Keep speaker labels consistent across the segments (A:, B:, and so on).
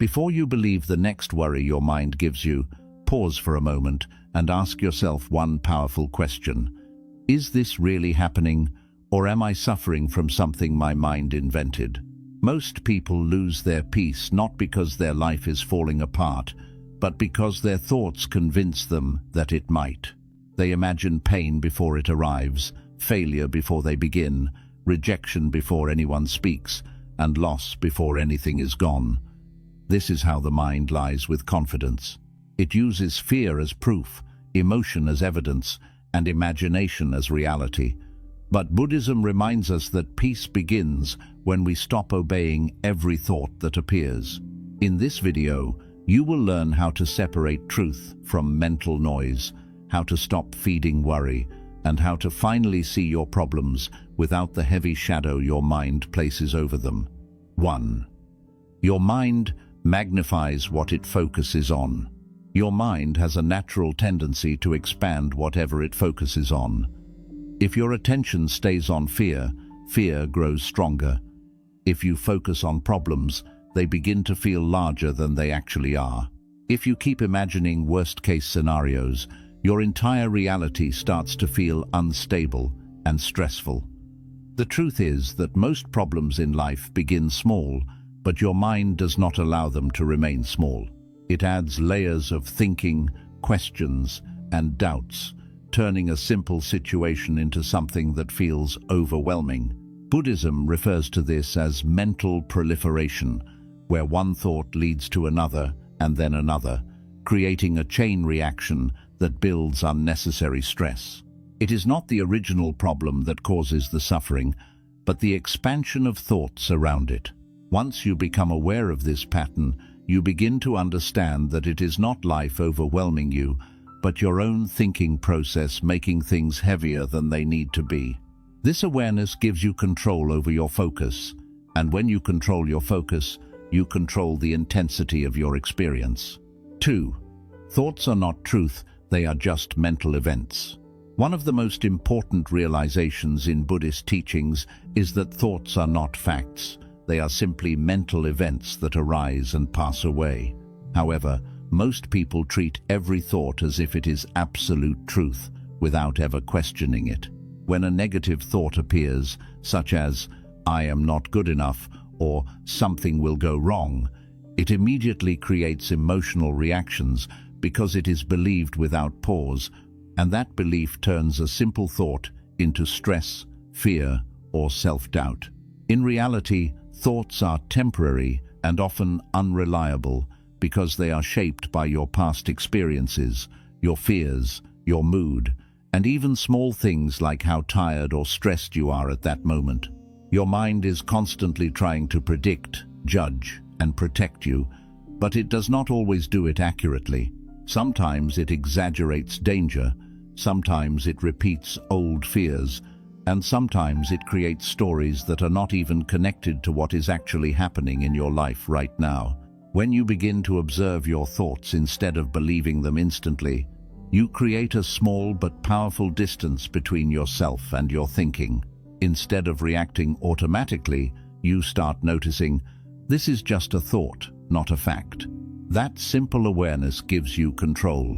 A: Before you believe the next worry your mind gives you, pause for a moment and ask yourself one powerful question. Is this really happening, or am I suffering from something my mind invented? Most people lose their peace not because their life is falling apart, but because their thoughts convince them that it might. They imagine pain before it arrives, failure before they begin, rejection before anyone speaks, and loss before anything is gone. This is how the mind lies with confidence. It uses fear as proof, emotion as evidence, and imagination as reality. But Buddhism reminds us that peace begins when we stop obeying every thought that appears. In this video, you will learn how to separate truth from mental noise, how to stop feeding worry, and how to finally see your problems without the heavy shadow your mind places over them. 1. Your mind magnifies what it focuses on. Your mind has a natural tendency to expand whatever it focuses on. If your attention stays on fear, fear grows stronger. If you focus on problems, they begin to feel larger than they actually are. If you keep imagining worst-case scenarios, your entire reality starts to feel unstable and stressful. The truth is that most problems in life begin small, but your mind does not allow them to remain small. It adds layers of thinking, questions, and doubts, turning a simple situation into something that feels overwhelming. Buddhism refers to this as mental proliferation, where one thought leads to another and then another, creating a chain reaction that builds unnecessary stress. It is not the original problem that causes the suffering, but the expansion of thoughts around it. Once you become aware of this pattern, you begin to understand that it is not life overwhelming you, but your own thinking process making things heavier than they need to be. This awareness gives you control over your focus, and when you control your focus, you control the intensity of your experience. 2. Thoughts are not truth, they are just mental events. One of the most important realizations in Buddhist teachings is that thoughts are not facts. They are simply mental events that arise and pass away. However, most people treat every thought as if it is absolute truth, without ever questioning it. When a negative thought appears, such as, "I am not good enough," or "something will go wrong," it immediately creates emotional reactions because it is believed without pause, and that belief turns a simple thought into stress, fear, or self-doubt. In reality, thoughts are temporary and often unreliable because they are shaped by your past experiences, your fears, your mood, and even small things like how tired or stressed you are at that moment. Your mind is constantly trying to predict, judge, and protect you, but it does not always do it accurately. Sometimes it exaggerates danger, sometimes it repeats old fears, and sometimes it creates stories that are not even connected to what is actually happening in your life right now. When you begin to observe your thoughts instead of believing them instantly, you create a small but powerful distance between yourself and your thinking. Instead of reacting automatically, you start noticing, this is just a thought, not a fact. That simple awareness gives you control.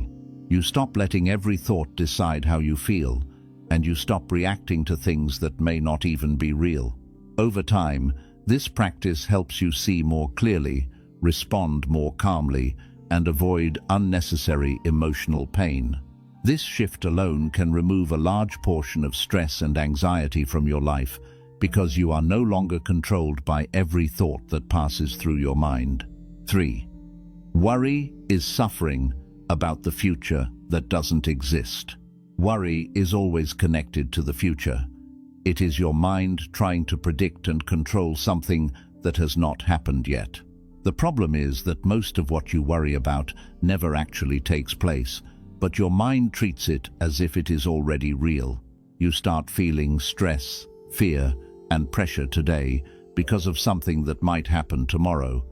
A: You stop letting every thought decide how you feel, and you stop reacting to things that may not even be real. Over time, this practice helps you see more clearly, respond more calmly, and avoid unnecessary emotional pain. This shift alone can remove a large portion of stress and anxiety from your life because you are no longer controlled by every thought that passes through your mind. 3. Worry is suffering about the future that doesn't exist. Worry is always connected to the future. It is your mind trying to predict and control something that has not happened yet. The problem is that most of what you worry about never actually takes place, but your mind treats it as if it is already real. You start feeling stress, fear, and pressure today because of something that might happen tomorrow,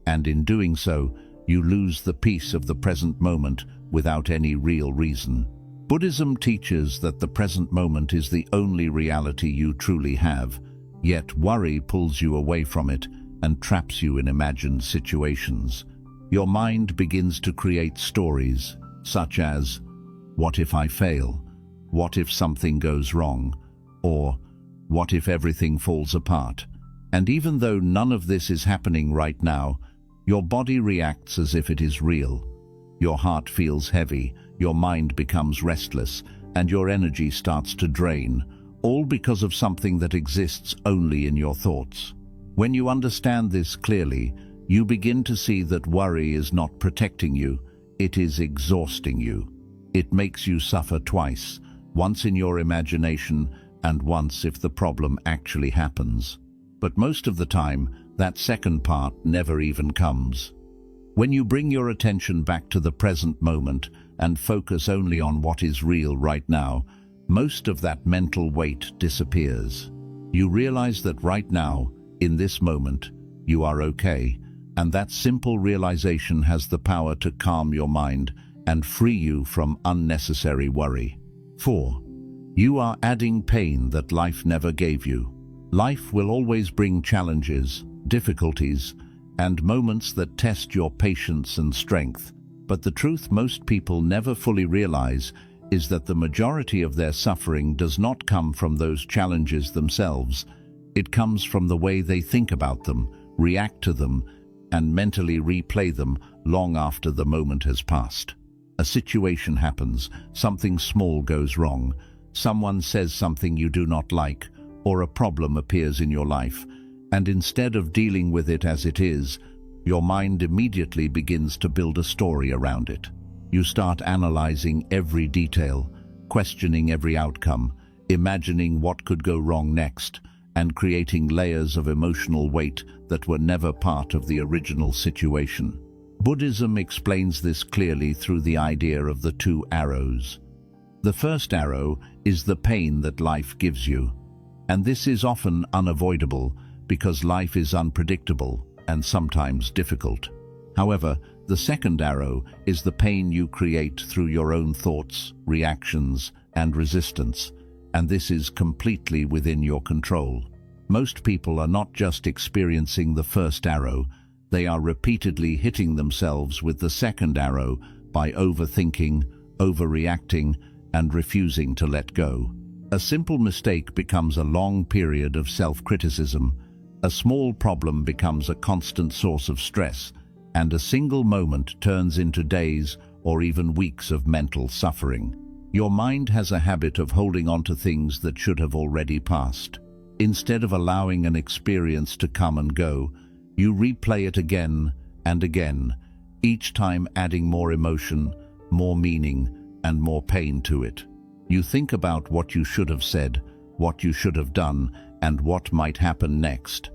A: and in doing so, you lose the peace of the present moment without any real reason. Buddhism teaches that the present moment is the only reality you truly have, yet worry pulls you away from it and traps you in imagined situations. Your mind begins to create stories, such as, "What if I fail? What if something goes wrong?" Or, "What if everything falls apart?" And even though none of this is happening right now, your body reacts as if it is real. Your heart feels heavy, your mind becomes restless, and your energy starts to drain, all because of something that exists only in your thoughts. When you understand this clearly, you begin to see that worry is not protecting you, it is exhausting you. It makes you suffer twice, once in your imagination and once if the problem actually happens. But most of the time, that second part never even comes. When you bring your attention back to the present moment and focus only on what is real right now, most of that mental weight disappears. You realize that right now, in this moment, you are okay, and that simple realization has the power to calm your mind and free you from unnecessary worry. 4. You are adding pain that life never gave you. Life will always bring challenges, difficulties, and moments that test your patience and strength. But the truth most people never fully realize is that the majority of their suffering does not come from those challenges themselves. It comes from the way they think about them, react to them, and mentally replay them long after the moment has passed. A situation happens, something small goes wrong, someone says something you do not like, or a problem appears in your life, and instead of dealing with it as it is, your mind immediately begins to build a story around it. You start analyzing every detail, questioning every outcome, imagining what could go wrong next, and creating layers of emotional weight that were never part of the original situation. Buddhism explains this clearly through the idea of the 2 arrows. The first arrow is the pain that life gives you, and this is often unavoidable because life is unpredictable and sometimes difficult. However, the second arrow is the pain you create through your own thoughts, reactions, and resistance, and this is completely within your control. Most people are not just experiencing the first arrow, they are repeatedly hitting themselves with the second arrow by overthinking, overreacting, and refusing to let go. A simple mistake becomes a long period of self-criticism, a small problem becomes a constant source of stress, and a single moment turns into days or even weeks of mental suffering. Your mind has a habit of holding on to things that should have already passed. Instead of allowing an experience to come and go, you replay it again and again, each time adding more emotion, more meaning, and more pain to it. You think about what you should have said, what you should have done, and what might happen next.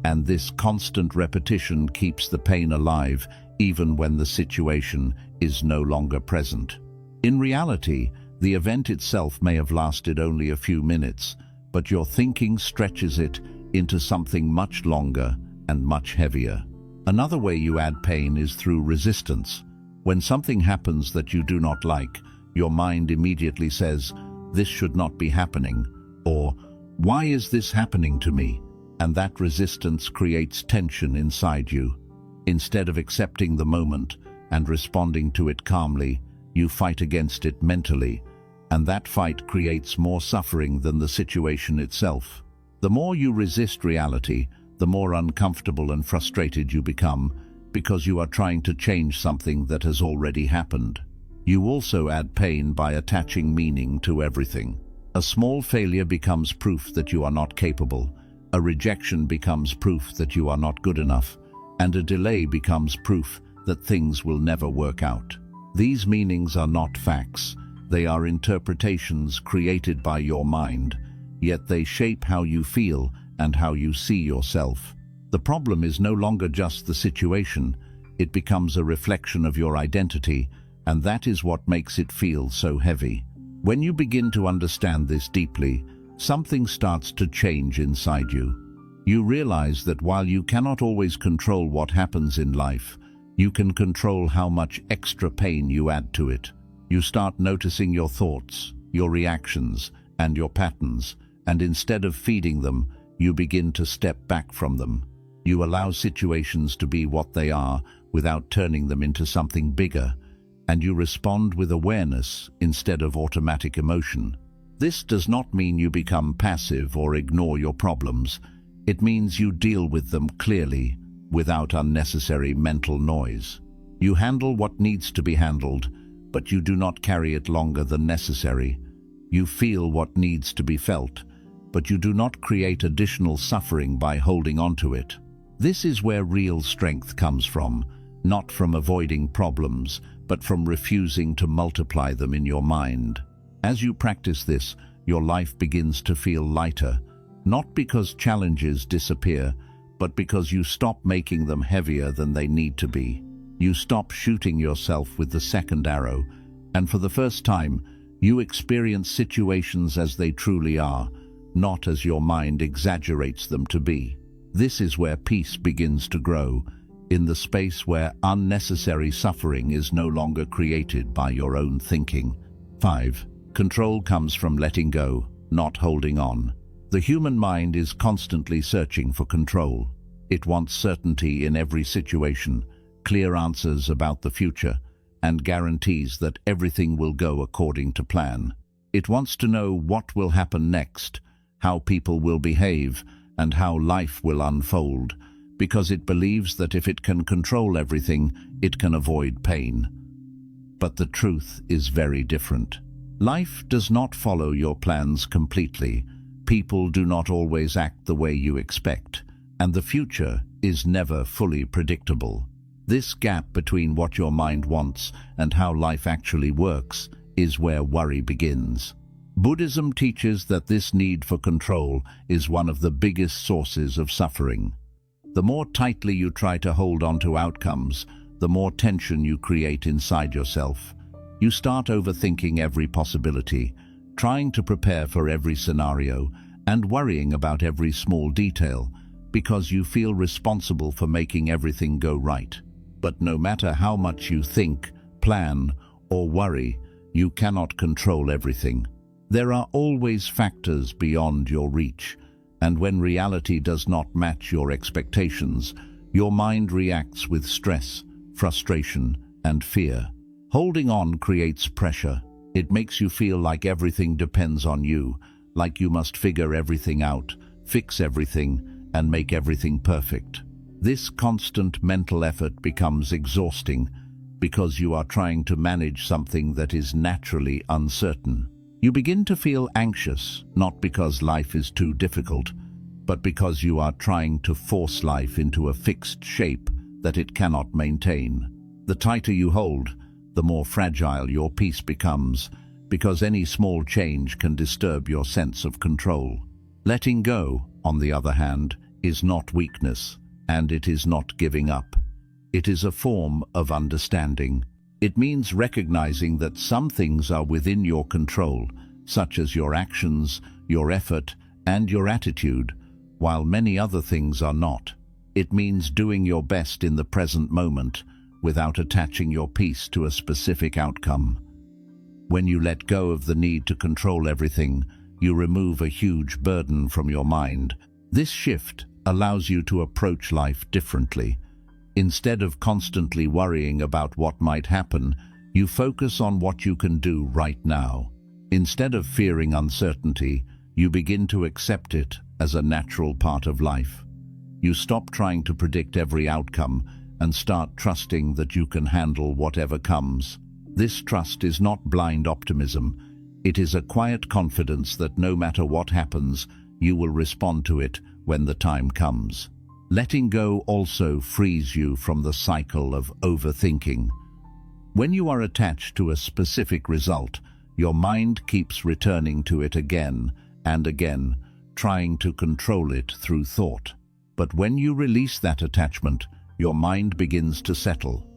A: And this constant repetition keeps the pain alive even when the situation is no longer present. In reality, the event itself may have lasted only a few minutes, but your thinking stretches it into something much longer and much heavier. Another way you add pain is through resistance. When something happens that you do not like, your mind immediately says, "This should not be happening," or "Why is this happening to me?" And that resistance creates tension inside you. Instead of accepting the moment and responding to it calmly, you fight against it mentally, and that fight creates more suffering than the situation itself. The more you resist reality, the more uncomfortable and frustrated you become, because you are trying to change something that has already happened. You also add pain by attaching meaning to everything. A small failure becomes proof that you are not capable, a rejection becomes proof that you are not good enough, and a delay becomes proof that things will never work out. These meanings are not facts, they are interpretations created by your mind, yet they shape how you feel and how you see yourself. The problem is no longer just the situation, it becomes a reflection of your identity, and that is what makes it feel so heavy. When you begin to understand this deeply, something starts to change inside you. You realize that while you cannot always control what happens in life, you can control how much extra pain you add to it. You start noticing your thoughts, your reactions, and your patterns, and instead of feeding them, you begin to step back from them. You allow situations to be what they are without turning them into something bigger, and you respond with awareness instead of automatic emotion. This does not mean you become passive or ignore your problems. It means you deal with them clearly, without unnecessary mental noise. You handle what needs to be handled, but you do not carry it longer than necessary. You feel what needs to be felt, but you do not create additional suffering by holding on to it. This is where real strength comes from, not from avoiding problems, but from refusing to multiply them in your mind. As you practice this, your life begins to feel lighter, not because challenges disappear, but because you stop making them heavier than they need to be. You stop shooting yourself with the second arrow, and for the first time, you experience situations as they truly are, not as your mind exaggerates them to be. This is where peace begins to grow, in the space where unnecessary suffering is no longer created by your own thinking. 5. Control comes from letting go, not holding on. The human mind is constantly searching for control. It wants certainty in every situation, clear answers about the future, and guarantees that everything will go according to plan. It wants to know what will happen next, how people will behave, and how life will unfold, because it believes that if it can control everything, it can avoid pain. But the truth is very different. Life does not follow your plans completely. People do not always act the way you expect, and the future is never fully predictable. This gap between what your mind wants and how life actually works is where worry begins. Buddhism teaches that this need for control is one of the biggest sources of suffering. The more tightly you try to hold on to outcomes, the more tension you create inside yourself. You start overthinking every possibility, trying to prepare for every scenario, and worrying about every small detail, because you feel responsible for making everything go right. But no matter how much you think, plan, or worry, you cannot control everything. There are always factors beyond your reach, and when reality does not match your expectations, your mind reacts with stress, frustration, and fear. Holding on creates pressure. It makes you feel like everything depends on you, like you must figure everything out, fix everything, and make everything perfect. This constant mental effort becomes exhausting because you are trying to manage something that is naturally uncertain. You begin to feel anxious, not because life is too difficult, but because you are trying to force life into a fixed shape that it cannot maintain. The tighter you hold, the more fragile your peace becomes, because any small change can disturb your sense of control. Letting go, on the other hand, is not weakness, and it is not giving up. It is a form of understanding. It means recognizing that some things are within your control, such as your actions, your effort, and your attitude, while many other things are not. It means doing your best in the present moment, without attaching your peace to a specific outcome. When you let go of the need to control everything, you remove a huge burden from your mind. This shift allows you to approach life differently. Instead of constantly worrying about what might happen, you focus on what you can do right now. Instead of fearing uncertainty, you begin to accept it as a natural part of life. You stop trying to predict every outcome and start trusting that you can handle whatever comes. This trust is not blind optimism. It is a quiet confidence that no matter what happens, you will respond to it when the time comes. Letting go also frees you from the cycle of overthinking. When you are attached to a specific result, your mind keeps returning to it again and again, trying to control it through thought. But when you release that attachment, your mind begins to settle.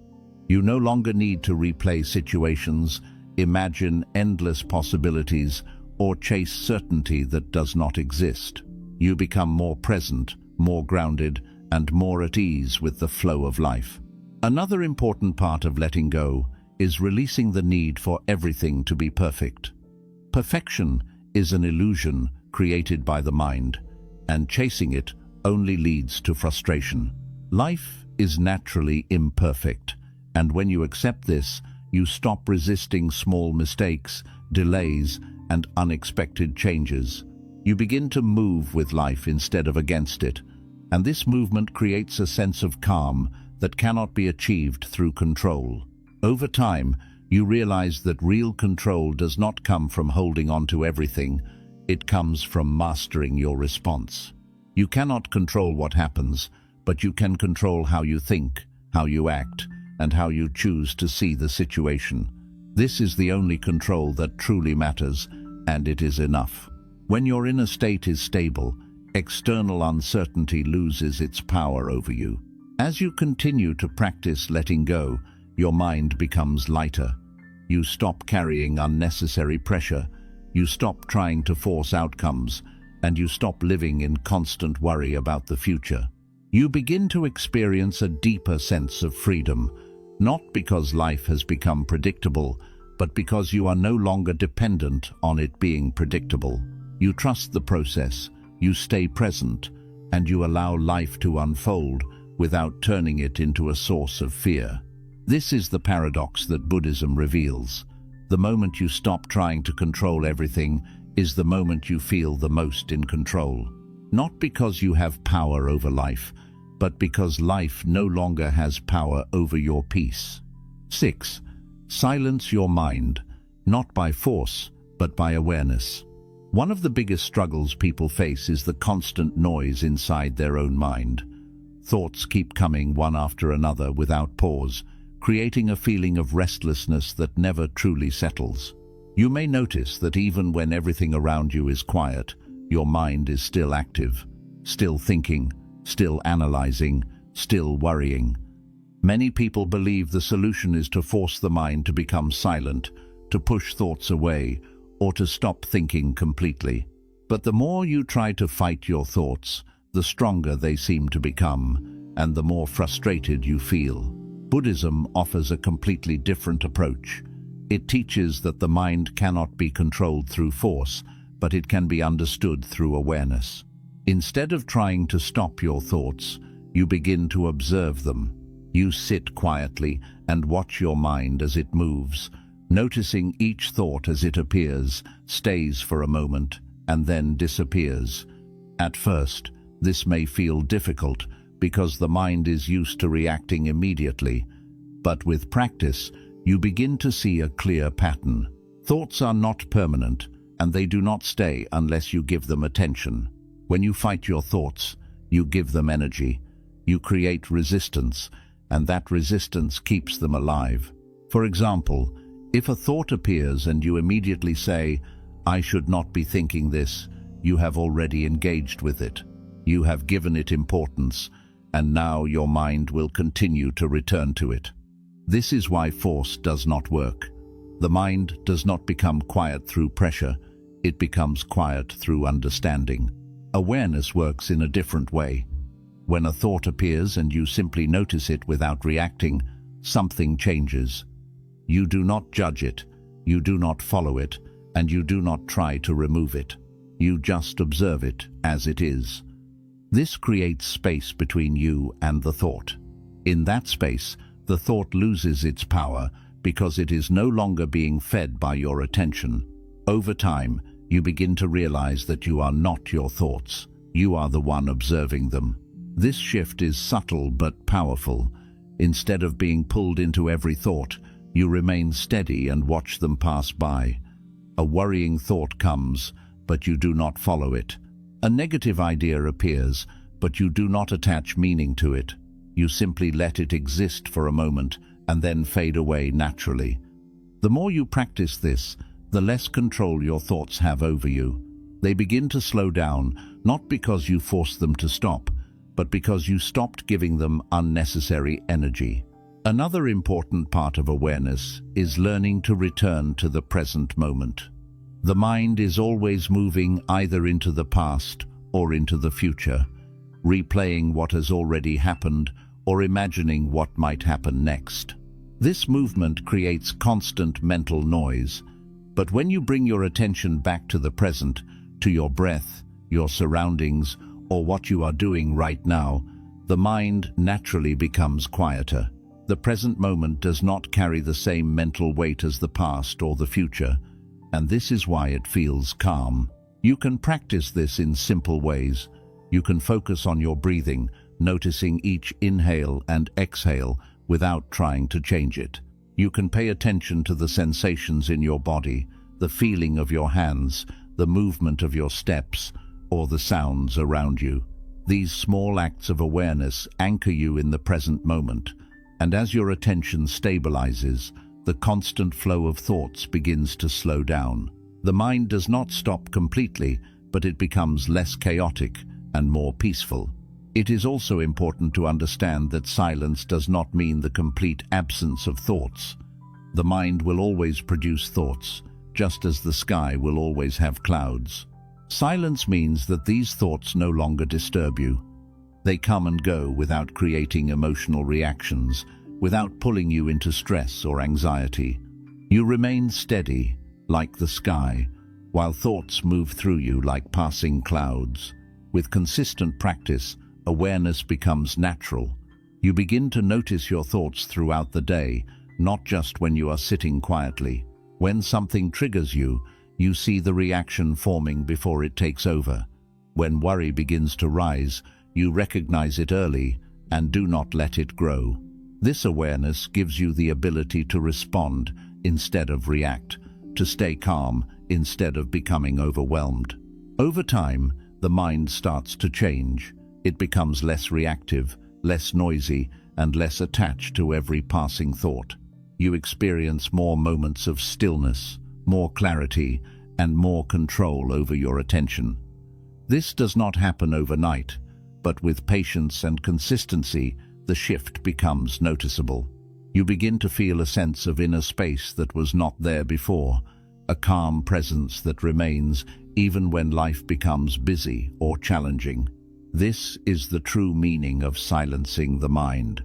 A: You no longer need to replay situations, imagine endless possibilities, or chase certainty that does not exist. You become more present, more grounded, and more at ease with the flow of life. Another important part of letting go is releasing the need for everything to be perfect. Perfection is an illusion created by the mind, and chasing it only leads to frustration. Life is naturally imperfect, and when you accept this, you stop resisting small mistakes, delays, and unexpected changes. You begin to move with life instead of against it, and this movement creates a sense of calm that cannot be achieved through control. Over time, you realize that real control does not come from holding on to everything, it comes from mastering your response. You cannot control what happens, but you can control how you think, how you act, and how you choose to see the situation. This is the only control that truly matters, and it is enough. When your inner state is stable, external uncertainty loses its power over you. As you continue to practice letting go, your mind becomes lighter. You stop carrying unnecessary pressure, you stop trying to force outcomes, and you stop living in constant worry about the future. You begin to experience a deeper sense of freedom, not because life has become predictable, but because you are no longer dependent on it being predictable. You trust the process, you stay present, and you allow life to unfold without turning it into a source of fear. This is the paradox that Buddhism reveals. The moment you stop trying to control everything is the moment you feel the most in control. Not because you have power over life, but because life no longer has power over your peace. 6. Silence your mind, not by force, but by awareness. One of the biggest struggles people face is the constant noise inside their own mind. Thoughts keep coming one after another without pause, creating a feeling of restlessness that never truly settles. You may notice that even when everything around you is quiet, your mind is still active, still thinking, still analyzing, still worrying. Many people believe the solution is to force the mind to become silent, to push thoughts away, or to stop thinking completely. But the more you try to fight your thoughts, the stronger they seem to become, and the more frustrated you feel. Buddhism offers a completely different approach. It teaches that the mind cannot be controlled through force, but it can be understood through awareness. Instead of trying to stop your thoughts, you begin to observe them. You sit quietly and watch your mind as it moves, noticing each thought as it appears, stays for a moment, and then disappears. At first, this may feel difficult because the mind is used to reacting immediately, but with practice, you begin to see a clear pattern. Thoughts are not permanent, and they do not stay unless you give them attention. When you fight your thoughts, you give them energy. You create resistance, and that resistance keeps them alive. For example, if a thought appears and you immediately say, "I should not be thinking this," you have already engaged with it. You have given it importance, and now your mind will continue to return to it. This is why force does not work. The mind does not become quiet through pressure, it becomes quiet through understanding. Awareness works in a different way. When a thought appears and you simply notice it without reacting, something changes. You do not judge it, you do not follow it, and you do not try to remove it. You just observe it as it is. This creates space between you and the thought. In that space, the thought loses its power because it is no longer being fed by your attention. Over time, you begin to realize that you are not your thoughts. You are the one observing them. This shift is subtle but powerful. Instead of being pulled into every thought, you remain steady and watch them pass by. A worrying thought comes, but you do not follow it. A negative idea appears, but you do not attach meaning to it. You simply let it exist for a moment and then fade away naturally. The more you practice this, the less control your thoughts have over you. They begin to slow down, not because you force them to stop, but because you stopped giving them unnecessary energy. Another important part of awareness is learning to return to the present moment. The mind is always moving either into the past or into the future, replaying what has already happened or imagining what might happen next. This movement creates constant mental noise, but when you bring your attention back to the present, to your breath, your surroundings, or what you are doing right now, the mind naturally becomes quieter. The present moment does not carry the same mental weight as the past or the future, and this is why it feels calm. You can practice this in simple ways. You can focus on your breathing, noticing each inhale and exhale without trying to change it. You can pay attention to the sensations in your body, the feeling of your hands, the movement of your steps, or the sounds around you. These small acts of awareness anchor you in the present moment, and as your attention stabilizes, the constant flow of thoughts begins to slow down. The mind does not stop completely, but it becomes less chaotic and more peaceful. It is also important to understand that silence does not mean the complete absence of thoughts. The mind will always produce thoughts, just as the sky will always have clouds. Silence means that these thoughts no longer disturb you. They come and go without creating emotional reactions, without pulling you into stress or anxiety. You remain steady, like the sky, while thoughts move through you like passing clouds. With consistent practice, awareness becomes natural. You begin to notice your thoughts throughout the day, not just when you are sitting quietly. When something triggers you, you see the reaction forming before it takes over. When worry begins to rise, you recognize it early and do not let it grow. This awareness gives you the ability to respond instead of react, to stay calm instead of becoming overwhelmed. Over time, the mind starts to change. It becomes less reactive, less noisy, and less attached to every passing thought. You experience more moments of stillness, more clarity, and more control over your attention. This does not happen overnight, but with patience and consistency, the shift becomes noticeable. You begin to feel a sense of inner space that was not there before, a calm presence that remains even when life becomes busy or challenging. This is the true meaning of silencing the mind.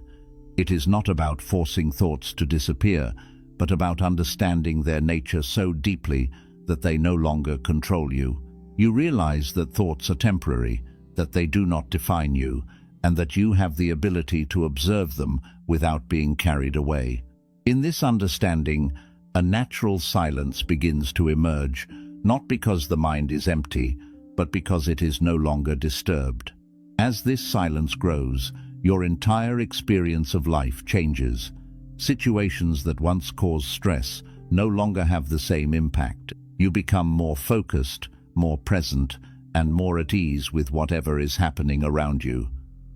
A: It is not about forcing thoughts to disappear, but about understanding their nature so deeply that they no longer control you. You realize that thoughts are temporary, that they do not define you, and that you have the ability to observe them without being carried away. In this understanding, a natural silence begins to emerge, not because the mind is empty, but because it is no longer disturbed. As this silence grows, your entire experience of life changes. Situations that once caused stress no longer have the same impact. You become more focused, more present, and more at ease with whatever is happening around you.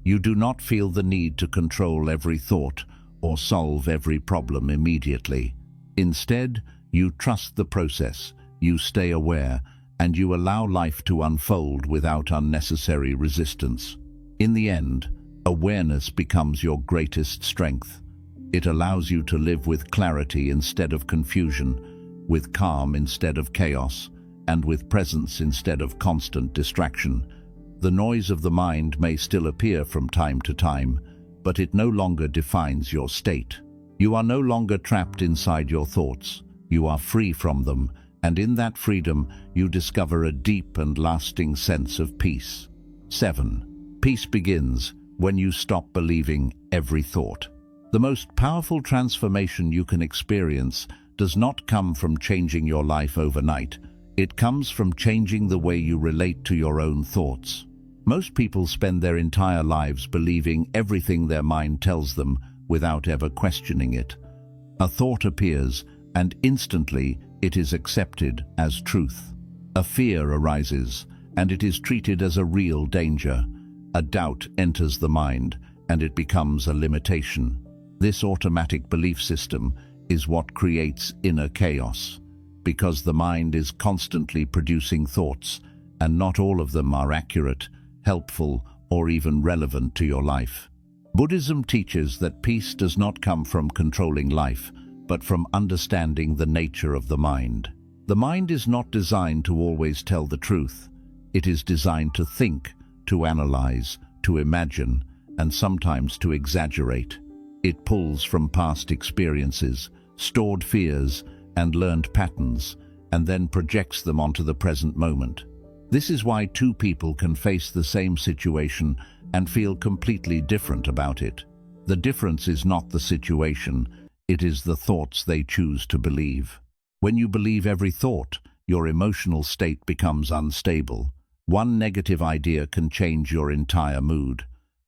A: You do not feel the need to control every thought or solve every problem immediately. Instead, you trust the process, you stay aware, and you allow life to unfold without unnecessary resistance. In the end, awareness becomes your greatest strength. It allows you to live with clarity instead of confusion, with calm instead of chaos, and with presence instead of constant distraction. The noise of the mind may still appear from time to time, but it no longer defines your state. You are no longer trapped inside your thoughts. You are free from them, and in that freedom, you discover a deep and lasting sense of peace. 7. Peace begins when you stop believing every thought. The most powerful transformation you can experience does not come from changing your life overnight. It comes from changing the way you relate to your own thoughts. Most people spend their entire lives believing everything their mind tells them without ever questioning it. A thought appears, and instantly it is accepted as truth. A fear arises, and it is treated as a real danger. A doubt enters the mind, and it becomes a limitation. This automatic belief system is what creates inner chaos, because the mind is constantly producing thoughts, and not all of them are accurate, helpful, or even relevant to your life. Buddhism teaches that peace does not come from controlling life, but from understanding the nature of the mind. The mind is not designed to always tell the truth. It is designed to think, to analyze, to imagine, and sometimes to exaggerate. It pulls from past experiences, stored fears, and learned patterns, and then projects them onto the present moment. This is why two people can face the same situation and feel completely different about it. The difference is not the situation, it is the thoughts they choose to believe. When you believe every thought, your emotional state becomes unstable. One negative idea can change your entire mood.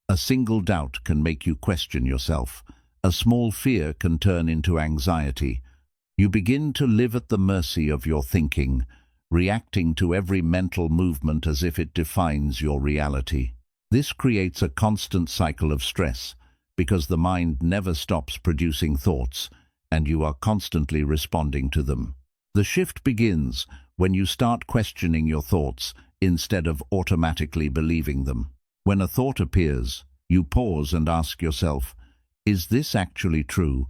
A: A single doubt can make you question yourself. A small fear can turn into anxiety. You begin to live at the mercy of your thinking, reacting to every mental movement as if it defines your reality. This creates a constant cycle of stress, because the mind never stops producing thoughts, and you are constantly responding to them. The shift begins when you start questioning your thoughts instead of automatically believing them. When a thought appears, you pause and ask yourself, is this actually true,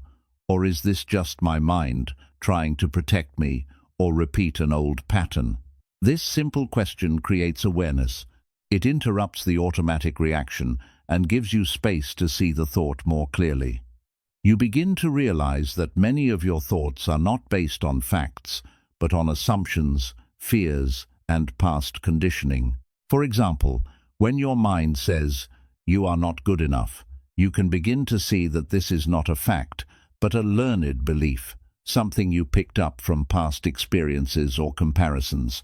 A: or is this just my mind trying to protect me or repeat an old pattern? This simple question creates awareness. It interrupts the automatic reaction and gives you space to see the thought more clearly. You begin to realize that many of your thoughts are not based on facts, but on assumptions, fears, and past conditioning. For example, when your mind says, "You are not good enough," you can begin to see that this is not a fact, but a learned belief, something you picked up from past experiences or comparisons.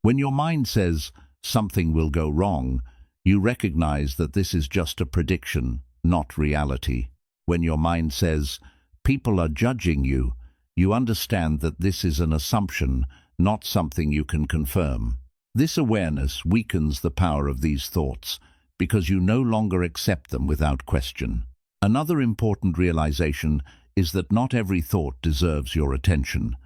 A: When your mind says, "Something will go wrong," you recognize that this is just a prediction, not reality. When your mind says, "People are judging you," you understand that this is an assumption, not something you can confirm. This awareness weakens the power of these thoughts, because you no longer accept them without question. Another important realization is that not every thought deserves your attention.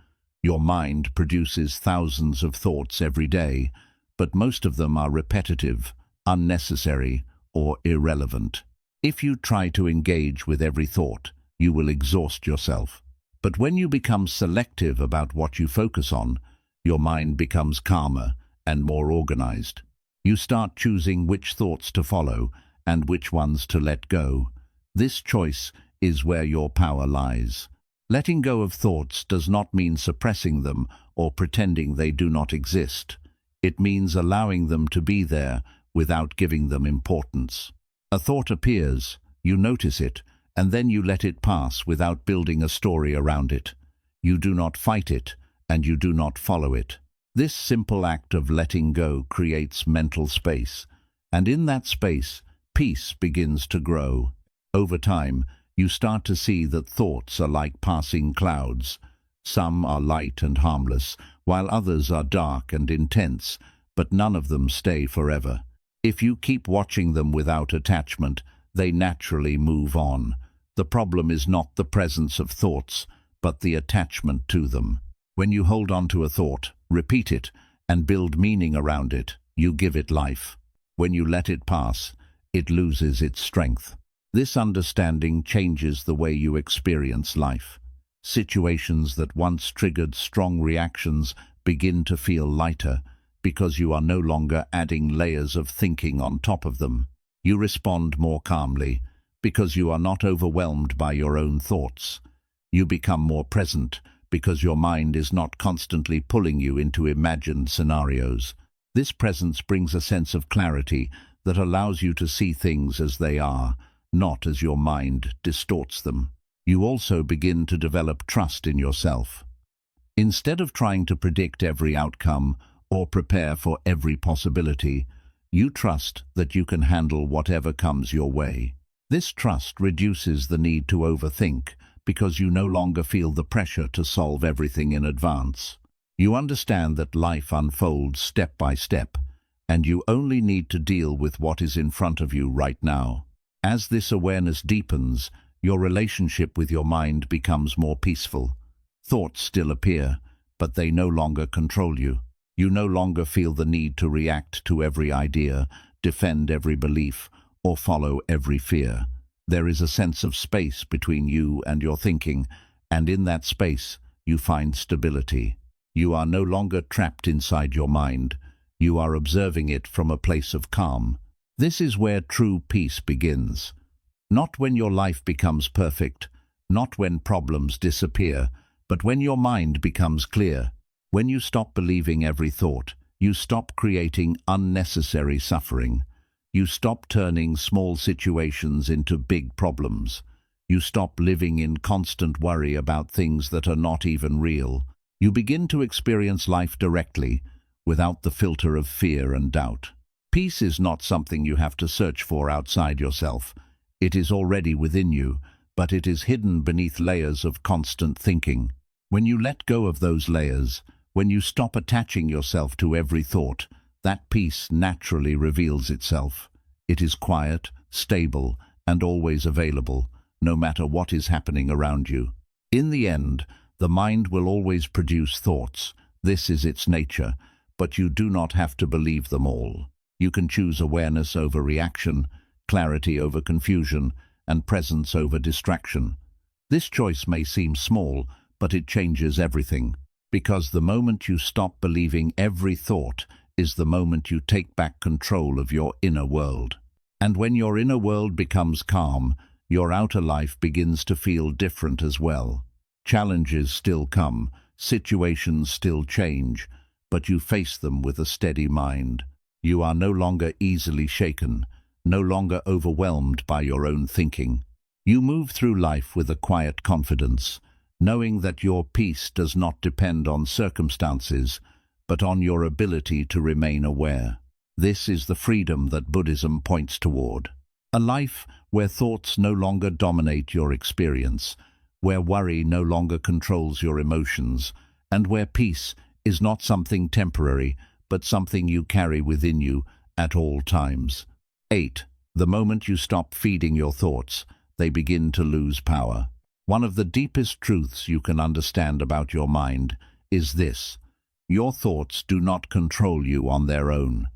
A: Your mind produces thousands of thoughts every day, but most of them are repetitive, unnecessary, or irrelevant. If you try to engage with every thought, you will exhaust yourself. But when you become selective about what you focus on, your mind becomes calmer and more organized. You start choosing which thoughts to follow and which ones to let go. This choice is where your power lies. Letting go of thoughts does not mean suppressing them or pretending they do not exist. It means allowing them to be there without giving them importance. A thought appears, you notice it, and then you let it pass without building a story around it. You do not fight it, and you do not follow it. This simple act of letting go creates mental space, and in that space, peace begins to grow. Over time, you start to see that thoughts are like passing clouds. Some are light and harmless, while others are dark and intense, but none of them stay forever. If you keep watching them without attachment, they naturally move on. The problem is not the presence of thoughts, but the attachment to them. When you hold on to a thought, repeat it, and build meaning around it, you give it life. When you let it pass, it loses its strength. This understanding changes the way you experience life. Situations that once triggered strong reactions begin to feel lighter because you are no longer adding layers of thinking on top of them. You respond more calmly because you are not overwhelmed by your own thoughts. You become more present because your mind is not constantly pulling you into imagined scenarios. This presence brings a sense of clarity that allows you to see things as they are, not as your mind distorts them. You also begin to develop trust in yourself. Instead of trying to predict every outcome or prepare for every possibility, you trust that you can handle whatever comes your way. This trust reduces the need to overthink because you no longer feel the pressure to solve everything in advance. You understand that life unfolds step by step, and you only need to deal with what is in front of you right now. As this awareness deepens, your relationship with your mind becomes more peaceful. Thoughts still appear, but they no longer control you. You no longer feel the need to react to every idea, defend every belief, or follow every fear. There is a sense of space between you and your thinking, and in that space, you find stability. You are no longer trapped inside your mind. You are observing it from a place of calm. This is where true peace begins. Not when your life becomes perfect, not when problems disappear, but when your mind becomes clear. When you stop believing every thought, you stop creating unnecessary suffering. You stop turning small situations into big problems. You stop living in constant worry about things that are not even real. You begin to experience life directly, without the filter of fear and doubt. Peace is not something you have to search for outside yourself. It is already within you, but it is hidden beneath layers of constant thinking. When you let go of those layers, when you stop attaching yourself to every thought, that peace naturally reveals itself. It is quiet, stable, and always available, no matter what is happening around you. In the end, the mind will always produce thoughts. This is its nature, but you do not have to believe them all. You can choose awareness over reaction, clarity over confusion, and presence over distraction. This choice may seem small, but it changes everything. Because the moment you stop believing every thought is the moment you take back control of your inner world. And when your inner world becomes calm, your outer life begins to feel different as well. Challenges still come, situations still change, but you face them with a steady mind. You are no longer easily shaken, no longer overwhelmed by your own thinking. You move through life with a quiet confidence, knowing that your peace does not depend on circumstances, but on your ability to remain aware. This is the freedom that Buddhism points toward. A life where thoughts no longer dominate your experience, where worry no longer controls your emotions, and where peace is not something temporary, but something you carry within you at all times. 8. The moment you stop feeding your thoughts, they begin to lose power. One of the deepest truths you can understand about your mind is this: your thoughts do not control you on their own.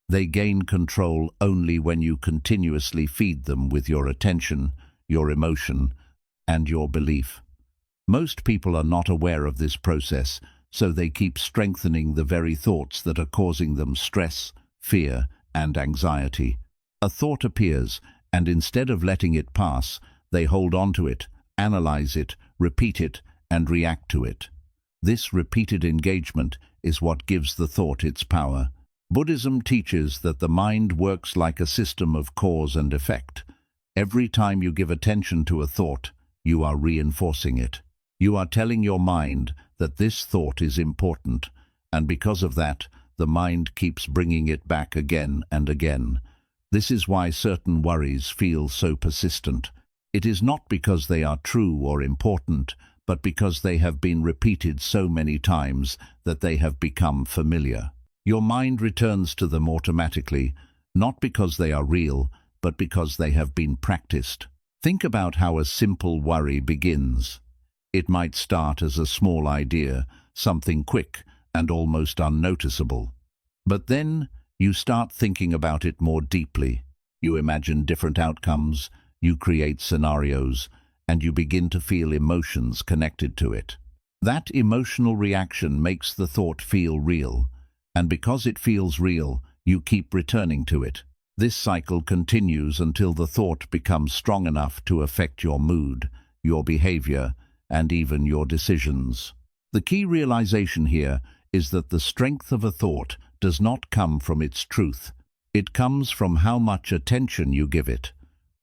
A: They gain control only when you continuously feed them with your attention, your emotion, and your belief. Most people are not aware of this process, so they keep strengthening the very thoughts that are causing them stress, fear, and anxiety. A thought appears, and instead of letting it pass, they hold on to it, analyze it, repeat it, and react to it. This repeated engagement is what gives the thought its power. Buddhism teaches that the mind works like a system of cause and effect. Every time you give attention to a thought, you are reinforcing it. You are telling your mind that this thought is important, and because of that, the mind keeps bringing it back again and again. This is why certain worries feel so persistent. It is not because they are true or important, but because they have been repeated so many times that they have become familiar. Your mind returns to them automatically, not because they are real, but because they have been practiced. Think about how a simple worry begins. It might start as a small idea, something quick and almost unnoticeable. But then you start thinking about it more deeply. You imagine different outcomes, you create scenarios, and you begin to feel emotions connected to it. That emotional reaction makes the thought feel real, and because it feels real, you keep returning to it. This cycle continues until the thought becomes strong enough to affect your mood, your behavior, and even your decisions. The key realization here is that the strength of a thought does not come from its truth. It comes from how much attention you give it.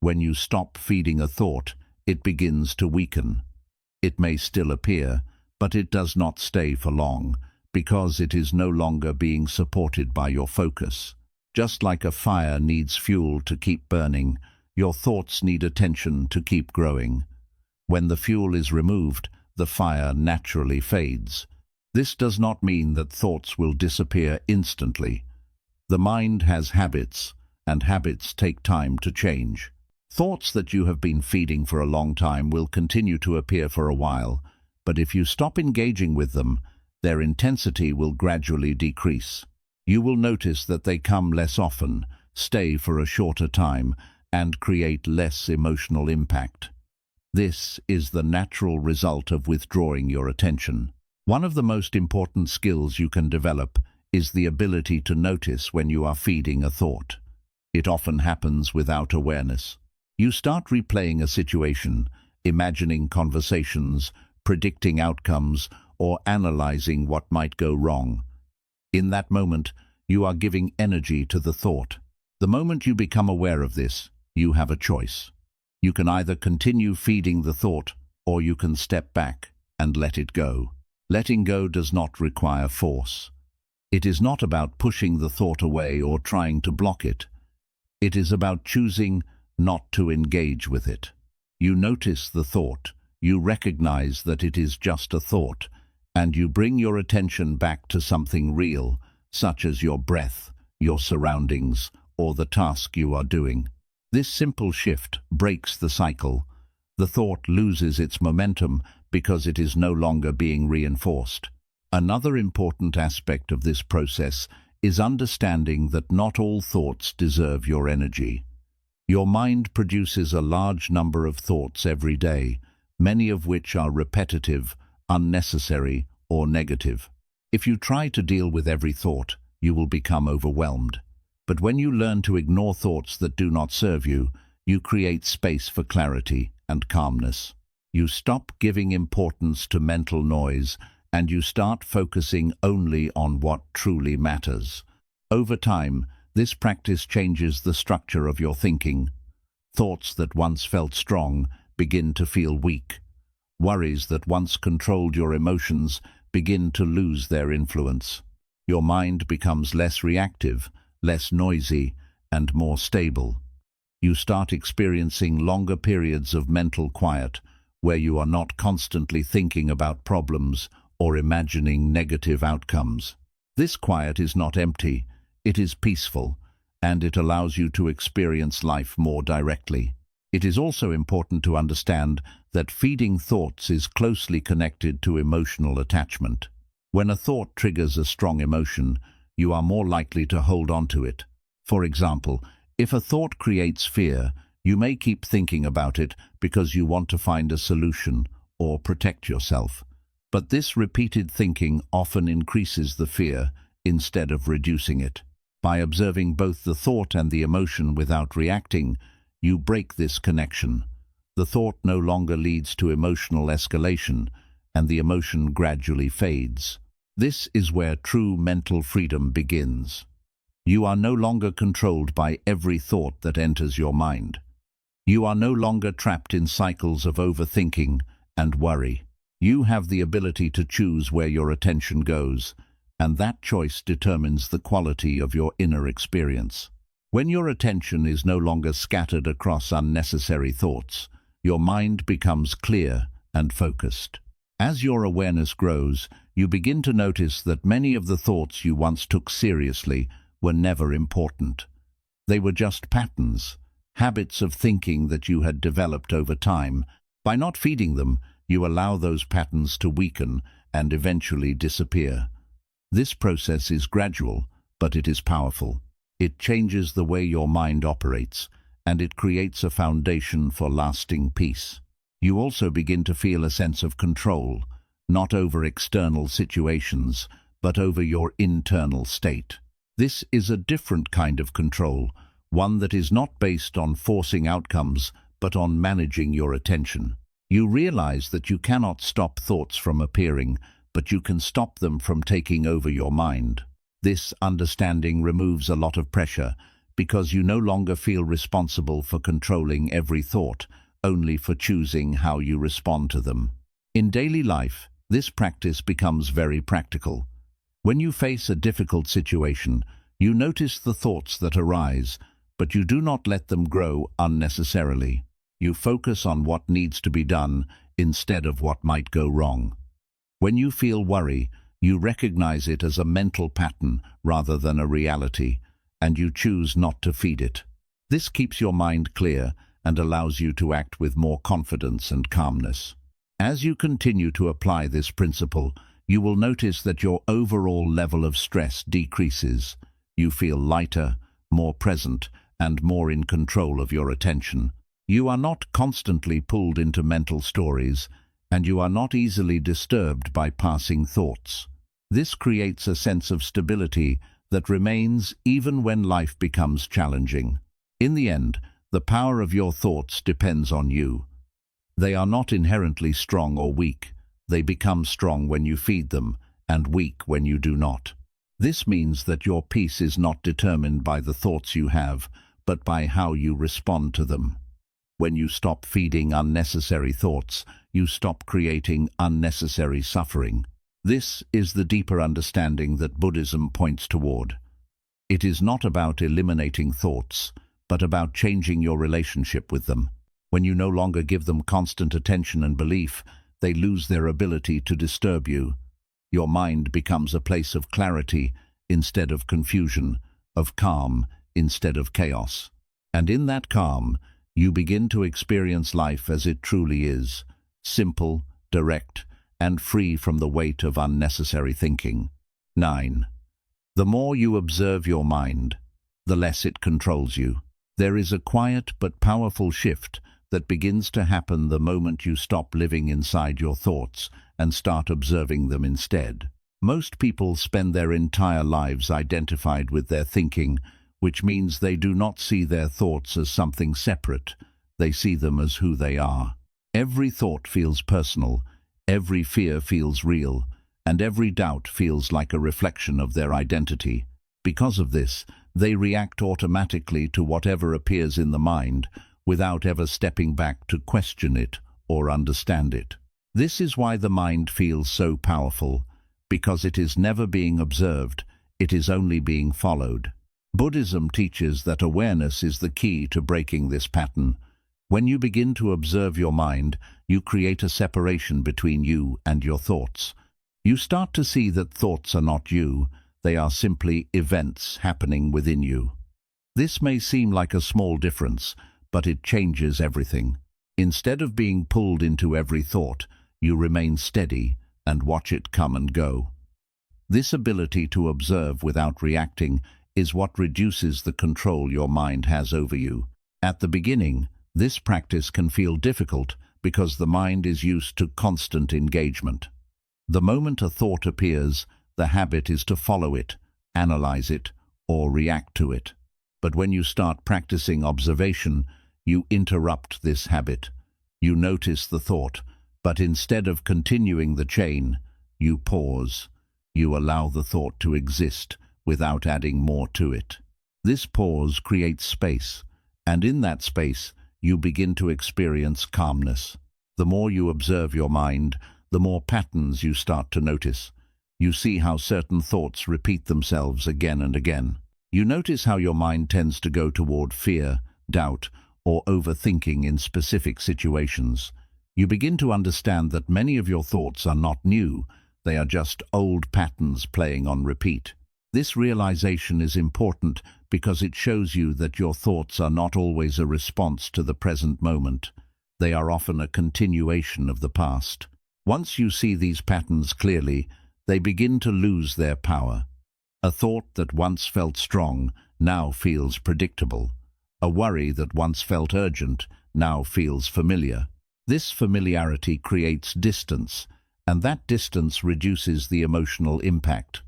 A: When you stop feeding a thought, it begins to weaken. It may still appear, but it does not stay for long, because it is no longer being supported by your focus. Just like a fire needs fuel to keep burning, your thoughts need attention to keep growing. When the fuel is removed, the fire naturally fades. This does not mean that thoughts will disappear instantly. The mind has habits, and habits take time to change. Thoughts that you have been feeding for a long time will continue to appear for a while, but if you stop engaging with them, their intensity will gradually decrease. You will notice that they come less often, stay for a shorter time, and create less emotional impact. This is the natural result of withdrawing your attention. One of the most important skills you can develop is the ability to notice when you are feeding a thought. It often happens without awareness. You start replaying a situation, imagining conversations, predicting outcomes, or analyzing what might go wrong. In that moment, you are giving energy to the thought. The moment you become aware of this, you have a choice. You can either continue feeding the thought, or you can step back and let it go. Letting go does not require force. It is not about pushing the thought away or trying to block it. It is about choosing not to engage with it. You notice the thought, you recognize that it is just a thought, and you bring your attention back to something real, such as your breath, your surroundings, or the task you are doing. This simple shift breaks the cycle. The thought loses its momentum because it is no longer being reinforced. Another important aspect of this process is understanding that not all thoughts deserve your energy. Your mind produces a large number of thoughts every day, many of which are repetitive, unnecessary, or negative. If you try to deal with every thought, you will become overwhelmed. But when you learn to ignore thoughts that do not serve you, you create space for clarity and calmness. You stop giving importance to mental noise, and you start focusing only on what truly matters. Over time, this practice changes the structure of your thinking. Thoughts that once felt strong begin to feel weak. Worries that once controlled your emotions begin to lose their influence. Your mind becomes less reactive, less noisy, and more stable. You start experiencing longer periods of mental quiet, where you are not constantly thinking about problems or imagining negative outcomes. This quiet is not empty, it is peaceful, and it allows you to experience life more directly. It is also important to understand that feeding thoughts is closely connected to emotional attachment. When a thought triggers a strong emotion, you are more likely to hold on to it. For example, if a thought creates fear, you may keep thinking about it because you want to find a solution or protect yourself. But this repeated thinking often increases the fear instead of reducing it. By observing both the thought and the emotion without reacting, you break this connection. The thought no longer leads to emotional escalation, and the emotion gradually fades. This is where true mental freedom begins. You are no longer controlled by every thought that enters your mind. You are no longer trapped in cycles of overthinking and worry. You have the ability to choose where your attention goes, and that choice determines the quality of your inner experience. When your attention is no longer scattered across unnecessary thoughts, your mind becomes clear and focused. As your awareness grows, you begin to notice that many of the thoughts you once took seriously were never important. They were just patterns, habits of thinking that you had developed over time. By not feeding them, you allow those patterns to weaken and eventually disappear. This process is gradual, but it is powerful. It changes the way your mind operates, and it creates a foundation for lasting peace. You also begin to feel a sense of control, not over external situations, but over your internal state. This is a different kind of control, one that is not based on forcing outcomes, but on managing your attention. You realize that you cannot stop thoughts from appearing, but you can stop them from taking over your mind. This understanding removes a lot of pressure, because you no longer feel responsible for controlling every thought, only for choosing how you respond to them. In daily life, this practice becomes very practical. When you face a difficult situation, you notice the thoughts that arise, but you do not let them grow unnecessarily. You focus on what needs to be done instead of what might go wrong. When you feel worry, you recognize it as a mental pattern rather than a reality, and you choose not to feed it. This keeps your mind clear and allows you to act with more confidence and calmness. As you continue to apply this principle, you will notice that your overall level of stress decreases. You feel lighter, more present, and more in control of your attention. You are not constantly pulled into mental stories, and you are not easily disturbed by passing thoughts. This creates a sense of stability that remains even when life becomes challenging. In the end, the power of your thoughts depends on you. They are not inherently strong or weak. They become strong when you feed them, and weak when you do not. This means that your peace is not determined by the thoughts you have, but by how you respond to them. When you stop feeding unnecessary thoughts, you stop creating unnecessary suffering. This is the deeper understanding that Buddhism points toward. It is not about eliminating thoughts, but about changing your relationship with them. When you no longer give them constant attention and belief, they lose their ability to disturb you. Your mind becomes a place of clarity instead of confusion, of calm instead of chaos. And in that calm, you begin to experience life as it truly is, simple, direct, and free from the weight of unnecessary thinking. 9. The more you observe your mind, the less it controls you. There is a quiet but powerful shift that begins to happen the moment you stop living inside your thoughts and start observing them instead. Most people spend their entire lives identified with their thinking, which means they do not see their thoughts as something separate. They see them as who they are. Every thought feels personal, every fear feels real, and every doubt feels like a reflection of their identity. Because of this, they react automatically to whatever appears in the mind, without ever stepping back to question it or understand it. This is why the mind feels so powerful, because it is never being observed, it is only being followed. Buddhism teaches that awareness is the key to breaking this pattern. When you begin to observe your mind, you create a separation between you and your thoughts. You start to see that thoughts are not you, they are simply events happening within you. This may seem like a small difference, but it changes everything. Instead of being pulled into every thought, you remain steady and watch it come and go. This ability to observe without reacting is what reduces the control your mind has over you. At the beginning, this practice can feel difficult because the mind is used to constant engagement. The moment a thought appears, the habit is to follow it, analyze it, or react to it. But when you start practicing observation, you interrupt this habit. You notice the thought, but instead of continuing the chain, you pause. You allow the thought to exist without adding more to it. This pause creates space, and in that space, you begin to experience calmness. The more you observe your mind, the more patterns you start to notice. You see how certain thoughts repeat themselves again and again. You notice how your mind tends to go toward fear, doubt, or overthinking in specific situations. You begin to understand that many of your thoughts are not new, they are just old patterns playing on repeat. This realization is important because it shows you that your thoughts are not always a response to the present moment. They are often a continuation of the past. Once you see these patterns clearly, they begin to lose their power. A thought that once felt strong now feels predictable. A worry that once felt urgent now feels familiar. This familiarity creates distance, and that distance reduces the emotional impact.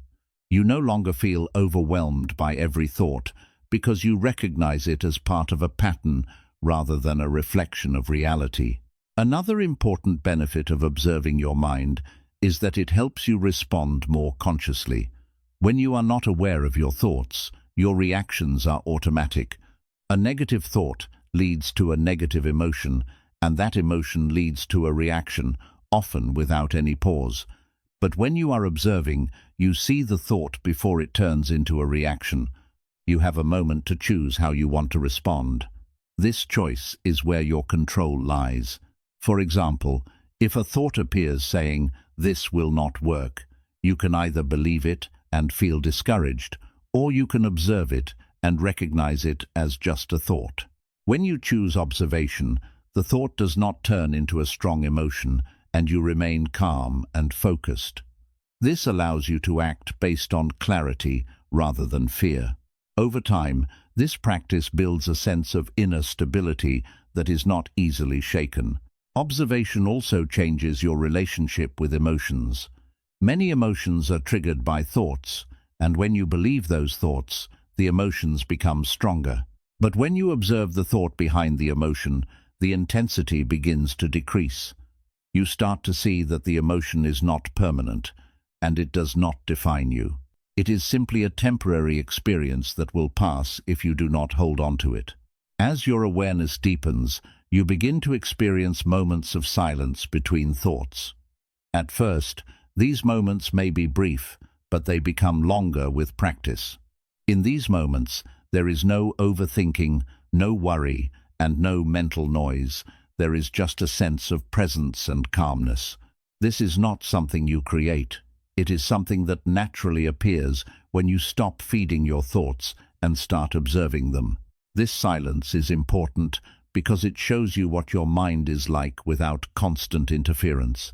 A: You no longer feel overwhelmed by every thought because you recognize it as part of a pattern rather than a reflection of reality. Another important benefit of observing your mind is that it helps you respond more consciously. When you are not aware of your thoughts, your reactions are automatic. A negative thought leads to a negative emotion, and that emotion leads to a reaction, often without any pause. But when you are observing, you see the thought before it turns into a reaction. You have a moment to choose how you want to respond. This choice is where your control lies. For example, if a thought appears saying, "This will not work," you can either believe it and feel discouraged, or you can observe it and recognize it as just a thought. When you choose observation, the thought does not turn into a strong emotion, and you remain calm and focused. This allows you to act based on clarity rather than fear. Over time, this practice builds a sense of inner stability that is not easily shaken. Observation also changes your relationship with emotions. Many emotions are triggered by thoughts, and when you believe those thoughts, the emotions become stronger. But when you observe the thought behind the emotion, the intensity begins to decrease. You start to see that the emotion is not permanent, and it does not define you. It is simply a temporary experience that will pass if you do not hold on to it. As your awareness deepens, you begin to experience moments of silence between thoughts. At first, these moments may be brief, but they become longer with practice. In these moments, there is no overthinking, no worry, and no mental noise. There is just a sense of presence and calmness. This is not something you create. It is something that naturally appears when you stop feeding your thoughts and start observing them. This silence is important because it shows you what your mind is like without constant interference.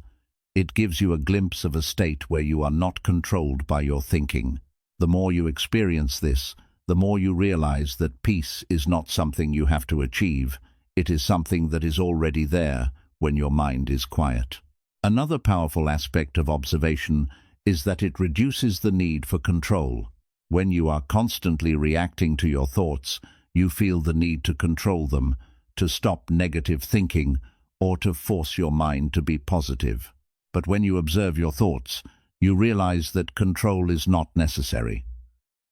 A: It gives you a glimpse of a state where you are not controlled by your thinking. The more you experience this, the more you realize that peace is not something you have to achieve. It is something that is already there when your mind is quiet. Another powerful aspect of observation is that it reduces the need for control. When you are constantly reacting to your thoughts, you feel the need to control them, to stop negative thinking, or to force your mind to be positive. But when you observe your thoughts, you realize that control is not necessary.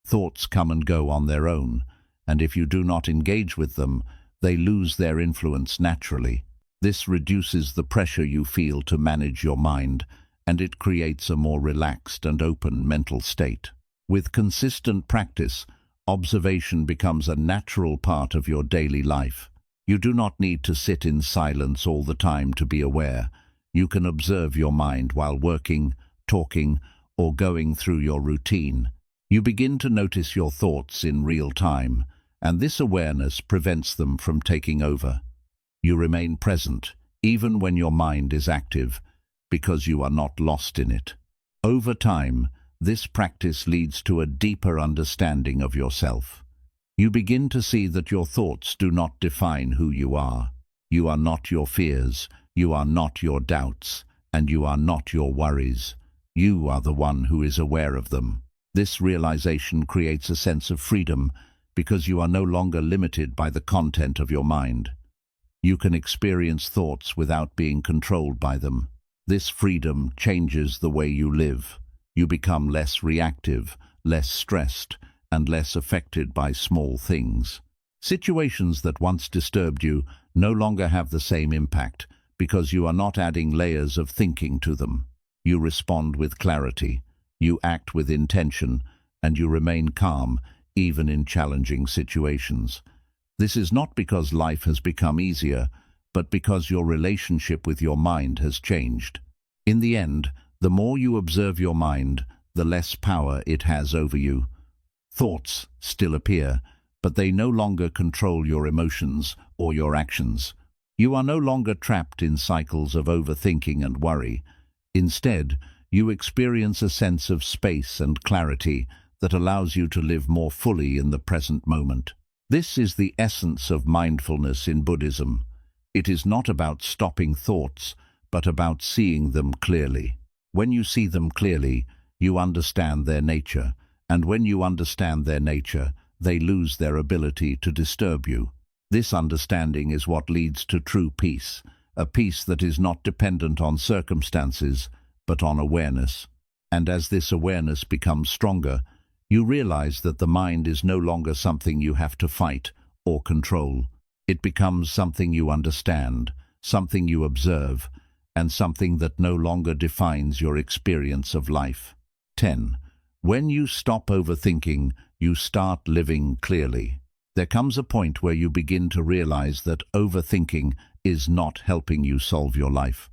A: Thoughts come and go on their own, and if you do not engage with them, they lose their influence naturally. This reduces the pressure you feel to manage your mind, and it creates a more relaxed and open mental state. With consistent practice, observation becomes a natural part of your daily life. You do not need to sit in silence all the time to be aware. You can observe your mind while working, talking, or going through your routine. You begin to notice your thoughts in real time, and this awareness prevents them from taking over. You remain present, even when your mind is active, because you are not lost in it. Over time, this practice leads to a deeper understanding of yourself. You begin to see that your thoughts do not define who you are. You are not your fears, you are not your doubts, and you are not your worries. You are the one who is aware of them. This realization creates a sense of freedom because you are no longer limited by the content of your mind. You can experience thoughts without being controlled by them. This freedom changes the way you live. You become less reactive, less stressed, and less affected by small things. Situations that once disturbed you no longer have the same impact because you are not adding layers of thinking to them. You respond with clarity, you act with intention, and you remain calm even in challenging situations. This is not because life has become easier, but because your relationship with your mind has changed. In the end, the more you observe your mind, the less power it has over you. Thoughts still appear, but they no longer control your emotions or your actions. You are no longer trapped in cycles of overthinking and worry. Instead, you experience a sense of space and clarity that allows you to live more fully in the present moment. This is the essence of mindfulness in Buddhism. It is not about stopping thoughts, but about seeing them clearly. When you see them clearly, you understand their nature, and when you understand their nature, they lose their ability to disturb you. This understanding is what leads to true peace, a peace that is not dependent on circumstances, but on awareness. And as this awareness becomes stronger, you realize that the mind is no longer something you have to fight or control. It becomes something you understand, something you observe, and something that no longer defines your experience of life. 10. When you stop overthinking, you start living clearly. There comes a point where you begin to realize that overthinking is not helping you solve your life.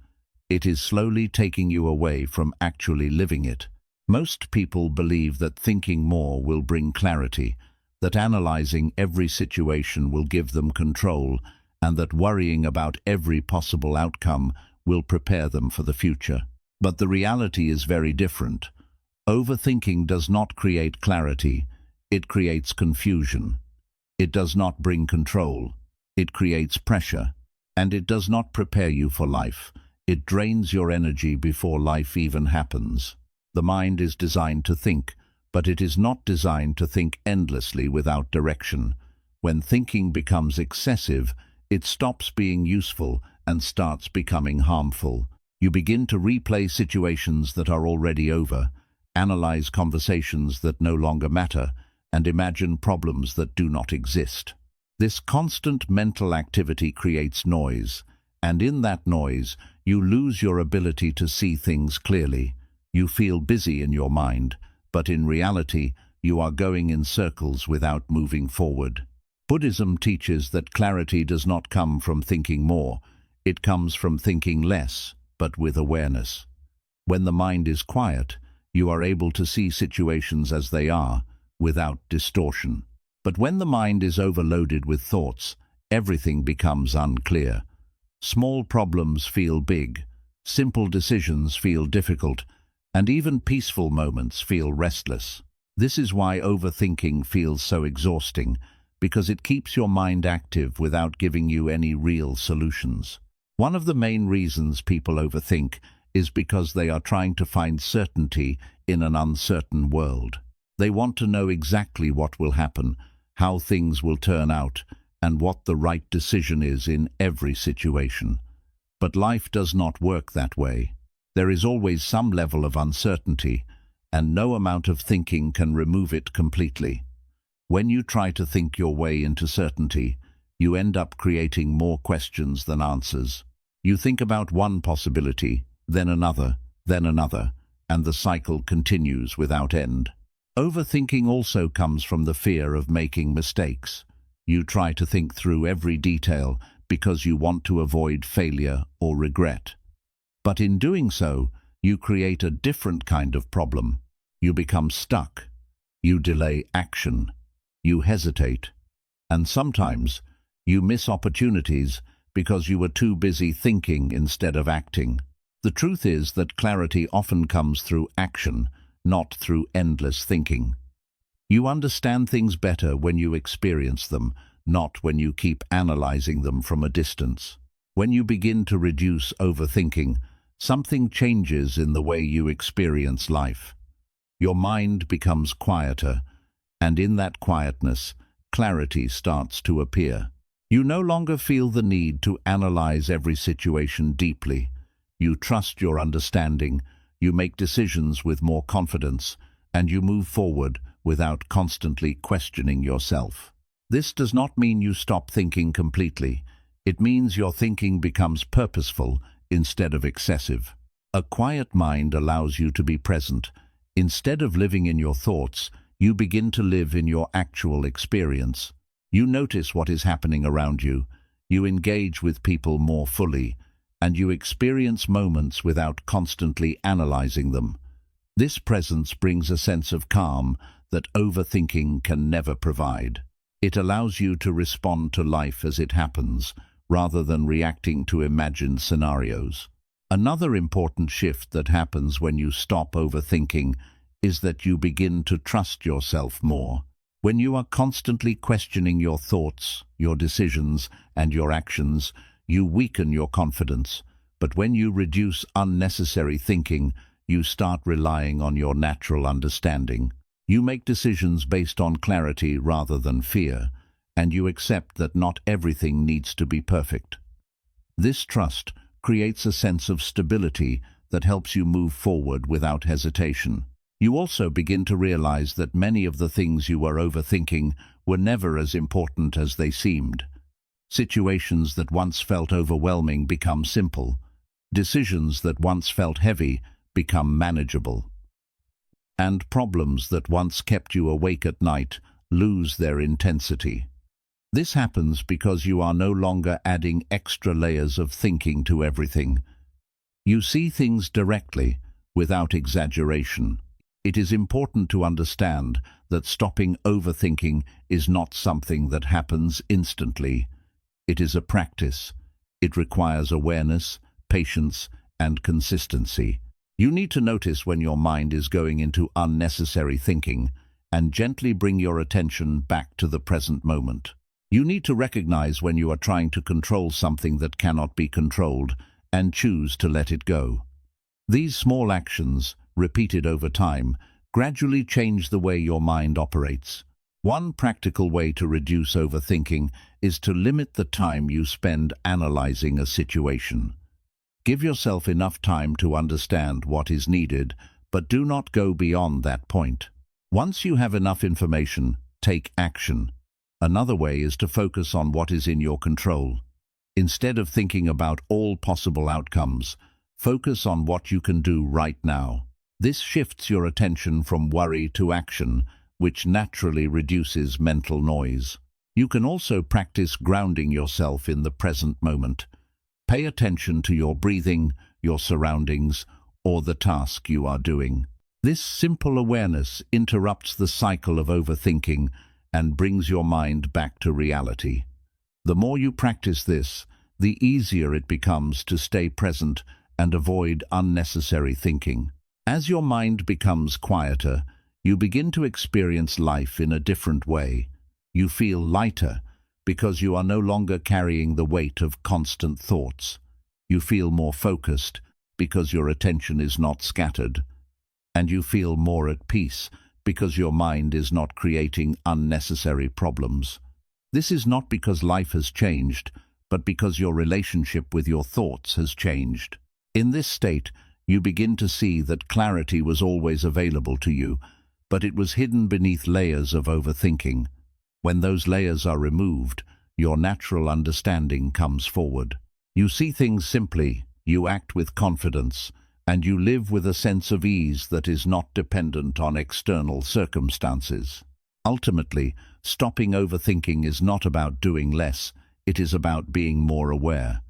A: It is slowly taking you away from actually living it. Most people believe that thinking more will bring clarity, that analyzing every situation will give them control, and that worrying about every possible outcome will prepare them for the future. But the reality is very different. Overthinking does not create clarity, it creates confusion. It does not bring control, it creates pressure. And it does not prepare you for life. It drains your energy before life even happens. The mind is designed to think, but it is not designed to think endlessly without direction. When thinking becomes excessive, it stops being useful and starts becoming harmful. You begin to replay situations that are already over, analyze conversations that no longer matter, and imagine problems that do not exist. This constant mental activity creates noise, and in that noise, you lose your ability to see things clearly. You feel busy in your mind, but in reality, you are going in circles without moving forward. Buddhism teaches that clarity does not come from thinking more, it comes from thinking less, but with awareness. When the mind is quiet, you are able to see situations as they are, without distortion. But when the mind is overloaded with thoughts, everything becomes unclear. Small problems feel big, simple decisions feel difficult, and even peaceful moments feel restless. This is why overthinking feels so exhausting, because it keeps your mind active without giving you any real solutions. One of the main reasons people overthink is because they are trying to find certainty in an uncertain world. They want to know exactly what will happen, how things will turn out, and what the right decision is in every situation. But life does not work that way. There is always some level of uncertainty, and no amount of thinking can remove it completely. When you try to think your way into certainty, you end up creating more questions than answers. You think about one possibility, then another, and the cycle continues without end. Overthinking also comes from the fear of making mistakes. You try to think through every detail because you want to avoid failure or regret. But in doing so, you create a different kind of problem. You become stuck. You delay action. You hesitate. And sometimes, you miss opportunities because you were too busy thinking instead of acting. The truth is that clarity often comes through action, not through endless thinking. You understand things better when you experience them, not when you keep analyzing them from a distance. When you begin to reduce overthinking, something changes in the way you experience life. Your mind becomes quieter, and in that quietness, clarity starts to appear. You no longer feel the need to analyze every situation deeply. You trust your understanding, you make decisions with more confidence, and you move forward without constantly questioning yourself. This does not mean you stop thinking completely. It means your thinking becomes purposeful instead of excessive. A quiet mind allows you to be present. Instead of living in your thoughts, you begin to live in your actual experience. You notice what is happening around you, you engage with people more fully, and you experience moments without constantly analyzing them. This presence brings a sense of calm that overthinking can never provide. It allows you to respond to life as it happens, rather than reacting to imagined scenarios. Another important shift that happens when you stop overthinking is that you begin to trust yourself more. When you are constantly questioning your thoughts, your decisions, and your actions, you weaken your confidence. But when you reduce unnecessary thinking, you start relying on your natural understanding. You make decisions based on clarity rather than fear, and you accept that not everything needs to be perfect. This trust creates a sense of stability that helps you move forward without hesitation. You also begin to realize that many of the things you were overthinking were never as important as they seemed. Situations that once felt overwhelming become simple. Decisions that once felt heavy become manageable. And problems that once kept you awake at night lose their intensity. This happens because you are no longer adding extra layers of thinking to everything. You see things directly, without exaggeration. It is important to understand that stopping overthinking is not something that happens instantly. It is a practice. It requires awareness, patience, and consistency. You need to notice when your mind is going into unnecessary thinking and gently bring your attention back to the present moment. You need to recognize when you are trying to control something that cannot be controlled and choose to let it go. These small actions, repeated over time, gradually change the way your mind operates. One practical way to reduce overthinking is to limit the time you spend analyzing a situation. Give yourself enough time to understand what is needed, but do not go beyond that point. Once you have enough information, take action. Another way is to focus on what is in your control. Instead of thinking about all possible outcomes, focus on what you can do right now. This shifts your attention from worry to action, which naturally reduces mental noise. You can also practice grounding yourself in the present moment. Pay attention to your breathing, your surroundings, or the task you are doing. This simple awareness interrupts the cycle of overthinking and brings your mind back to reality. The more you practice this, the easier it becomes to stay present and avoid unnecessary thinking. As your mind becomes quieter, you begin to experience life in a different way. You feel lighter because you are no longer carrying the weight of constant thoughts. You feel more focused because your attention is not scattered. And you feel more at peace because your mind is not creating unnecessary problems. This is not because life has changed, but because your relationship with your thoughts has changed. In this state, you begin to see that clarity was always available to you, but it was hidden beneath layers of overthinking. When those layers are removed, your natural understanding comes forward. You see things simply, you act with confidence, and you live with a sense of ease that is not dependent on external circumstances. Ultimately, stopping overthinking is not about doing less, it is about being more aware.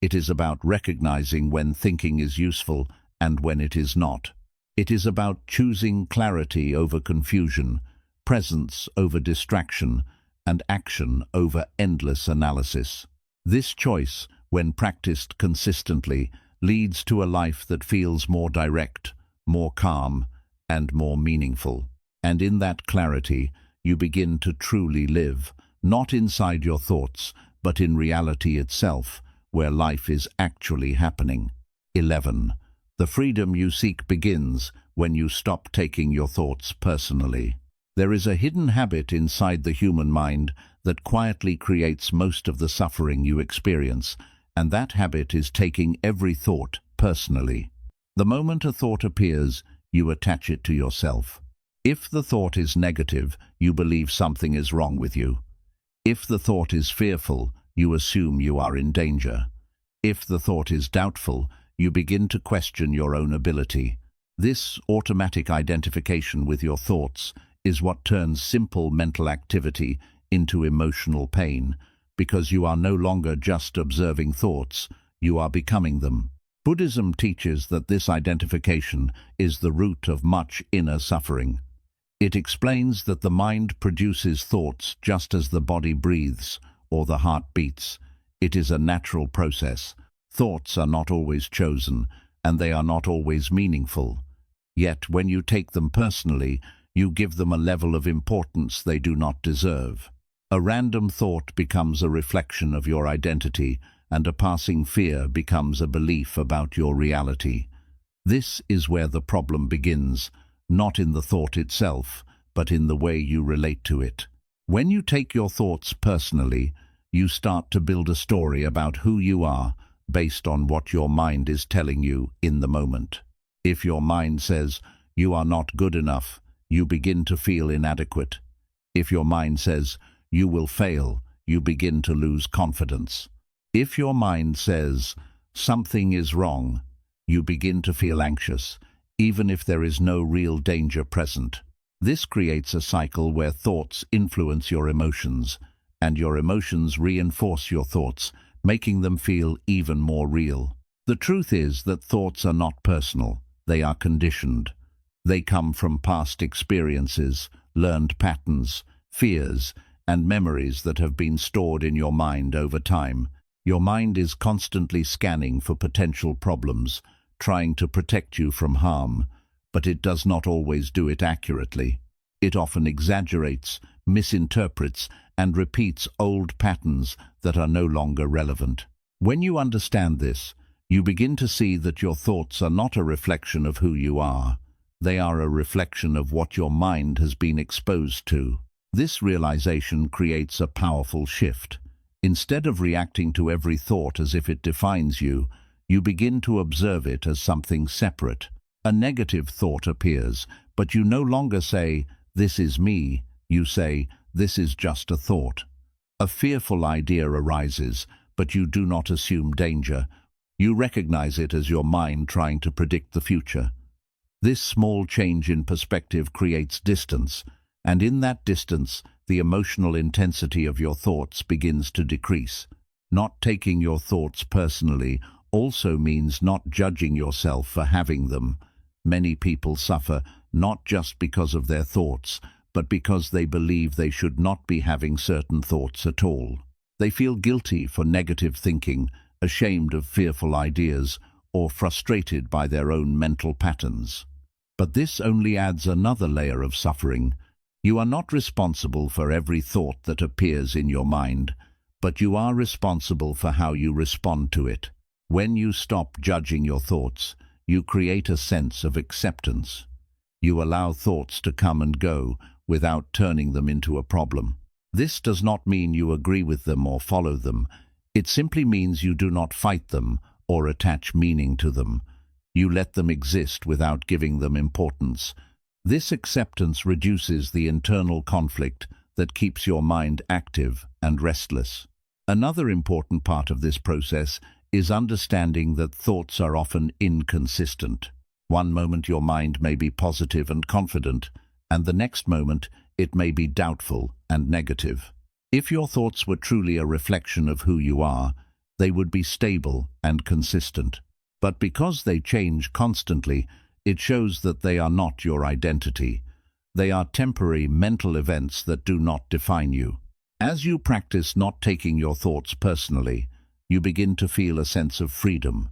A: It is about recognizing when thinking is useful and when it is not. It is about choosing clarity over confusion, presence over distraction, and action over endless analysis. This choice, when practiced consistently, leads to a life that feels more direct, more calm, and more meaningful. And in that clarity, you begin to truly live, not inside your thoughts, but in reality itself, where life is actually happening. 11. The freedom you seek begins when you stop taking your thoughts personally. There is a hidden habit inside the human mind that quietly creates most of the suffering you experience, and that habit is taking every thought personally. The moment a thought appears, you attach it to yourself. If the thought is negative, you believe something is wrong with you. If the thought is fearful, you assume you are in danger. If the thought is doubtful, you begin to question your own ability. This automatic identification with your thoughts is what turns simple mental activity into emotional pain, because you are no longer just observing thoughts, you are becoming them. Buddhism teaches that this identification is the root of much inner suffering. It explains that the mind produces thoughts just as the body breathes or the heart beats. It is a natural process. Thoughts are not always chosen, and they are not always meaningful. Yet when you take them personally, you give them a level of importance they do not deserve. A random thought becomes a reflection of your identity, and a passing fear becomes a belief about your reality. This is where the problem begins, not in the thought itself, but in the way you relate to it. When you take your thoughts personally, you start to build a story about who you are based on what your mind is telling you in the moment. If your mind says, "You are not good enough," you begin to feel inadequate. If your mind says, "You will fail," you begin to lose confidence. If your mind says, "Something is wrong," you begin to feel anxious, even if there is no real danger present. This creates a cycle where thoughts influence your emotions, and your emotions reinforce your thoughts, making them feel even more real. The truth is that thoughts are not personal, they are conditioned. They come from past experiences, learned patterns, fears, and memories that have been stored in your mind over time. Your mind is constantly scanning for potential problems, trying to protect you from harm, but it does not always do it accurately. It often exaggerates, misinterprets, and repeats old patterns that are no longer relevant. When you understand this, you begin to see that your thoughts are not a reflection of who you are. They are a reflection of what your mind has been exposed to. This realization creates a powerful shift. Instead of reacting to every thought as if it defines you, you begin to observe it as something separate, A negative thought appears, but you no longer say, "This is me," you say, "This is just a thought." A fearful idea arises, but you do not assume danger. You recognize it as your mind trying to predict the future. This small change in perspective creates distance, and in that distance, the emotional intensity of your thoughts begins to decrease. Not taking your thoughts personally also means not judging yourself for having them. Many people suffer not just because of their thoughts, but because they believe they should not be having certain thoughts at all. They feel guilty for negative thinking, ashamed of fearful ideas, or frustrated by their own mental patterns. But this only adds another layer of suffering. You are not responsible for every thought that appears in your mind, but you are responsible for how you respond to it. When you stop judging your thoughts, you create a sense of acceptance. You allow thoughts to come and go without turning them into a problem. This does not mean you agree with them or follow them. It simply means you do not fight them or attach meaning to them. You let them exist without giving them importance. This acceptance reduces the internal conflict that keeps your mind active and restless. Another important part of this process is understanding that thoughts are often inconsistent. One moment your mind may be positive and confident, and the next moment it may be doubtful and negative. If your thoughts were truly a reflection of who you are, they would be stable and consistent. But because they change constantly, it shows that they are not your identity. They are temporary mental events that do not define you. As you practice not taking your thoughts personally, you begin to feel a sense of freedom.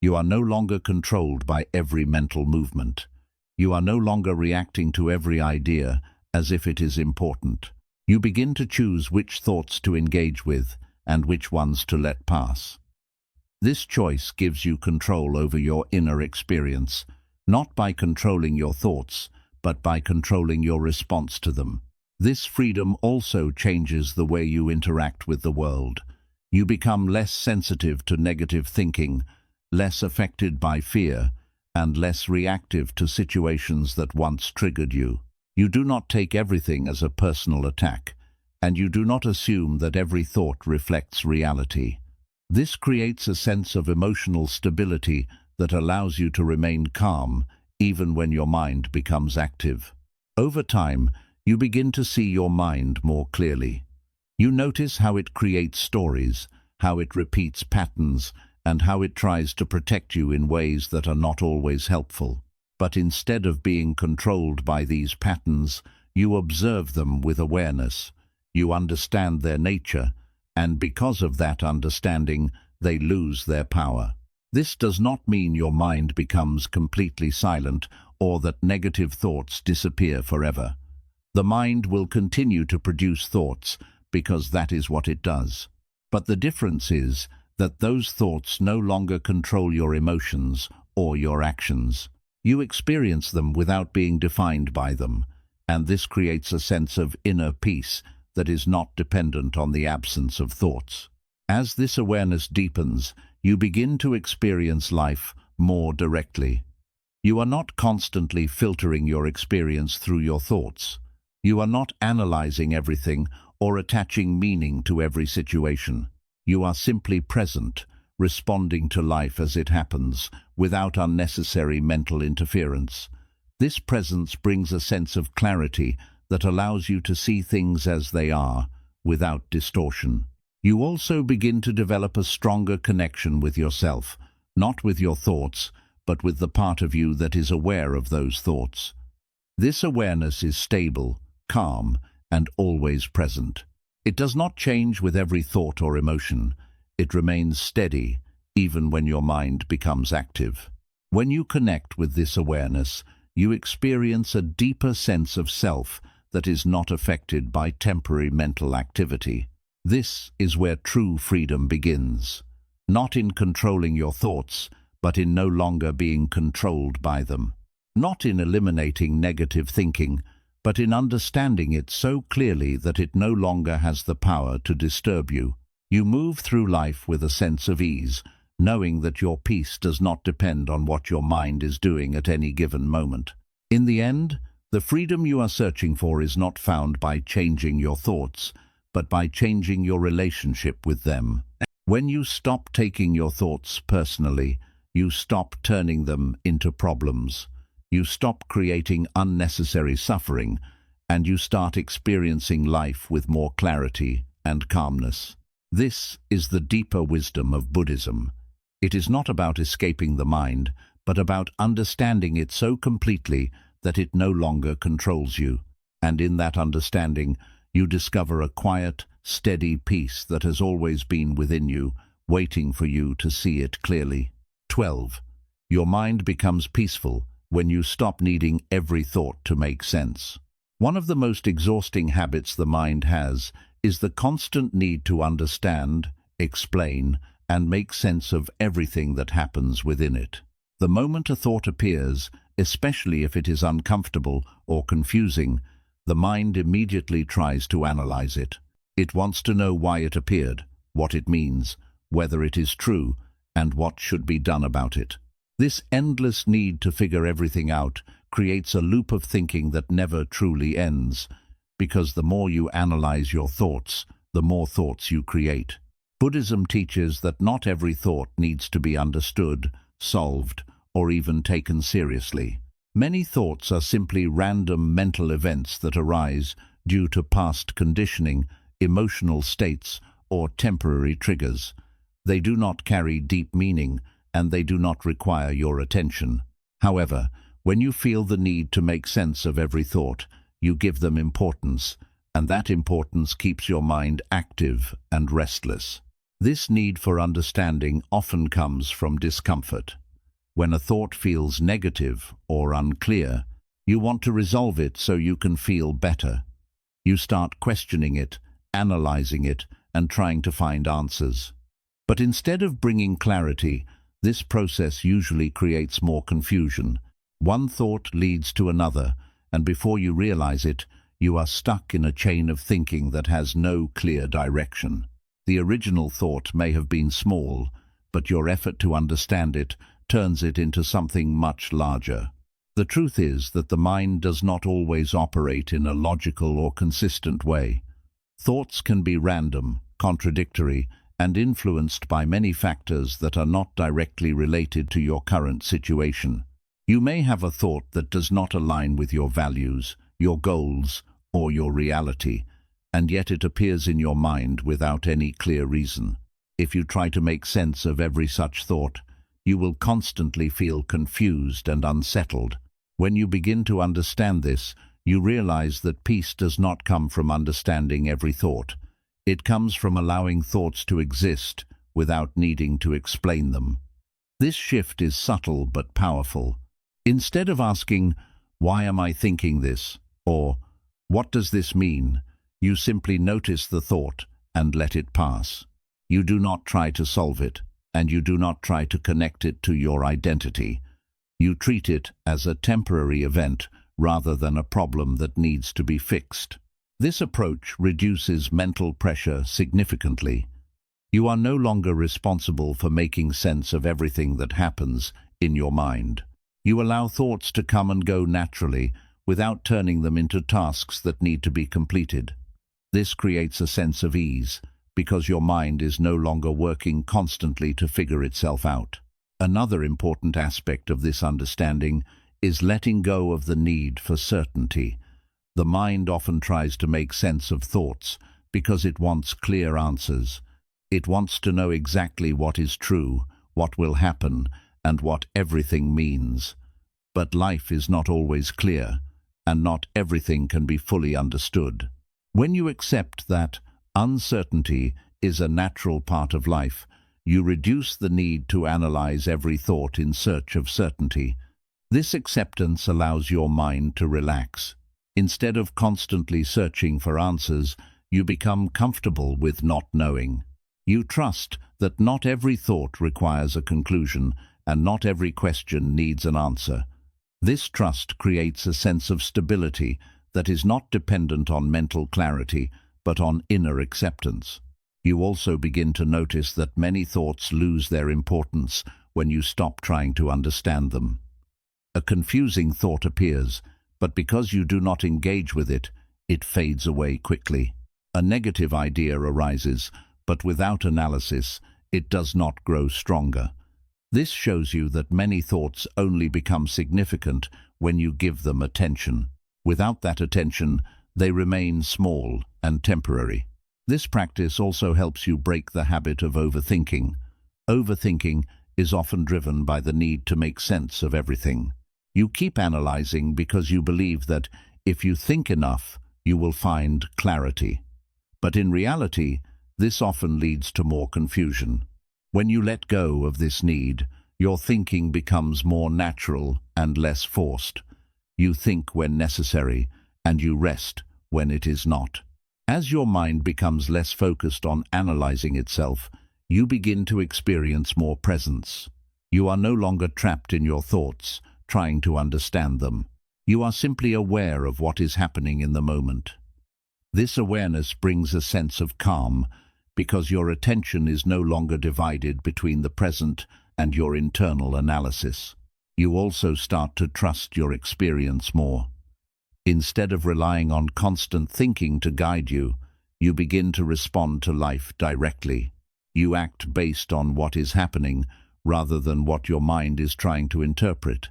A: You are no longer controlled by every mental movement. You are no longer reacting to every idea as if it is important. You begin to choose which thoughts to engage with and which ones to let pass. This choice gives you control over your inner experience, not by controlling your thoughts, but by controlling your response to them. This freedom also changes the way you interact with the world. You become less sensitive to negative thinking, less affected by fear, and less reactive to situations that once triggered you. You do not take everything as a personal attack, and you do not assume that every thought reflects reality. This creates a sense of emotional stability that allows you to remain calm even when your mind becomes active. Over time, you begin to see your mind more clearly. You notice how it creates stories, how it repeats patterns, and how it tries to protect you in ways that are not always helpful. But instead of being controlled by these patterns, you observe them with awareness. You understand their nature, and because of that understanding, they lose their power. This does not mean your mind becomes completely silent or that negative thoughts disappear forever. The mind will continue to produce thoughts because that is what it does. But the difference is that those thoughts no longer control your emotions or your actions. You experience them without being defined by them, and this creates a sense of inner peace that is not dependent on the absence of thoughts. As this awareness deepens, you begin to experience life more directly. You are not constantly filtering your experience through your thoughts. You are not analyzing everything or attaching meaning to every situation. You are simply present, responding to life as it happens, without unnecessary mental interference. This presence brings a sense of clarity that allows you to see things as they are, without distortion. You also begin to develop a stronger connection with yourself, not with your thoughts, but with the part of you that is aware of those thoughts. This awareness is stable, calm, and always present. It does not change with every thought or emotion. It remains steady, even when your mind becomes active. When you connect with this awareness, you experience a deeper sense of self that is not affected by temporary mental activity. This is where true freedom begins, not in controlling your thoughts, but in no longer being controlled by them. Not in eliminating negative thinking, but in understanding it so clearly that it no longer has the power to disturb you. You move through life with a sense of ease, knowing that your peace does not depend on what your mind is doing at any given moment. In the end, the freedom you are searching for is not found by changing your thoughts, but by changing your relationship with them. When you stop taking your thoughts personally, you stop turning them into problems. You stop creating unnecessary suffering, and you start experiencing life with more clarity and calmness. This is the deeper wisdom of Buddhism. It is not about escaping the mind, but about understanding it so completely that it no longer controls you. And in that understanding, you discover a quiet, steady peace that has always been within you, waiting for you to see it clearly. 12. Your mind becomes peaceful when you stop needing every thought to make sense. One of the most exhausting habits the mind has is the constant need to understand, explain, and make sense of everything that happens within it. The moment a thought appears, especially if it is uncomfortable or confusing, the mind immediately tries to analyze it. It wants to know why it appeared, what it means, whether it is true, and what should be done about it. This endless need to figure everything out creates a loop of thinking that never truly ends, because the more you analyze your thoughts, the more thoughts you create. Buddhism teaches that not every thought needs to be understood, solved, or even taken seriously. Many thoughts are simply random mental events that arise due to past conditioning, emotional states, or temporary triggers. They do not carry deep meaning, and they do not require your attention. However, when you feel the need to make sense of every thought, you give them importance, and that importance keeps your mind active and restless. This need for understanding often comes from discomfort. When a thought feels negative or unclear, you want to resolve it so you can feel better. You start questioning it, analyzing it, and trying to find answers. But instead of bringing clarity, this process usually creates more confusion. One thought leads to another, and before you realize it, you are stuck in a chain of thinking that has no clear direction. The original thought may have been small, but your effort to understand it turns it into something much larger. The truth is that the mind does not always operate in a logical or consistent way. Thoughts can be random, contradictory, and influenced by many factors that are not directly related to your current situation. You may have a thought that does not align with your values, your goals, or your reality, and yet it appears in your mind without any clear reason. If you try to make sense of every such thought, you will constantly feel confused and unsettled. When you begin to understand this, you realize that peace does not come from understanding every thought. It comes from allowing thoughts to exist without needing to explain them. This shift is subtle but powerful. Instead of asking, "Why am I thinking this?" or "What does this mean?" you simply notice the thought and let it pass. You do not try to solve it, and you do not try to connect it to your identity. You treat it as a temporary event rather than a problem that needs to be fixed. This approach reduces mental pressure significantly. You are no longer responsible for making sense of everything that happens in your mind. You allow thoughts to come and go naturally without turning them into tasks that need to be completed. This creates a sense of ease, because your mind is no longer working constantly to figure itself out. Another important aspect of this understanding is letting go of the need for certainty. The mind often tries to make sense of thoughts because it wants clear answers. It wants to know exactly what is true, what will happen, and what everything means. But life is not always clear, and not everything can be fully understood. When you accept that uncertainty is a natural part of life, you reduce the need to analyze every thought in search of certainty. This acceptance allows your mind to relax. Instead of constantly searching for answers, you become comfortable with not knowing. You trust that not every thought requires a conclusion, and not every question needs an answer. This trust creates a sense of stability that is not dependent on mental clarity, but on inner acceptance. You also begin to notice that many thoughts lose their importance when you stop trying to understand them. A confusing thought appears, but because you do not engage with it, it fades away quickly. A negative idea arises, but without analysis, it does not grow stronger. This shows you that many thoughts only become significant when you give them attention. Without that attention, they remain small and temporary. This practice also helps you break the habit of overthinking. Overthinking is often driven by the need to make sense of everything. You keep analyzing because you believe that if you think enough, you will find clarity. But in reality, this often leads to more confusion. When you let go of this need, your thinking becomes more natural and less forced. You think when necessary, and you rest when it is not. As your mind becomes less focused on analyzing itself, you begin to experience more presence. You are no longer trapped in your thoughts, trying to understand them. You are simply aware of what is happening in the moment. This awareness brings a sense of calm, because your attention is no longer divided between the present and your internal analysis. You also start to trust your experience more. Instead of relying on constant thinking to guide you, you begin to respond to life directly. You act based on what is happening rather than what your mind is trying to interpret.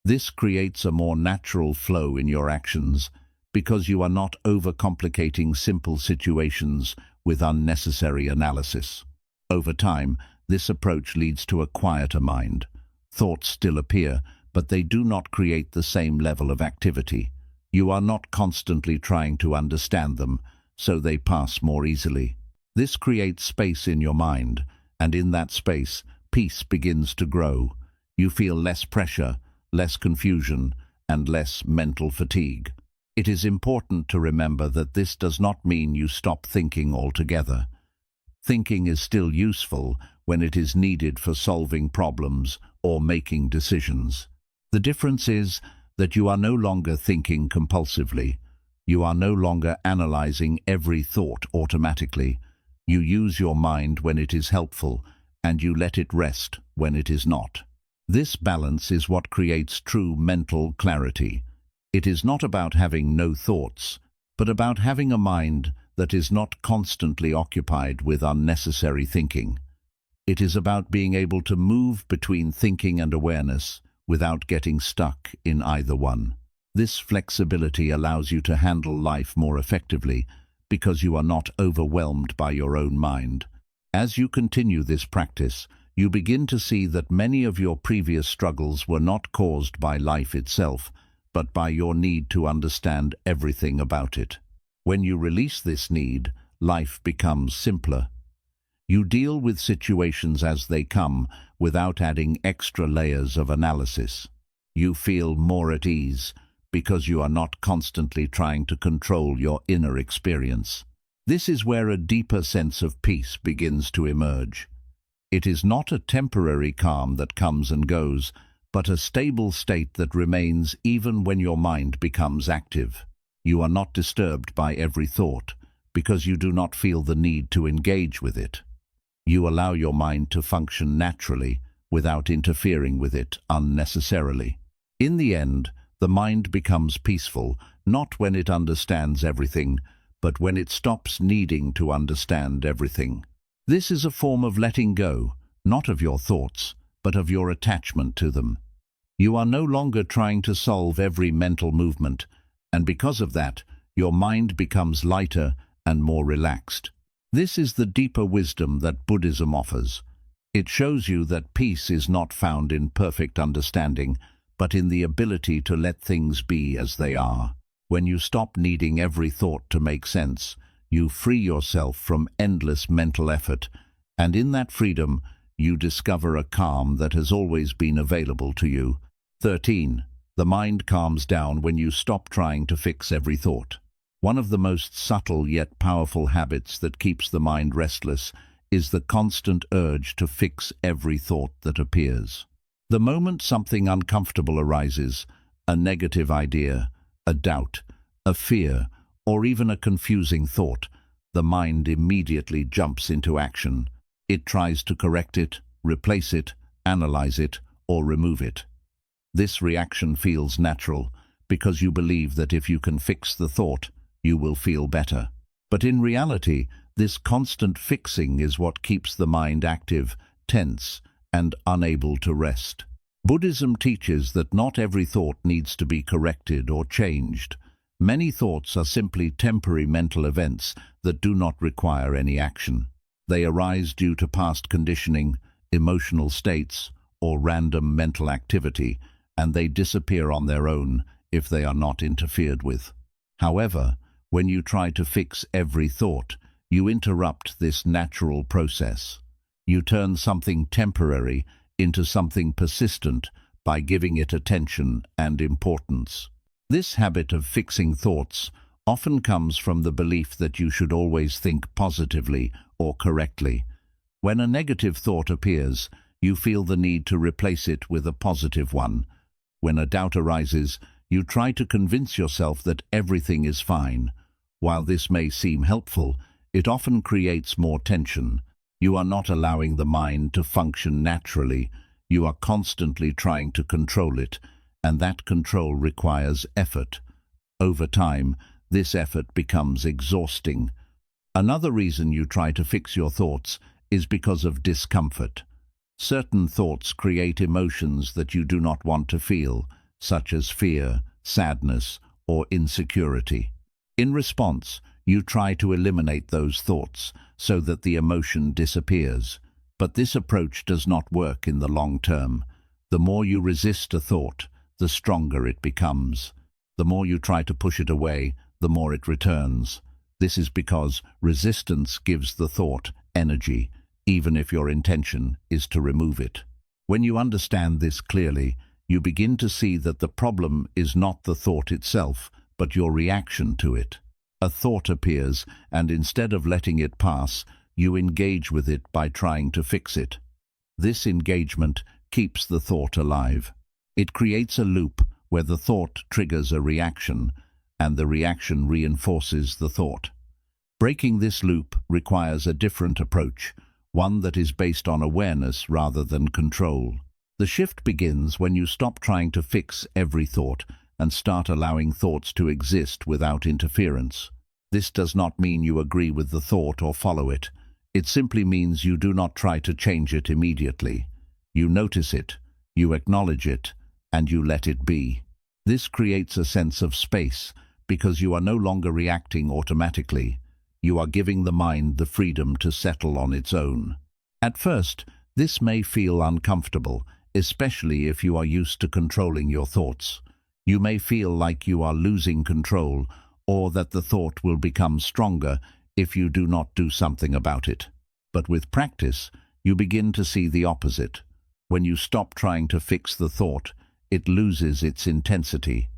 A: This creates a more natural flow in your actions because you are not overcomplicating simple situations with unnecessary analysis. Over time, this approach leads to a quieter mind. Thoughts still appear, but they do not create the same level of activity. You are not constantly trying to understand them, so they pass more easily. This creates space in your mind, and in that space, peace begins to grow. You feel less pressure, less confusion, and less mental fatigue. It is important to remember that this does not mean you stop thinking altogether. Thinking is still useful when it is needed for solving problems or making decisions. The difference is that you are no longer thinking compulsively. You are no longer analyzing every thought automatically. You use your mind when it is helpful, and you let it rest when it is not. This balance is what creates true mental clarity. It is not about having no thoughts, but about having a mind that is not constantly occupied with unnecessary thinking. It is about being able to move between thinking and awareness without getting stuck in either one. This flexibility allows you to handle life more effectively because you are not overwhelmed by your own mind. As you continue this practice, you begin to see that many of your previous struggles were not caused by life itself, but by your need to understand everything about it. When you release this need, life becomes simpler. You deal with situations as they come without adding extra layers of analysis. You feel more at ease because you are not constantly trying to control your inner experience. This is where a deeper sense of peace begins to emerge. It is not a temporary calm that comes and goes, but a stable state that remains even when your mind becomes active. You are not disturbed by every thought because you do not feel the need to engage with it. You allow your mind to function naturally without interfering with it unnecessarily. In the end, the mind becomes peaceful, not when it understands everything, but when it stops needing to understand everything. This is a form of letting go, not of your thoughts, but of your attachment to them. You are no longer trying to solve every mental movement, and because of that, your mind becomes lighter and more relaxed. This is the deeper wisdom that Buddhism offers. It shows you that peace is not found in perfect understanding, but in the ability to let things be as they are. When you stop needing every thought to make sense, you free yourself from endless mental effort, and in that freedom, you discover a calm that has always been available to you. 13. The mind calms down when you stop trying to fix every thought. One of the most subtle yet powerful habits that keeps the mind restless is the constant urge to fix every thought that appears. The moment something uncomfortable arises, a negative idea, a doubt, a fear, or even a confusing thought, the mind immediately jumps into action. It tries to correct it, replace it, analyze it, or remove it. This reaction feels natural because you believe that if you can fix the thought, you will feel better. But in reality, this constant fixing is what keeps the mind active, tense, and unable to rest. Buddhism teaches that not every thought needs to be corrected or changed. Many thoughts are simply temporary mental events that do not require any action. They arise due to past conditioning, emotional states, or random mental activity, and they disappear on their own if they are not interfered with. However, when you try to fix every thought, you interrupt this natural process. You turn something temporary into something persistent by giving it attention and importance. This habit of fixing thoughts often comes from the belief that you should always think positively or correctly. When a negative thought appears, you feel the need to replace it with a positive one. When a doubt arises, you try to convince yourself that everything is fine. While this may seem helpful, it often creates more tension. You are not allowing the mind to function naturally. You are constantly trying to control it, and that control requires effort. Over time, this effort becomes exhausting. Another reason you try to fix your thoughts is because of discomfort. Certain thoughts create emotions that you do not want to feel, such as fear, sadness, or insecurity. In response, you try to eliminate those thoughts so that the emotion disappears. But this approach does not work in the long term. The more you resist a thought, the stronger it becomes. The more you try to push it away, the more it returns. This is because resistance gives the thought energy, even if your intention is to remove it. When you understand this clearly, you begin to see that the problem is not the thought itself, but your reaction to it. A thought appears, and instead of letting it pass, you engage with it by trying to fix it. This engagement keeps the thought alive. It creates a loop where the thought triggers a reaction, and the reaction reinforces the thought. Breaking this loop requires a different approach, one that is based on awareness rather than control. The shift begins when you stop trying to fix every thought and start allowing thoughts to exist without interference. This does not mean you agree with the thought or follow it. It simply means you do not try to change it immediately. You notice it, you acknowledge it, and you let it be. This creates a sense of space because you are no longer reacting automatically. You are giving the mind the freedom to settle on its own. At first, this may feel uncomfortable, especially if you are used to controlling your thoughts. You may feel like you are losing control, or that the thought will become stronger if you do not do something about it. But with practice, you begin to see the opposite. When you stop trying to fix the thought, it loses its intensity.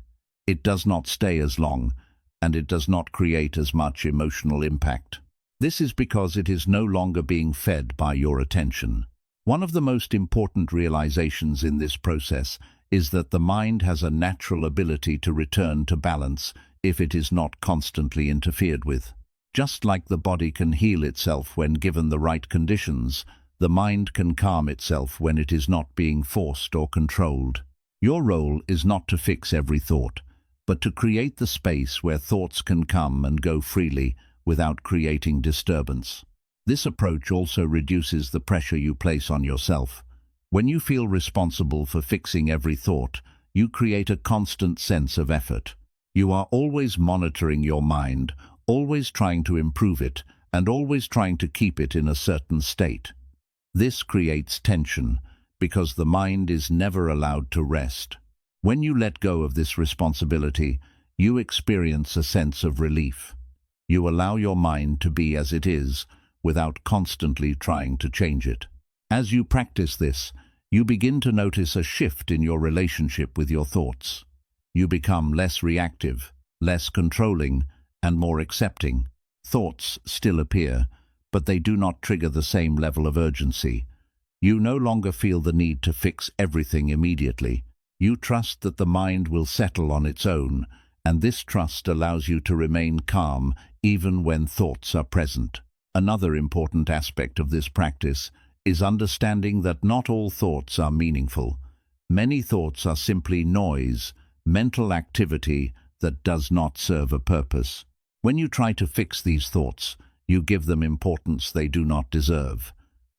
A: It does not stay as long, and it does not create as much emotional impact. This is because it is no longer being fed by your attention. One of the most important realizations in this process is that the mind has a natural ability to return to balance if it is not constantly interfered with. Just like the body can heal itself when given the right conditions, the mind can calm itself when it is not being forced or controlled. Your role is not to fix every thought, but to create the space where thoughts can come and go freely without creating disturbance. This approach also reduces the pressure you place on yourself. When you feel responsible for fixing every thought, you create a constant sense of effort. You are always monitoring your mind, always trying to improve it, and always trying to keep it in a certain state. This creates tension, because the mind is never allowed to rest. When you let go of this responsibility, you experience a sense of relief. You allow your mind to be as it is, without constantly trying to change it. As you practice this, you begin to notice a shift in your relationship with your thoughts. You become less reactive, less controlling, and more accepting. Thoughts still appear, but they do not trigger the same level of urgency. You no longer feel the need to fix everything immediately. You trust that the mind will settle on its own, and this trust allows you to remain calm even when thoughts are present. Another important aspect of this practice is understanding that not all thoughts are meaningful. Many thoughts are simply noise, mental activity that does not serve a purpose. When you try to fix these thoughts, you give them importance they do not deserve.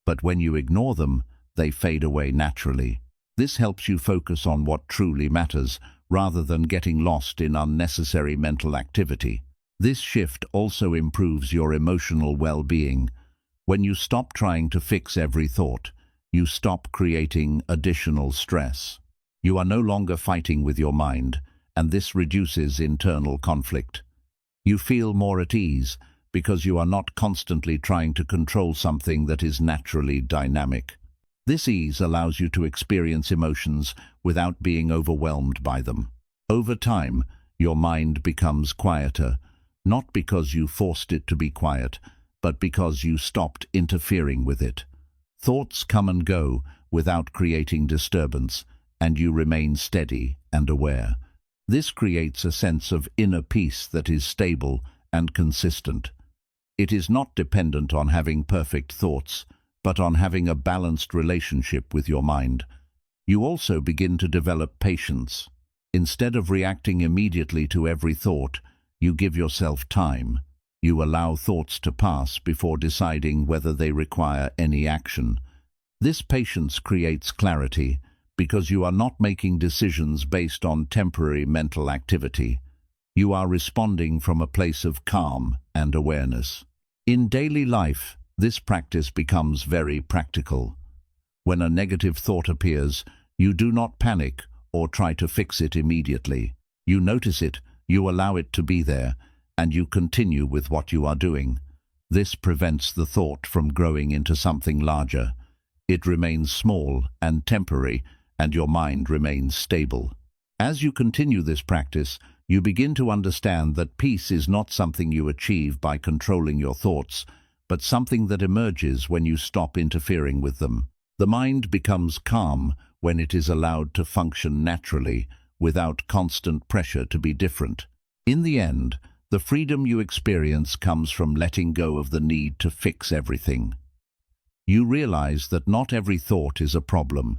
A: But when you ignore them, they fade away naturally. This helps you focus on what truly matters, rather than getting lost in unnecessary mental activity. This shift also improves your emotional well-being. When you stop trying to fix every thought, you stop creating additional stress. You are no longer fighting with your mind, and this reduces internal conflict. You feel more at ease because you are not constantly trying to control something that is naturally dynamic. This ease allows you to experience emotions without being overwhelmed by them. Over time, your mind becomes quieter, not because you forced it to be quiet, but because you stopped interfering with it. Thoughts come and go without creating disturbance, and you remain steady and aware. This creates a sense of inner peace that is stable and consistent. It is not dependent on having perfect thoughts, but on having a balanced relationship with your mind. You also begin to develop patience. Instead of reacting immediately to every thought, you give yourself time. You allow thoughts to pass before deciding whether they require any action. This patience creates clarity because you are not making decisions based on temporary mental activity. You are responding from a place of calm and awareness. In daily life, this practice becomes very practical. When a negative thought appears, you do not panic or try to fix it immediately. You notice it, you allow it to be there, and you continue with what you are doing. This prevents the thought from growing into something larger. It remains small and temporary, and your mind remains stable. As you continue this practice, you begin to understand that peace is not something you achieve by controlling your thoughts, but something that emerges when you stop interfering with them. The mind becomes calm when it is allowed to function naturally, without constant pressure to be different. In the end, the freedom you experience comes from letting go of the need to fix everything. You realize that not every thought is a problem,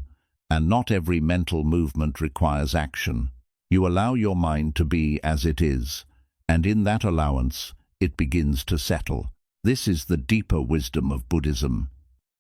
A: and not every mental movement requires action. You allow your mind to be as it is, and in that allowance, it begins to settle. This is the deeper wisdom of Buddhism.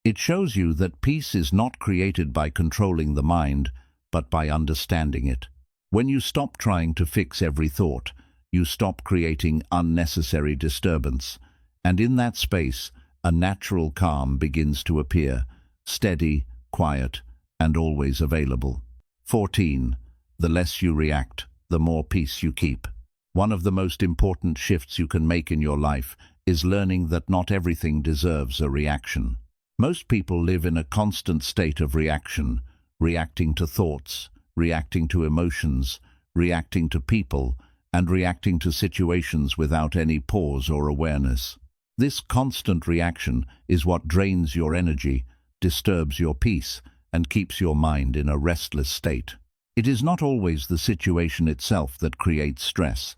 A: It shows you that peace is not created by controlling the mind, but by understanding it. When you stop trying to fix every thought, you stop creating unnecessary disturbance, and in that space, a natural calm begins to appear, steady, quiet, and always available. 14. The less you react, the more peace you keep. One of the most important shifts you can make in your life is learning that not everything deserves a reaction. Most people live in a constant state of reaction, reacting to thoughts, reacting to emotions, reacting to people, and reacting to situations without any pause or awareness. This constant reaction is what drains your energy, disturbs your peace, and keeps your mind in a restless state. It is not always the situation itself that creates stress.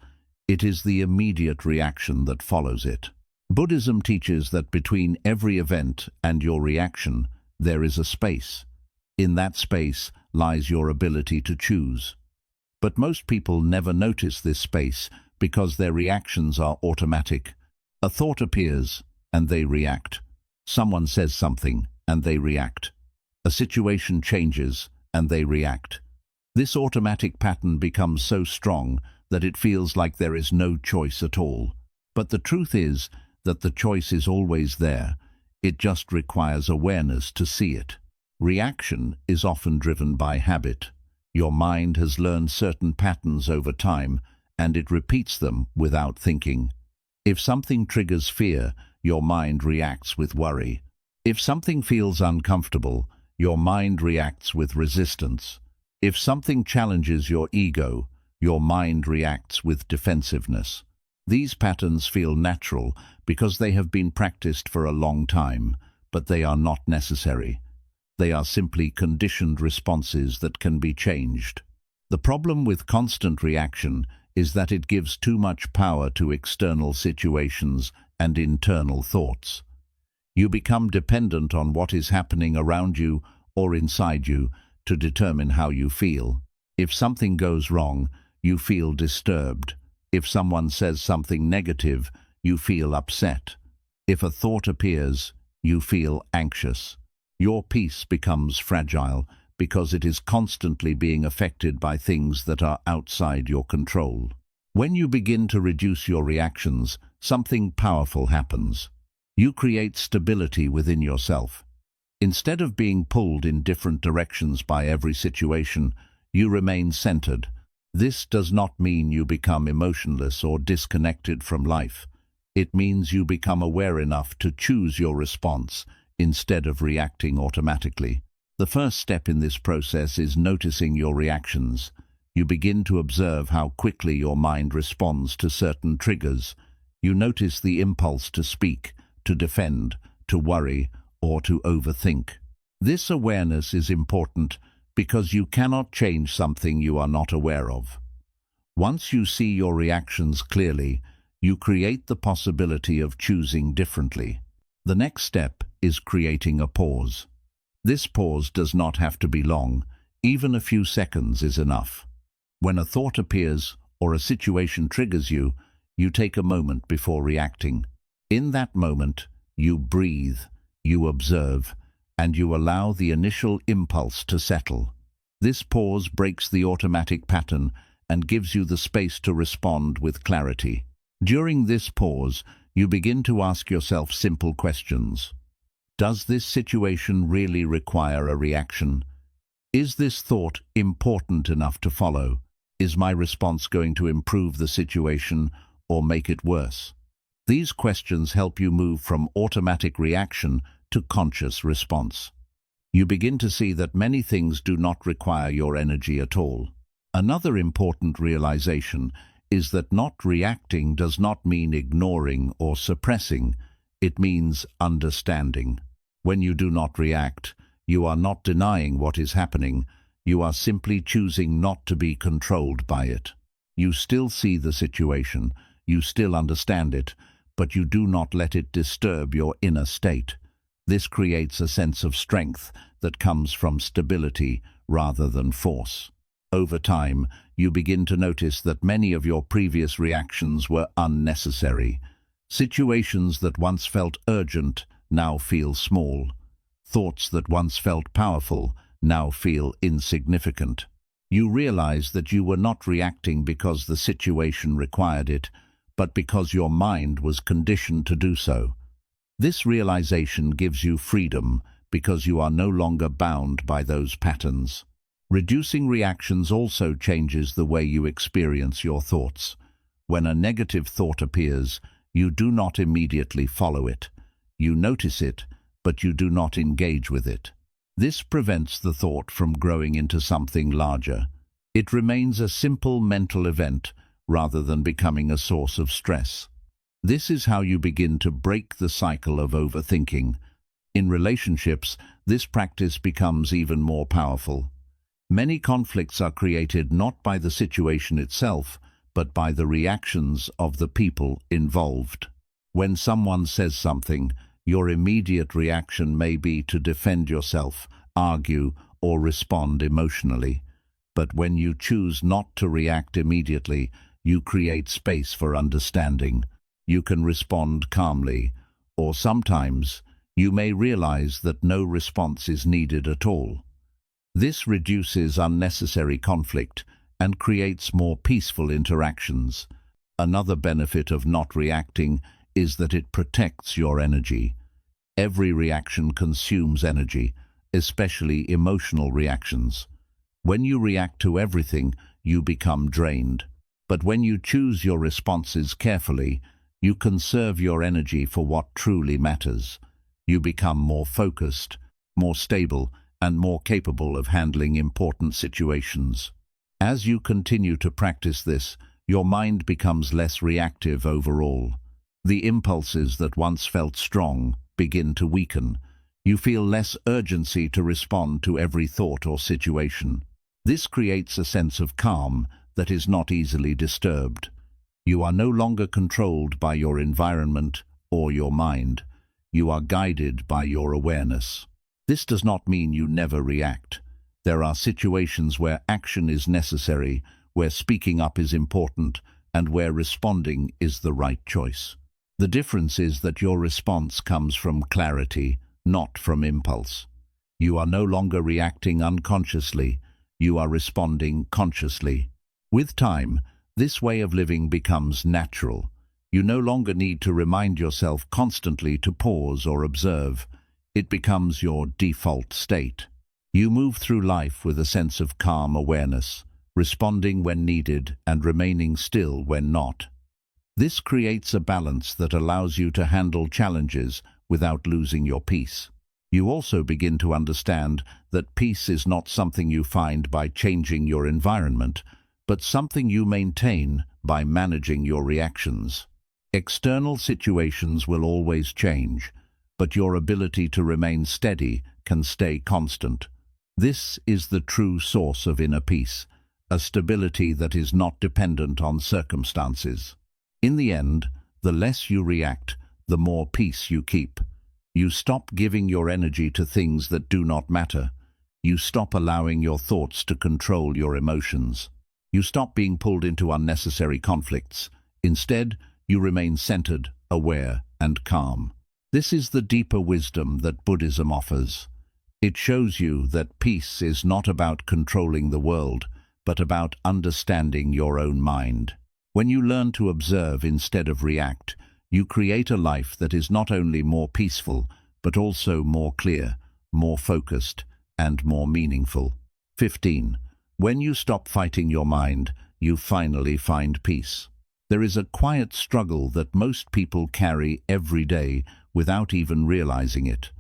A: It is the immediate reaction that follows it. Buddhism teaches that between every event and your reaction, there is a space. In that space lies your ability to choose. But most people never notice this space because their reactions are automatic. A thought appears, and they react. Someone says something, and they react. A situation changes, and they react. This automatic pattern becomes so strong that it feels like there is no choice at all. But the truth is that the choice is always there. It just requires awareness to see it. Reaction is often driven by habit. Your mind has learned certain patterns over time, and it repeats them without thinking. If something triggers fear, your mind reacts with worry. If something feels uncomfortable, your mind reacts with resistance. If something challenges your ego, your mind reacts with defensiveness. These patterns feel natural because they have been practiced for a long time, but they are not necessary. They are simply conditioned responses that can be changed. The problem with constant reaction is that it gives too much power to external situations and internal thoughts. You become dependent on what is happening around you or inside you to determine how you feel. If something goes wrong, you feel disturbed. If someone says something negative, you feel upset. If a thought appears, you feel anxious. Your peace becomes fragile because it is constantly being affected by things that are outside your control. When you begin to reduce your reactions, something powerful happens. You create stability within yourself. Instead of being pulled in different directions by every situation, you remain centered. This does not mean you become emotionless or disconnected from life. It means you become aware enough to choose your response instead of reacting automatically. The first step in this process is noticing your reactions. You begin to observe how quickly your mind responds to certain triggers. You notice the impulse to speak, to defend, to worry, or to overthink. This awareness is important because you cannot change something you are not aware of. Once you see your reactions clearly, you create the possibility of choosing differently. The next step is creating a pause. This pause does not have to be long. Even a few seconds is enough. When a thought appears or a situation triggers you, you take a moment before reacting. In that moment, you breathe, you observe, and you allow the initial impulse to settle. This pause breaks the automatic pattern and gives you the space to respond with clarity. During this pause, you begin to ask yourself simple questions. Does this situation really require a reaction? Is this thought important enough to follow? Is my response going to improve the situation or make it worse? These questions help you move from automatic reaction to conscious response. You begin to see that many things do not require your energy at all. Another important realization is that not reacting does not mean ignoring or suppressing. It means understanding. When you do not react, you are not denying what is happening. You are simply choosing not to be controlled by it. You still see the situation, you still understand it, but you do not let it disturb your inner state. This creates a sense of strength that comes from stability rather than force. Over time, you begin to notice that many of your previous reactions were unnecessary. Situations that once felt urgent now feel small. Thoughts that once felt powerful now feel insignificant. You realize that you were not reacting because the situation required it, but because your mind was conditioned to do so. This realization gives you freedom because you are no longer bound by those patterns. Reducing reactions also changes the way you experience your thoughts. When a negative thought appears, you do not immediately follow it. You notice it, but you do not engage with it. This prevents the thought from growing into something larger. It remains a simple mental event rather than becoming a source of stress. This is how you begin to break the cycle of overthinking. In relationships, this practice becomes even more powerful. Many conflicts are created not by the situation itself, but by the reactions of the people involved. When someone says something, your immediate reaction may be to defend yourself, argue, or respond emotionally. But when you choose not to react immediately, you create space for understanding. You can respond calmly, or sometimes you may realize that no response is needed at all. This reduces unnecessary conflict and creates more peaceful interactions. Another benefit of not reacting is that it protects your energy. Every reaction consumes energy, especially emotional reactions. When you react to everything, you become drained. But when you choose your responses carefully, you conserve your energy for what truly matters. You become more focused, more stable, and more capable of handling important situations. As you continue to practice this, your mind becomes less reactive overall. The impulses that once felt strong begin to weaken. You feel less urgency to respond to every thought or situation. This creates a sense of calm that is not easily disturbed. You are no longer controlled by your environment or your mind. You are guided by your awareness. This does not mean you never react. There are situations where action is necessary, where speaking up is important, and where responding is the right choice. The difference is that your response comes from clarity, not from impulse. You are no longer reacting unconsciously. You are responding consciously. With time, this way of living becomes natural. You no longer need to remind yourself constantly to pause or observe. It becomes your default state. You move through life with a sense of calm awareness, responding when needed and remaining still when not. This creates a balance that allows you to handle challenges without losing your peace. You also begin to understand that peace is not something you find by changing your environment, but something you maintain by managing your reactions. External situations will always change, but your ability to remain steady can stay constant. This is the true source of inner peace, a stability that is not dependent on circumstances. In the end, the less you react, the more peace you keep. You stop giving your energy to things that do not matter. You stop allowing your thoughts to control your emotions. You stop being pulled into unnecessary conflicts. Instead, you remain centered, aware, and calm. This is the deeper wisdom that Buddhism offers. It shows you that peace is not about controlling the world, but about understanding your own mind. When you learn to observe instead of react, you create a life that is not only more peaceful, but also more clear, more focused, and more meaningful. 15. When you stop fighting your mind, you finally find peace. There is a quiet struggle that most people carry every day without even realizing it.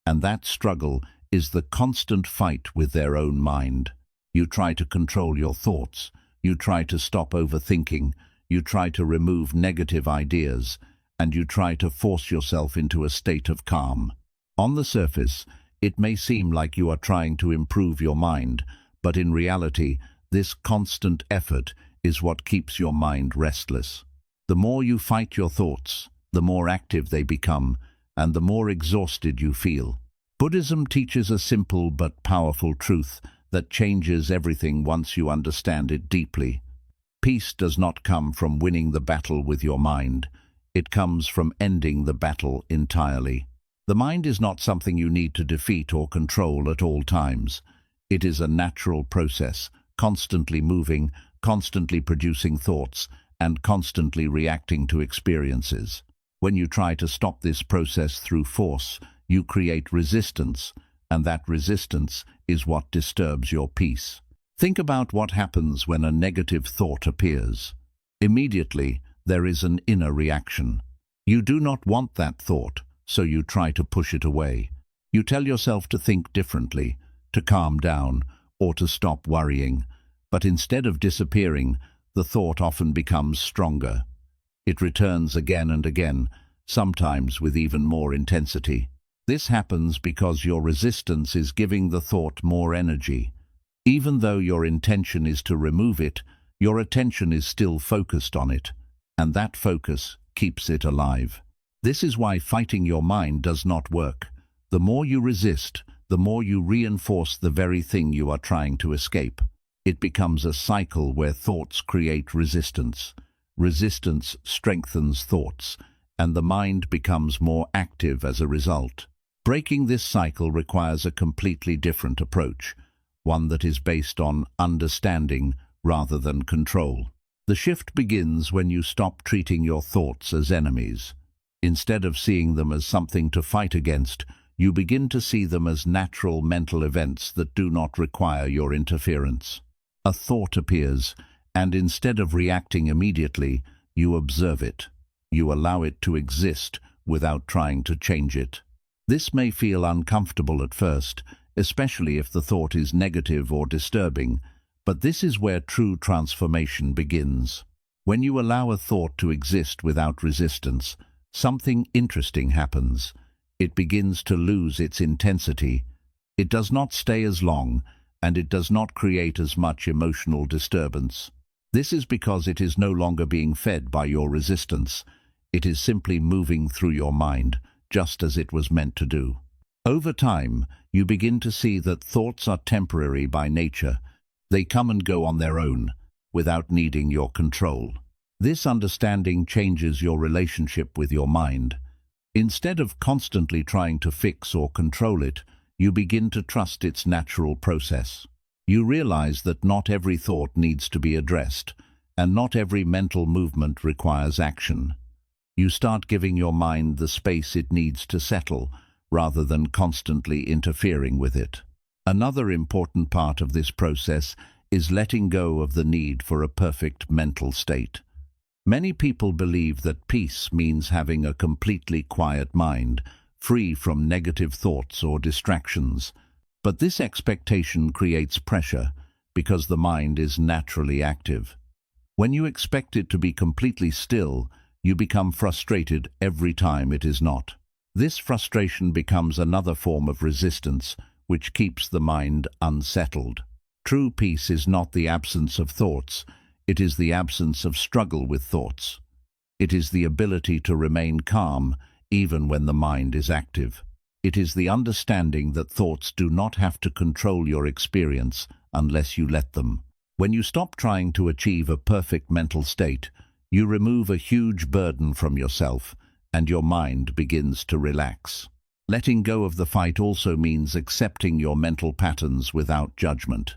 A: And that struggle is the constant fight with their own mind. You try to control your thoughts. You try to stop overthinking. You try to remove negative ideas. And you try to force yourself into a state of calm. On the surface, it may seem like you are trying to improve your mind, but in reality, this constant effort is what keeps your mind restless. The more you fight your thoughts, the more active they become, and the more exhausted you feel. Buddhism teaches a simple but powerful truth that changes everything once you understand it deeply. Peace does not come from winning the battle with your mind. It comes from ending the battle entirely. The mind is not something you need to defeat or control at all times. It is a natural process, constantly moving, constantly producing thoughts, and constantly reacting to experiences. When you try to stop this process through force, you create resistance, and that resistance is what disturbs your peace. Think about what happens when a negative thought appears. Immediately, there is an inner reaction. You do not want that thought, so you try to push it away. You tell yourself to think differently, to calm down, or to stop worrying. But instead of disappearing, the thought often becomes stronger. It returns again and again, sometimes with even more intensity. This happens because your resistance is giving the thought more energy. Even though your intention is to remove it, your attention is still focused on it, and that focus keeps it alive. This is why fighting your mind does not work. The more you resist, the more you reinforce the very thing you are trying to escape. It becomes a cycle where thoughts create resistance. Resistance strengthens thoughts, and the mind becomes more active as a result. Breaking this cycle requires a completely different approach, one that is based on understanding rather than control. The shift begins when you stop treating your thoughts as enemies. Instead of seeing them as something to fight against, you begin to see them as natural mental events that do not require your interference. A thought appears, and instead of reacting immediately, you observe it. You allow it to exist without trying to change it. This may feel uncomfortable at first, especially if the thought is negative or disturbing, but this is where true transformation begins. When you allow a thought to exist without resistance, something interesting happens. It begins to lose its intensity. It does not stay as long, and it does not create as much emotional disturbance. This is because it is no longer being fed by your resistance. It is simply moving through your mind, just as it was meant to do. Over time, you begin to see that thoughts are temporary by nature. They come and go on their own, without needing your control. This understanding changes your relationship with your mind. Instead of constantly trying to fix or control it, you begin to trust its natural process. You realize that not every thought needs to be addressed, and not every mental movement requires action. You start giving your mind the space it needs to settle, rather than constantly interfering with it. Another important part of this process is letting go of the need for a perfect mental state. Many people believe that peace means having a completely quiet mind, free from negative thoughts or distractions. But this expectation creates pressure because the mind is naturally active. When you expect it to be completely still, you become frustrated every time it is not. This frustration becomes another form of resistance, which keeps the mind unsettled. True peace is not the absence of thoughts, it is the absence of struggle with thoughts. It is the ability to remain calm even when the mind is active. It is the understanding that thoughts do not have to control your experience unless you let them. When you stop trying to achieve a perfect mental state, you remove a huge burden from yourself, and your mind begins to relax. Letting go of the fight also means accepting your mental patterns without judgment.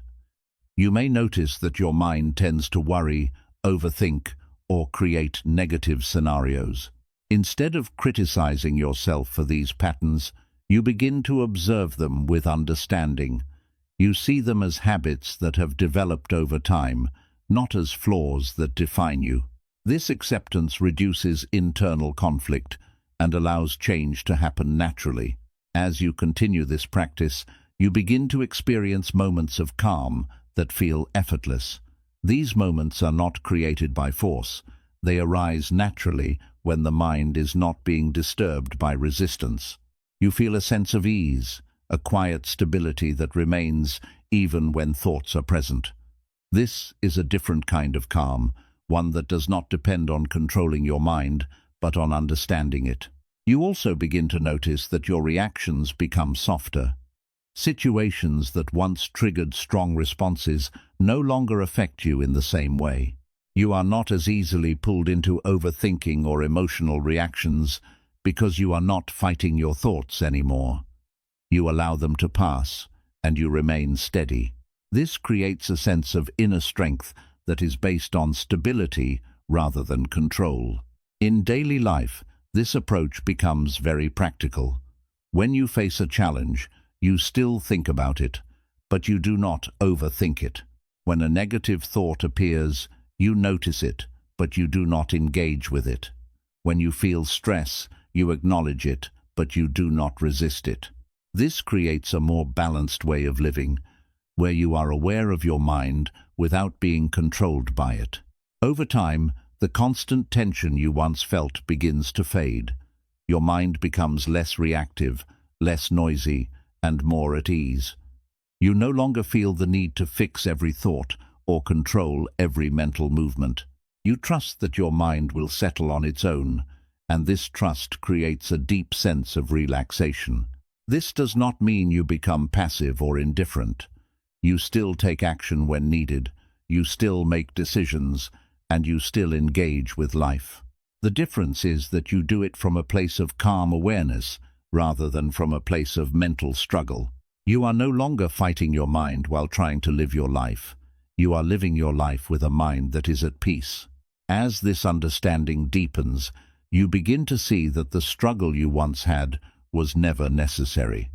A: You may notice that your mind tends to worry, overthink, or create negative scenarios. Instead of criticizing yourself for these patterns, you begin to observe them with understanding. You see them as habits that have developed over time, not as flaws that define you. This acceptance reduces internal conflict and allows change to happen naturally. As you continue this practice, you begin to experience moments of calm that feel effortless. These moments are not created by force. They arise naturally when the mind is not being disturbed by resistance. You feel a sense of ease, a quiet stability that remains even when thoughts are present. This is a different kind of calm, one that does not depend on controlling your mind, but on understanding it. You also begin to notice that your reactions become softer. Situations that once triggered strong responses no longer affect you in the same way. You are not as easily pulled into overthinking or emotional reactions because you are not fighting your thoughts anymore. You allow them to pass, and you remain steady. This creates a sense of inner strength that is based on stability rather than control. In daily life, this approach becomes very practical. When you face a challenge, you still think about it, but you do not overthink it. When a negative thought appears, you notice it, but you do not engage with it. When you feel stress, you acknowledge it, but you do not resist it. This creates a more balanced way of living, where you are aware of your mind without being controlled by it. Over time, the constant tension you once felt begins to fade. Your mind becomes less reactive, less noisy, and more at ease. You no longer feel the need to fix every thought or control every mental movement. You trust that your mind will settle on its own, and this trust creates a deep sense of relaxation. This does not mean you become passive or indifferent. You still take action when needed, you still make decisions, and you still engage with life. The difference is that you do it from a place of calm awareness rather than from a place of mental struggle. You are no longer fighting your mind while trying to live your life. You are living your life with a mind that is at peace. As this understanding deepens, you begin to see that the struggle you once had was never necessary.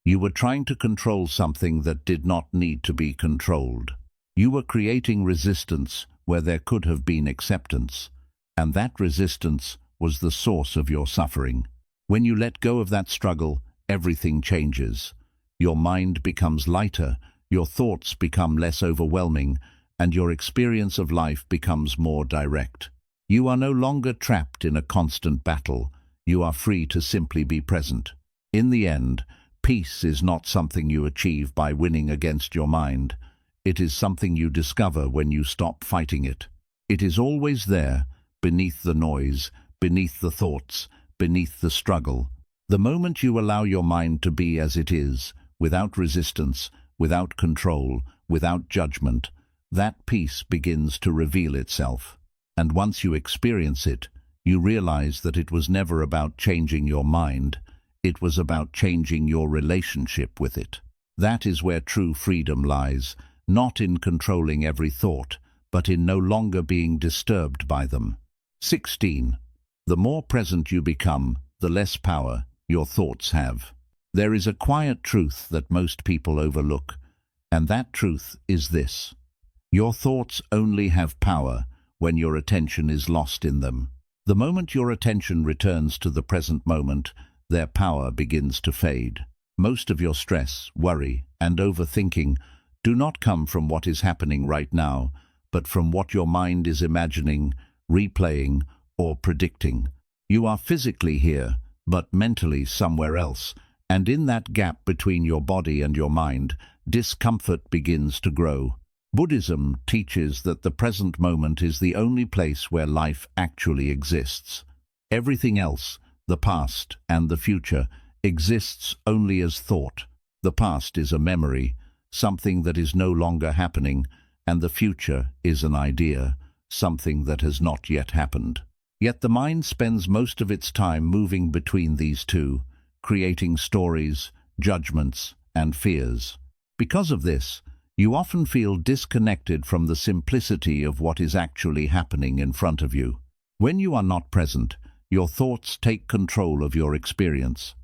A: You were trying to control something that did not need to be controlled. You were creating resistance where there could have been acceptance, and that resistance was the source of your suffering. When you let go of that struggle, everything changes. Your mind becomes lighter, your thoughts become less overwhelming, and your experience of life becomes more direct. You are no longer trapped in a constant battle. You are free to simply be present. In the end, Peace is not something you achieve by winning against your mind. It is something you discover when you stop fighting it. It is always there, beneath the noise, beneath the thoughts, beneath the struggle. The moment you allow your mind to be as it is, without resistance, without control, without judgment, that peace begins to reveal itself. And once you experience it, you realize that it was never about changing your mind. It was about changing your relationship with it. That is where true freedom lies, not in controlling every thought, but in no longer being disturbed by them. 16. The more present you become, the less power your thoughts have. There is a quiet truth that most people overlook, and that truth is this: your thoughts only have power when your attention is lost in them. The moment your attention returns to the present moment, their power begins to fade. Most of your stress, worry, and overthinking do not come from what is happening right now, but from what your mind is imagining, replaying, or predicting. You are physically here, but mentally somewhere else, and in that gap between your body and your mind, discomfort begins to grow. Buddhism teaches that the present moment is the only place where life actually exists. Everything else, the past and the future, exists only as thought. The past is a memory, something that is no longer happening, and the future is an idea, something that has not yet happened. Yet the mind spends most of its time moving between these two, creating stories, judgments, and fears. Because of this, you often feel disconnected from the simplicity of what is actually happening in front of you. When you are not present, your thoughts take control of your experience.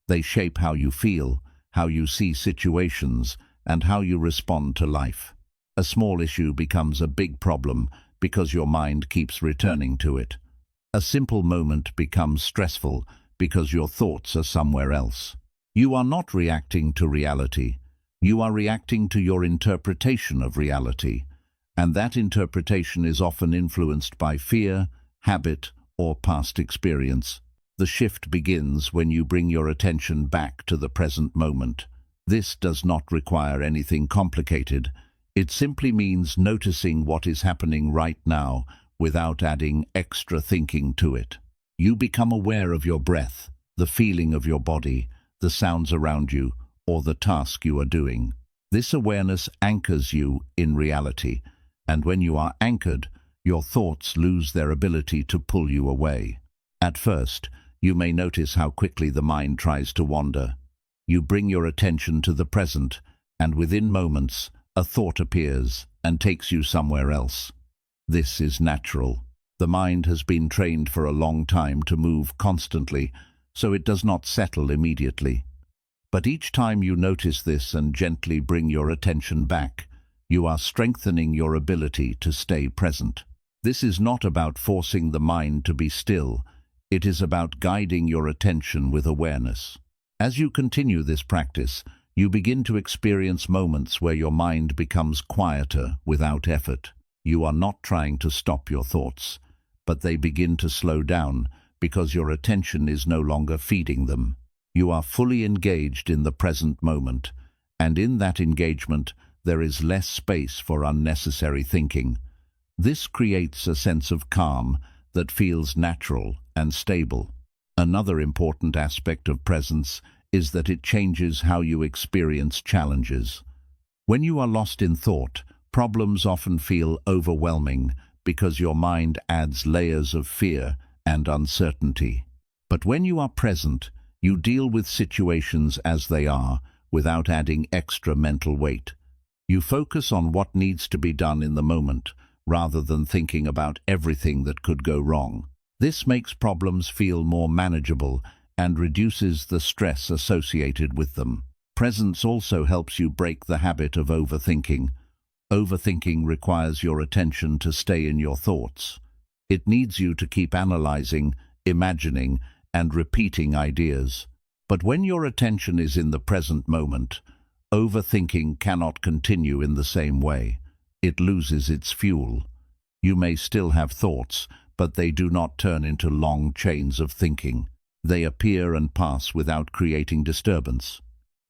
A: They shape how you feel, how you see situations, and how you respond to life. A small issue becomes a big problem because your mind keeps returning to it. A simple moment becomes stressful because your thoughts are somewhere else. You are not reacting to reality. You are reacting to your interpretation of reality, and that interpretation is often influenced by fear, habit, or past experience. The shift begins when you bring your attention back to the present moment. This does not require anything complicated. It simply means noticing what is happening right now without adding extra thinking to it. You become aware of your breath, the feeling of your body, the sounds around you, or the task you are doing. This awareness anchors you in reality, and when you are anchored, your thoughts lose their ability to pull you away. At first, you may notice how quickly the mind tries to wander. You bring your attention to the present, and within moments, a thought appears and takes you somewhere else. This is natural. The mind has been trained for a long time to move constantly, so it does not settle immediately. But each time you notice this and gently bring your attention back, you are strengthening your ability to stay present. This is not about forcing the mind to be still. It is about guiding your attention with awareness. As you continue this practice, you begin to experience moments where your mind becomes quieter without effort. You are not trying to stop your thoughts, but they begin to slow down because your attention is no longer feeding them. You are fully engaged in the present moment, and in that engagement there is less space for unnecessary thinking. This creates a sense of calm that feels natural and stable. Another important aspect of presence is that it changes how you experience challenges. When you are lost in thought, problems often feel overwhelming because your mind adds layers of fear and uncertainty. But when you are present, you deal with situations as they are without adding extra mental weight. You focus on what needs to be done in the moment rather than thinking about everything that could go wrong. This makes problems feel more manageable and reduces the stress associated with them. Presence also helps you break the habit of overthinking. Overthinking requires your attention to stay in your thoughts. It needs you to keep analyzing, imagining, and repeating ideas. But when your attention is in the present moment, overthinking cannot continue in the same way. It loses its fuel. You may still have thoughts, but they do not turn into long chains of thinking. They appear and pass without creating disturbance.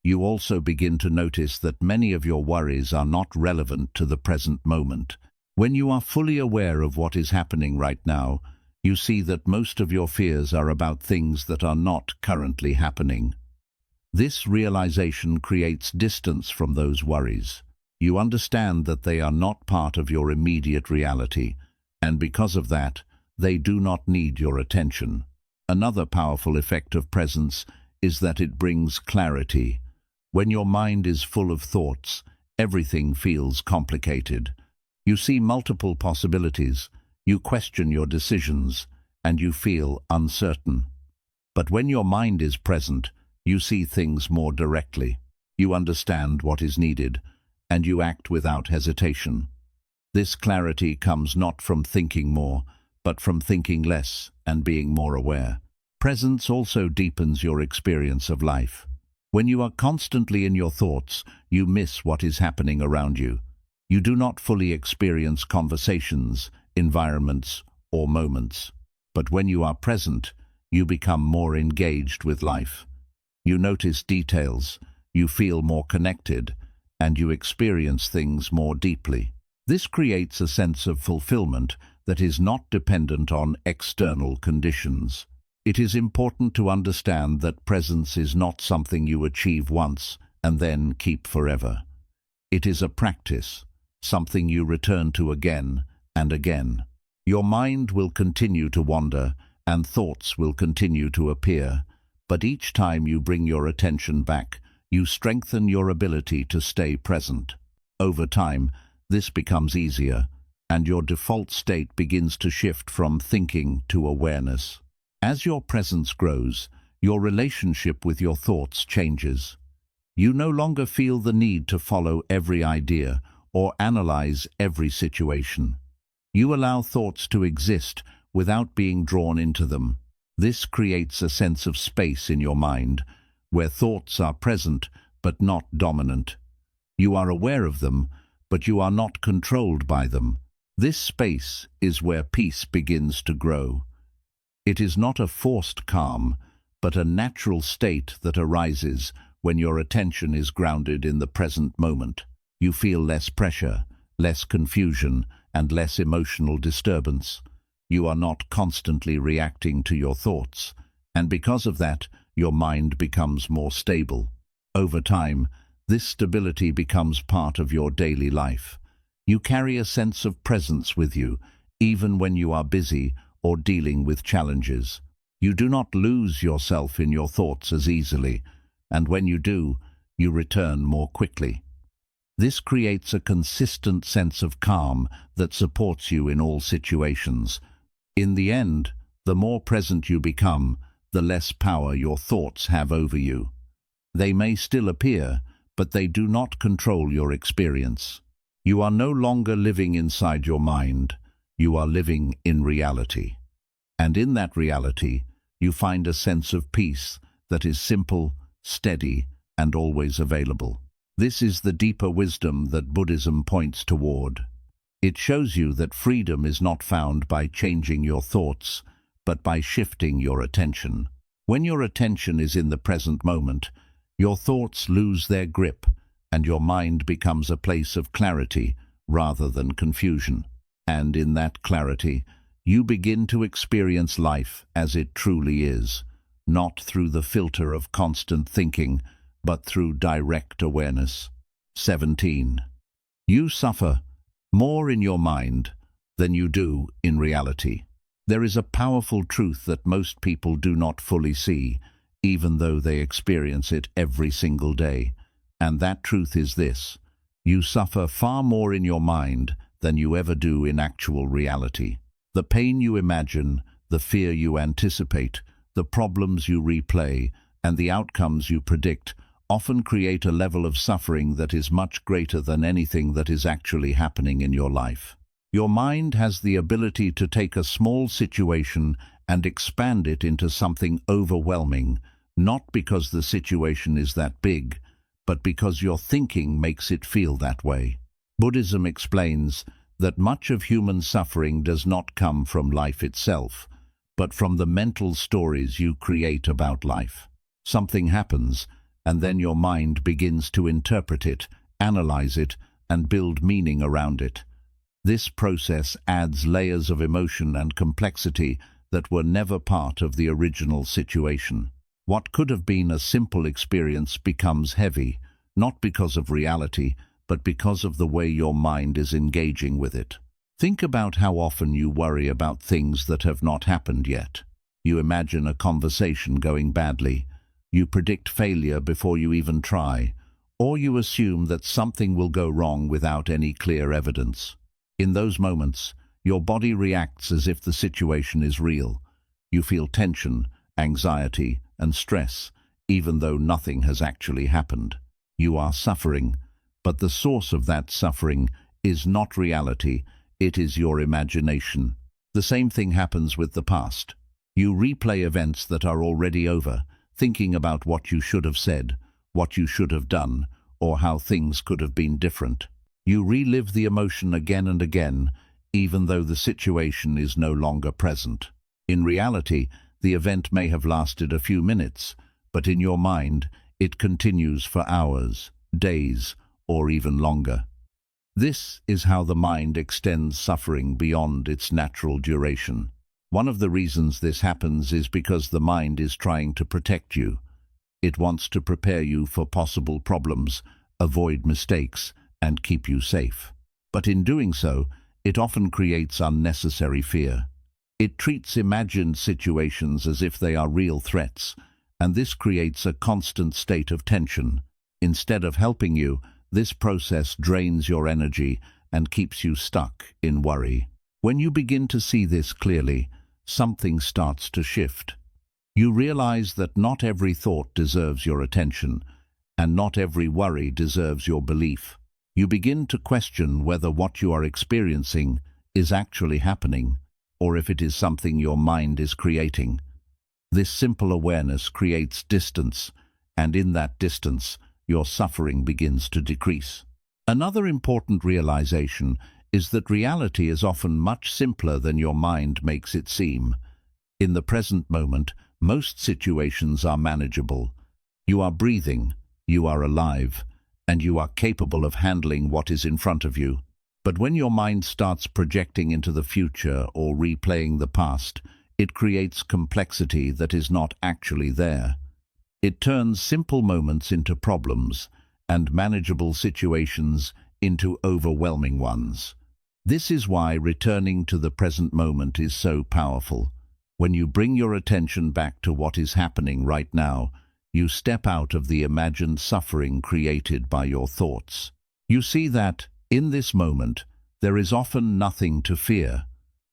A: You also begin to notice that many of your worries are not relevant to the present moment. When you are fully aware of what is happening right now, you see that most of your fears are about things that are not currently happening. This realization creates distance from those worries. You understand that they are not part of your immediate reality, and because of that, they do not need your attention. Another powerful effect of presence is that it brings clarity. When your mind is full of thoughts, everything feels complicated. You see multiple possibilities, you question your decisions, and you feel uncertain. But when your mind is present, you see things more directly. You understand what is needed, and you act without hesitation. This clarity comes not from thinking more, but from thinking less and being more aware. Presence also deepens your experience of life. When you are constantly in your thoughts, you miss what is happening around you. You do not fully experience conversations, environments, or moments. But when you are present, you become more engaged with life. You notice details, you feel more connected, and you experience things more deeply. This creates a sense of fulfillment that is not dependent on external conditions. It is important to understand that presence is not something you achieve once and then keep forever. It is a practice, something you return to again and again. Your mind will continue to wander and thoughts will continue to appear, but each time you bring your attention back, you strengthen your ability to stay present. Over time, this becomes easier, and your default state begins to shift from thinking to awareness. As your presence grows, your relationship with your thoughts changes. You no longer feel the need to follow every idea or analyze every situation. You allow thoughts to exist without being drawn into them. This creates a sense of space in your mind, where thoughts are present but not dominant. You are aware of them, but you are not controlled by them. This space is where peace begins to grow. It is not a forced calm, but a natural state that arises when your attention is grounded in the present moment. You feel less pressure, less confusion, and less emotional disturbance. You are not constantly reacting to your thoughts, and because of that, your mind becomes more stable. Over time, this stability becomes part of your daily life. You carry a sense of presence with you, even when you are busy or dealing with challenges. You do not lose yourself in your thoughts as easily, and when you do, you return more quickly. This creates a consistent sense of calm that supports you in all situations. In the end, the more present you become, the less power your thoughts have over you. They may still appear, but they do not control your experience. You are no longer living inside your mind, you are living in reality. And in that reality, you find a sense of peace that is simple, steady, and always available. This is the deeper wisdom that Buddhism points toward. It shows you that freedom is not found by changing your thoughts, but by shifting your attention. When your attention is in the present moment, your thoughts lose their grip, and your mind becomes a place of clarity rather than confusion. And in that clarity, you begin to experience life as it truly is, not through the filter of constant thinking, but through direct awareness. 17. You suffer more in your mind than you do in reality. There is a powerful truth that most people do not fully see, even though they experience it every single day. And that truth is this: you suffer far more in your mind than you ever do in actual reality. The pain you imagine, the fear you anticipate, the problems you replay, and the outcomes you predict often create a level of suffering that is much greater than anything that is actually happening in your life. Your mind has the ability to take a small situation and expand it into something overwhelming, not because the situation is that big, but because your thinking makes it feel that way. Buddhism explains that much of human suffering does not come from life itself, but from the mental stories you create about life. Something happens, and then your mind begins to interpret it, analyze it, and build meaning around it. This process adds layers of emotion and complexity that were never part of the original situation. What could have been a simple experience becomes heavy, not because of reality, but because of the way your mind is engaging with it. Think about how often you worry about things that have not happened yet. You imagine a conversation going badly. You predict failure before you even try, or you assume that something will go wrong without any clear evidence. In those moments, your body reacts as if the situation is real. You feel tension, anxiety, and stress, even though nothing has actually happened. You are suffering, but the source of that suffering is not reality, it is your imagination. The same thing happens with the past. You replay events that are already over, thinking about what you should have said, what you should have done, or how things could have been different. You relive the emotion again and again, even though the situation is no longer present. In reality, the event may have lasted a few minutes, but in your mind, it continues for hours, days, or even longer. This is how the mind extends suffering beyond its natural duration. One of the reasons this happens is because the mind is trying to protect you. It wants to prepare you for possible problems, avoid mistakes, and keep you safe. But in doing so, it often creates unnecessary fear. It treats imagined situations as if they are real threats, and this creates a constant state of tension. Instead of helping you, this process drains your energy and keeps you stuck in worry. When you begin to see this clearly, something starts to shift. You realize that not every thought deserves your attention, and not every worry deserves your belief. You begin to question whether what you are experiencing is actually happening, or if it is something your mind is creating. This simple awareness creates distance, and in that distance, your suffering begins to decrease. Another important realization is that reality is often much simpler than your mind makes it seem. In the present moment, most situations are manageable. You are breathing, you are alive, and you are capable of handling what is in front of you. But when your mind starts projecting into the future or replaying the past, it creates complexity that is not actually there. It turns simple moments into problems and manageable situations into overwhelming ones. This is why returning to the present moment is so powerful. When you bring your attention back to what is happening right now, you step out of the imagined suffering created by your thoughts. You see that, in this moment, there is often nothing to fear.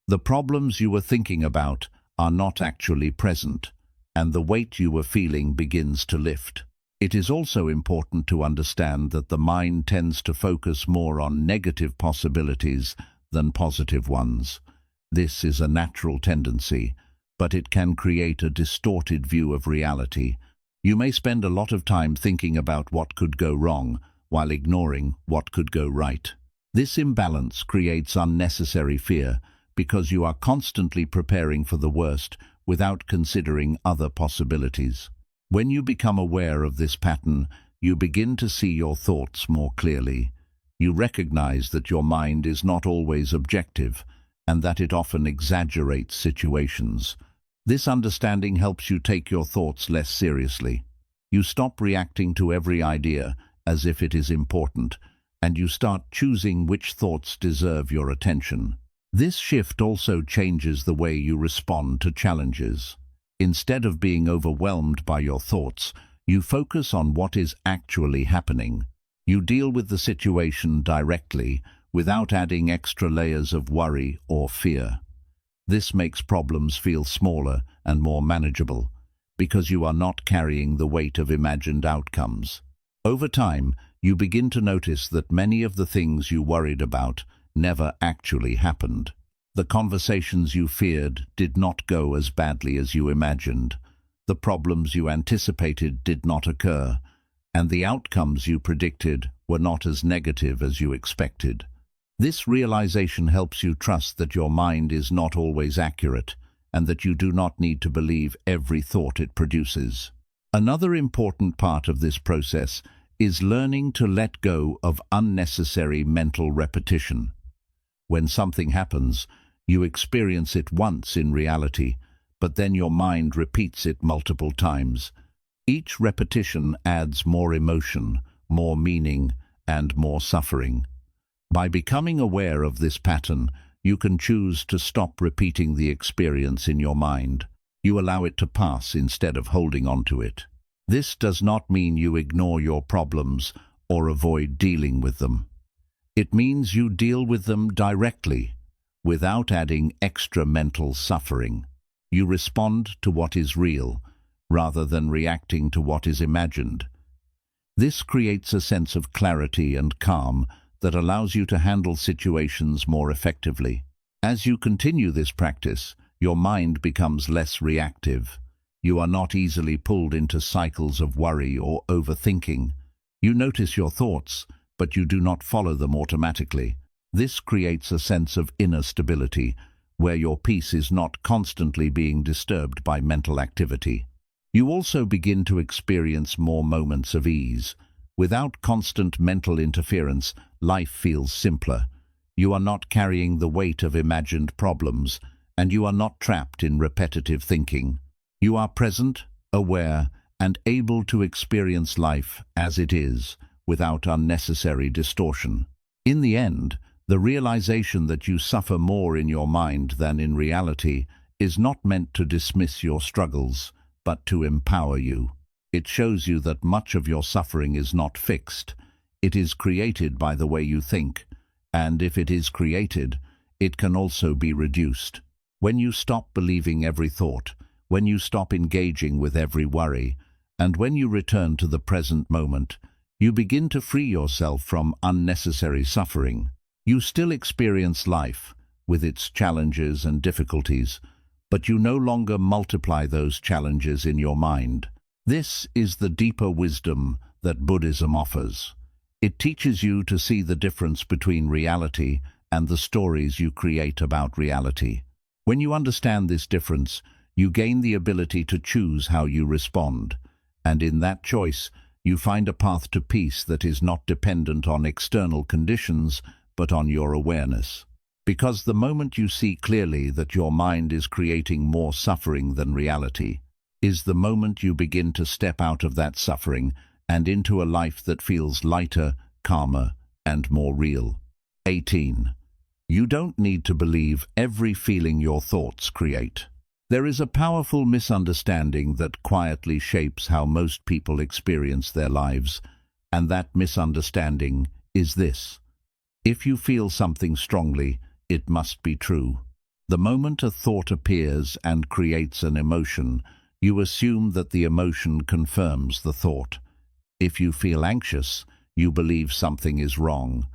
A: The problems you were thinking about are not actually present, and the weight you were feeling begins to lift. It is also important to understand that the mind tends to focus more on negative possibilities than positive ones. This is a natural tendency, but it can create a distorted view of reality. You may spend a lot of time thinking about what could go wrong, while ignoring what could go right. This imbalance creates unnecessary fear, because you are constantly preparing for the worst without considering other possibilities. When you become aware of this pattern, you begin to see your thoughts more clearly. You recognize that your mind is not always objective, and that it often exaggerates situations. This understanding helps you take your thoughts less seriously. You stop reacting to every idea as if it is important, and you start choosing which thoughts deserve your attention. This shift also changes the way you respond to challenges. Instead of being overwhelmed by your thoughts, you focus on what is actually happening. You deal with the situation directly, without adding extra layers of worry or fear. This makes problems feel smaller and more manageable, because you are not carrying the weight of imagined outcomes. Over time, you begin to notice that many of the things you worried about never actually happened. The conversations you feared did not go as badly as you imagined. The problems you anticipated did not occur, and the outcomes you predicted were not as negative as you expected. This realization helps you trust that your mind is not always accurate, and that you do not need to believe every thought it produces. Another important part of this process is learning to let go of unnecessary mental repetition. When something happens, you experience it once in reality, but then your mind repeats it multiple times. Each repetition adds more emotion, more meaning, and more suffering. By becoming aware of this pattern, you can choose to stop repeating the experience in your mind. You allow it to pass instead of holding on to it. This does not mean you ignore your problems or avoid dealing with them. It means you deal with them directly, without adding extra mental suffering. You respond to what is real, rather than reacting to what is imagined. This creates a sense of clarity and calm that allows you to handle situations more effectively. As you continue this practice, your mind becomes less reactive. You are not easily pulled into cycles of worry or overthinking. You notice your thoughts, but you do not follow them automatically. This creates a sense of inner stability, where your peace is not constantly being disturbed by mental activity. You also begin to experience more moments of ease. Without constant mental interference, life feels simpler. You are not carrying the weight of imagined problems, and you are not trapped in repetitive thinking. You are present, aware, and able to experience life as it is, without unnecessary distortion. In the end, the realization that you suffer more in your mind than in reality is not meant to dismiss your struggles, but to empower you. It shows you that much of your suffering is not fixed. It is created by the way you think, and if it is created, it can also be reduced. When you stop believing every thought, when you stop engaging with every worry, and when you return to the present moment, you begin to free yourself from unnecessary suffering. You still experience life, with its challenges and difficulties, but you no longer multiply those challenges in your mind. This is the deeper wisdom that Buddhism offers. It teaches you to see the difference between reality and the stories you create about reality. When you understand this difference, you gain the ability to choose how you respond, and in that choice, you find a path to peace that is not dependent on external conditions, but on your awareness. Because the moment you see clearly that your mind is creating more suffering than reality, is the moment you begin to step out of that suffering and into a life that feels lighter, calmer, and more real. 18. You don't need to believe every feeling your thoughts create. There is a powerful misunderstanding that quietly shapes how most people experience their lives, and that misunderstanding is this: if you feel something strongly, it must be true. The moment a thought appears and creates an emotion, you assume that the emotion confirms the thought. If you feel anxious, you believe something is wrong.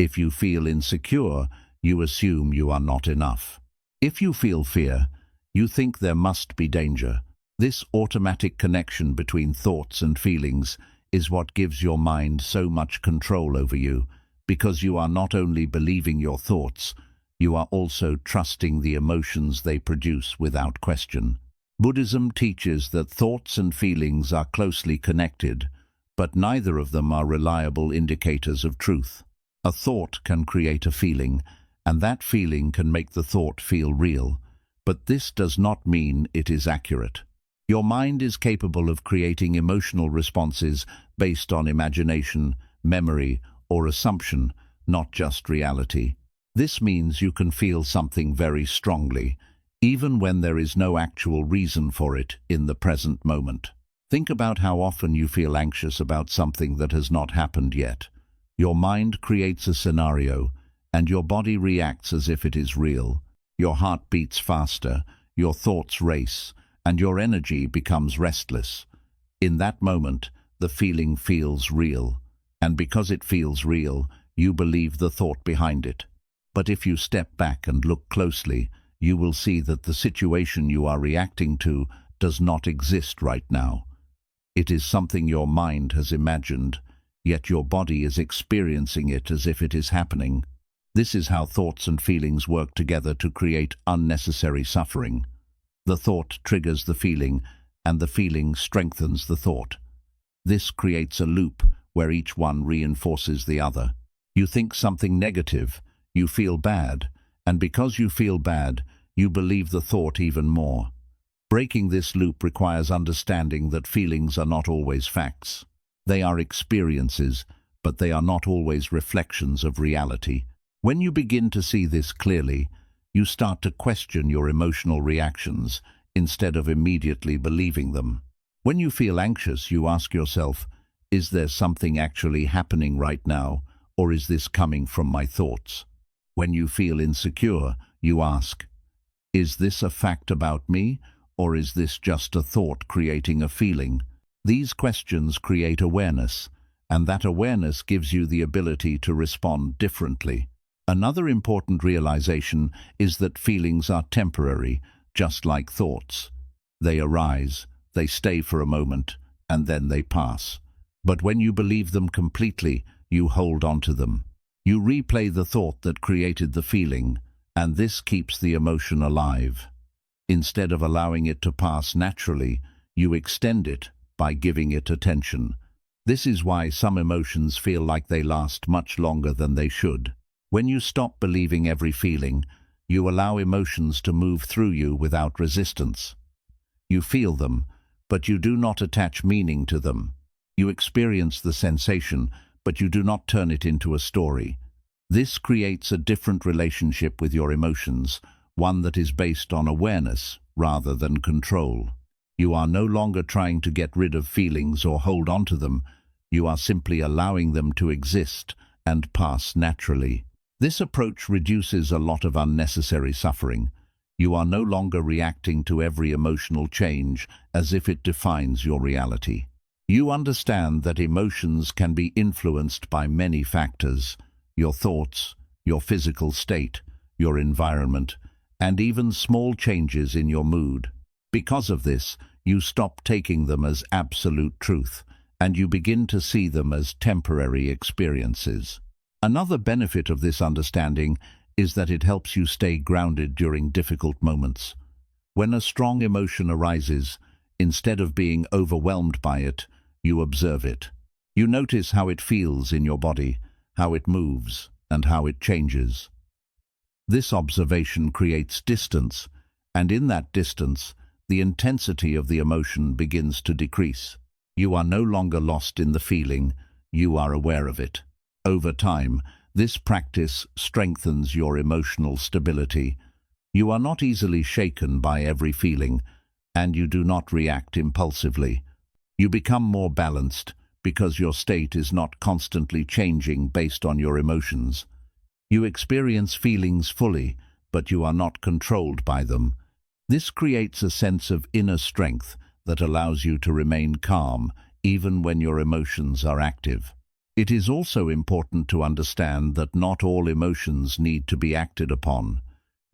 A: If you feel insecure, you assume you are not enough. If you feel fear, you think there must be danger. This automatic connection between thoughts and feelings is what gives your mind so much control over you, because you are not only believing your thoughts, you are also trusting the emotions they produce without question. Buddhism teaches that thoughts and feelings are closely connected, but neither of them are reliable indicators of truth. A thought can create a feeling, and that feeling can make the thought feel real, but this does not mean it is accurate. Your mind is capable of creating emotional responses based on imagination, memory, or assumption, not just reality. This means you can feel something very strongly, even when there is no actual reason for it in the present moment. Think about how often you feel anxious about something that has not happened yet. Your mind creates a scenario, and your body reacts as if it is real. Your heart beats faster, your thoughts race, and your energy becomes restless. In that moment, the feeling feels real, and because it feels real, you believe the thought behind it. But if you step back and look closely, you will see that the situation you are reacting to does not exist right now. It is something your mind has imagined, yet your body is experiencing it as if it is happening. This is how thoughts and feelings work together to create unnecessary suffering. The thought triggers the feeling, and the feeling strengthens the thought. This creates a loop where each one reinforces the other. You think something negative, you feel bad, and because you feel bad, you believe the thought even more. Breaking this loop requires understanding that feelings are not always facts. They are experiences, but they are not always reflections of reality. When you begin to see this clearly, you start to question your emotional reactions instead of immediately believing them. When you feel anxious, you ask yourself, is there something actually happening right now, or is this coming from my thoughts? When you feel insecure, you ask, is this a fact about me, or is this just a thought creating a feeling? These questions create awareness, and that awareness gives you the ability to respond differently. Another important realization is that feelings are temporary, just like thoughts. They arise, they stay for a moment, and then they pass. But when you believe them completely, you hold on to them. You replay the thought that created the feeling, and this keeps the emotion alive. Instead of allowing it to pass naturally, you extend it by giving it attention. This is why some emotions feel like they last much longer than they should. When you stop believing every feeling, you allow emotions to move through you without resistance. You feel them, but you do not attach meaning to them. You experience the sensation, but you do not turn it into a story. This creates a different relationship with your emotions, one that is based on awareness rather than control. You are no longer trying to get rid of feelings or hold on to them. You are simply allowing them to exist and pass naturally. This approach reduces a lot of unnecessary suffering. You are no longer reacting to every emotional change as if it defines your reality. You understand that emotions can be influenced by many factors: your thoughts, your physical state, your environment, and even small changes in your mood. Because of this, you stop taking them as absolute truth, and you begin to see them as temporary experiences. Another benefit of this understanding is that it helps you stay grounded during difficult moments. When a strong emotion arises, instead of being overwhelmed by it, you observe it. You notice how it feels in your body, how it moves, and how it changes. This observation creates distance, and in that distance, the intensity of the emotion begins to decrease. You are no longer lost in the feeling, you are aware of it. Over time, this practice strengthens your emotional stability. You are not easily shaken by every feeling, and you do not react impulsively. You become more balanced because your state is not constantly changing based on your emotions. You experience feelings fully, but you are not controlled by them. This creates a sense of inner strength that allows you to remain calm even when your emotions are active. It is also important to understand that not all emotions need to be acted upon.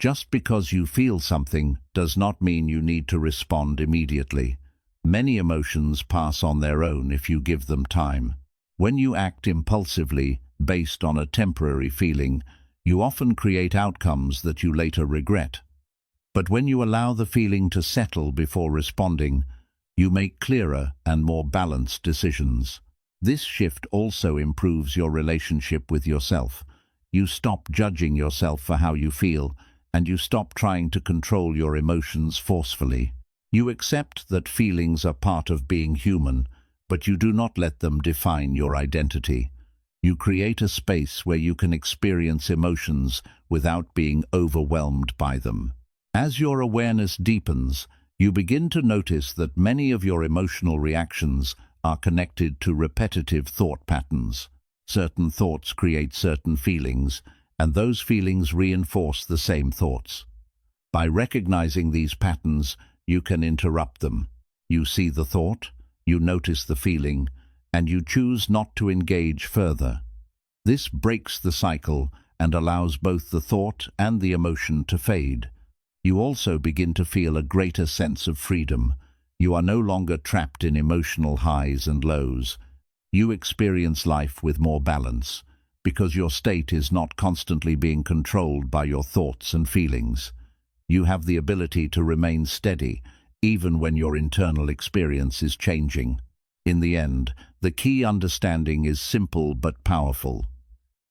A: Just because you feel something does not mean you need to respond immediately. Many emotions pass on their own if you give them time. When you act impulsively, based on a temporary feeling, you often create outcomes that you later regret. But when you allow the feeling to settle before responding, you make clearer and more balanced decisions. This shift also improves your relationship with yourself. You stop judging yourself for how you feel, and you stop trying to control your emotions forcefully. You accept that feelings are part of being human, but you do not let them define your identity. You create a space where you can experience emotions without being overwhelmed by them. As your awareness deepens, you begin to notice that many of your emotional reactions are connected to repetitive thought patterns. Certain thoughts create certain feelings, and those feelings reinforce the same thoughts. By recognizing these patterns, you can interrupt them. You see the thought, you notice the feeling, and you choose not to engage further. This breaks the cycle and allows both the thought and the emotion to fade. You also begin to feel a greater sense of freedom. You are no longer trapped in emotional highs and lows. You experience life with more balance, because your state is not constantly being controlled by your thoughts and feelings. You have the ability to remain steady, even when your internal experience is changing. In the end, the key understanding is simple but powerful.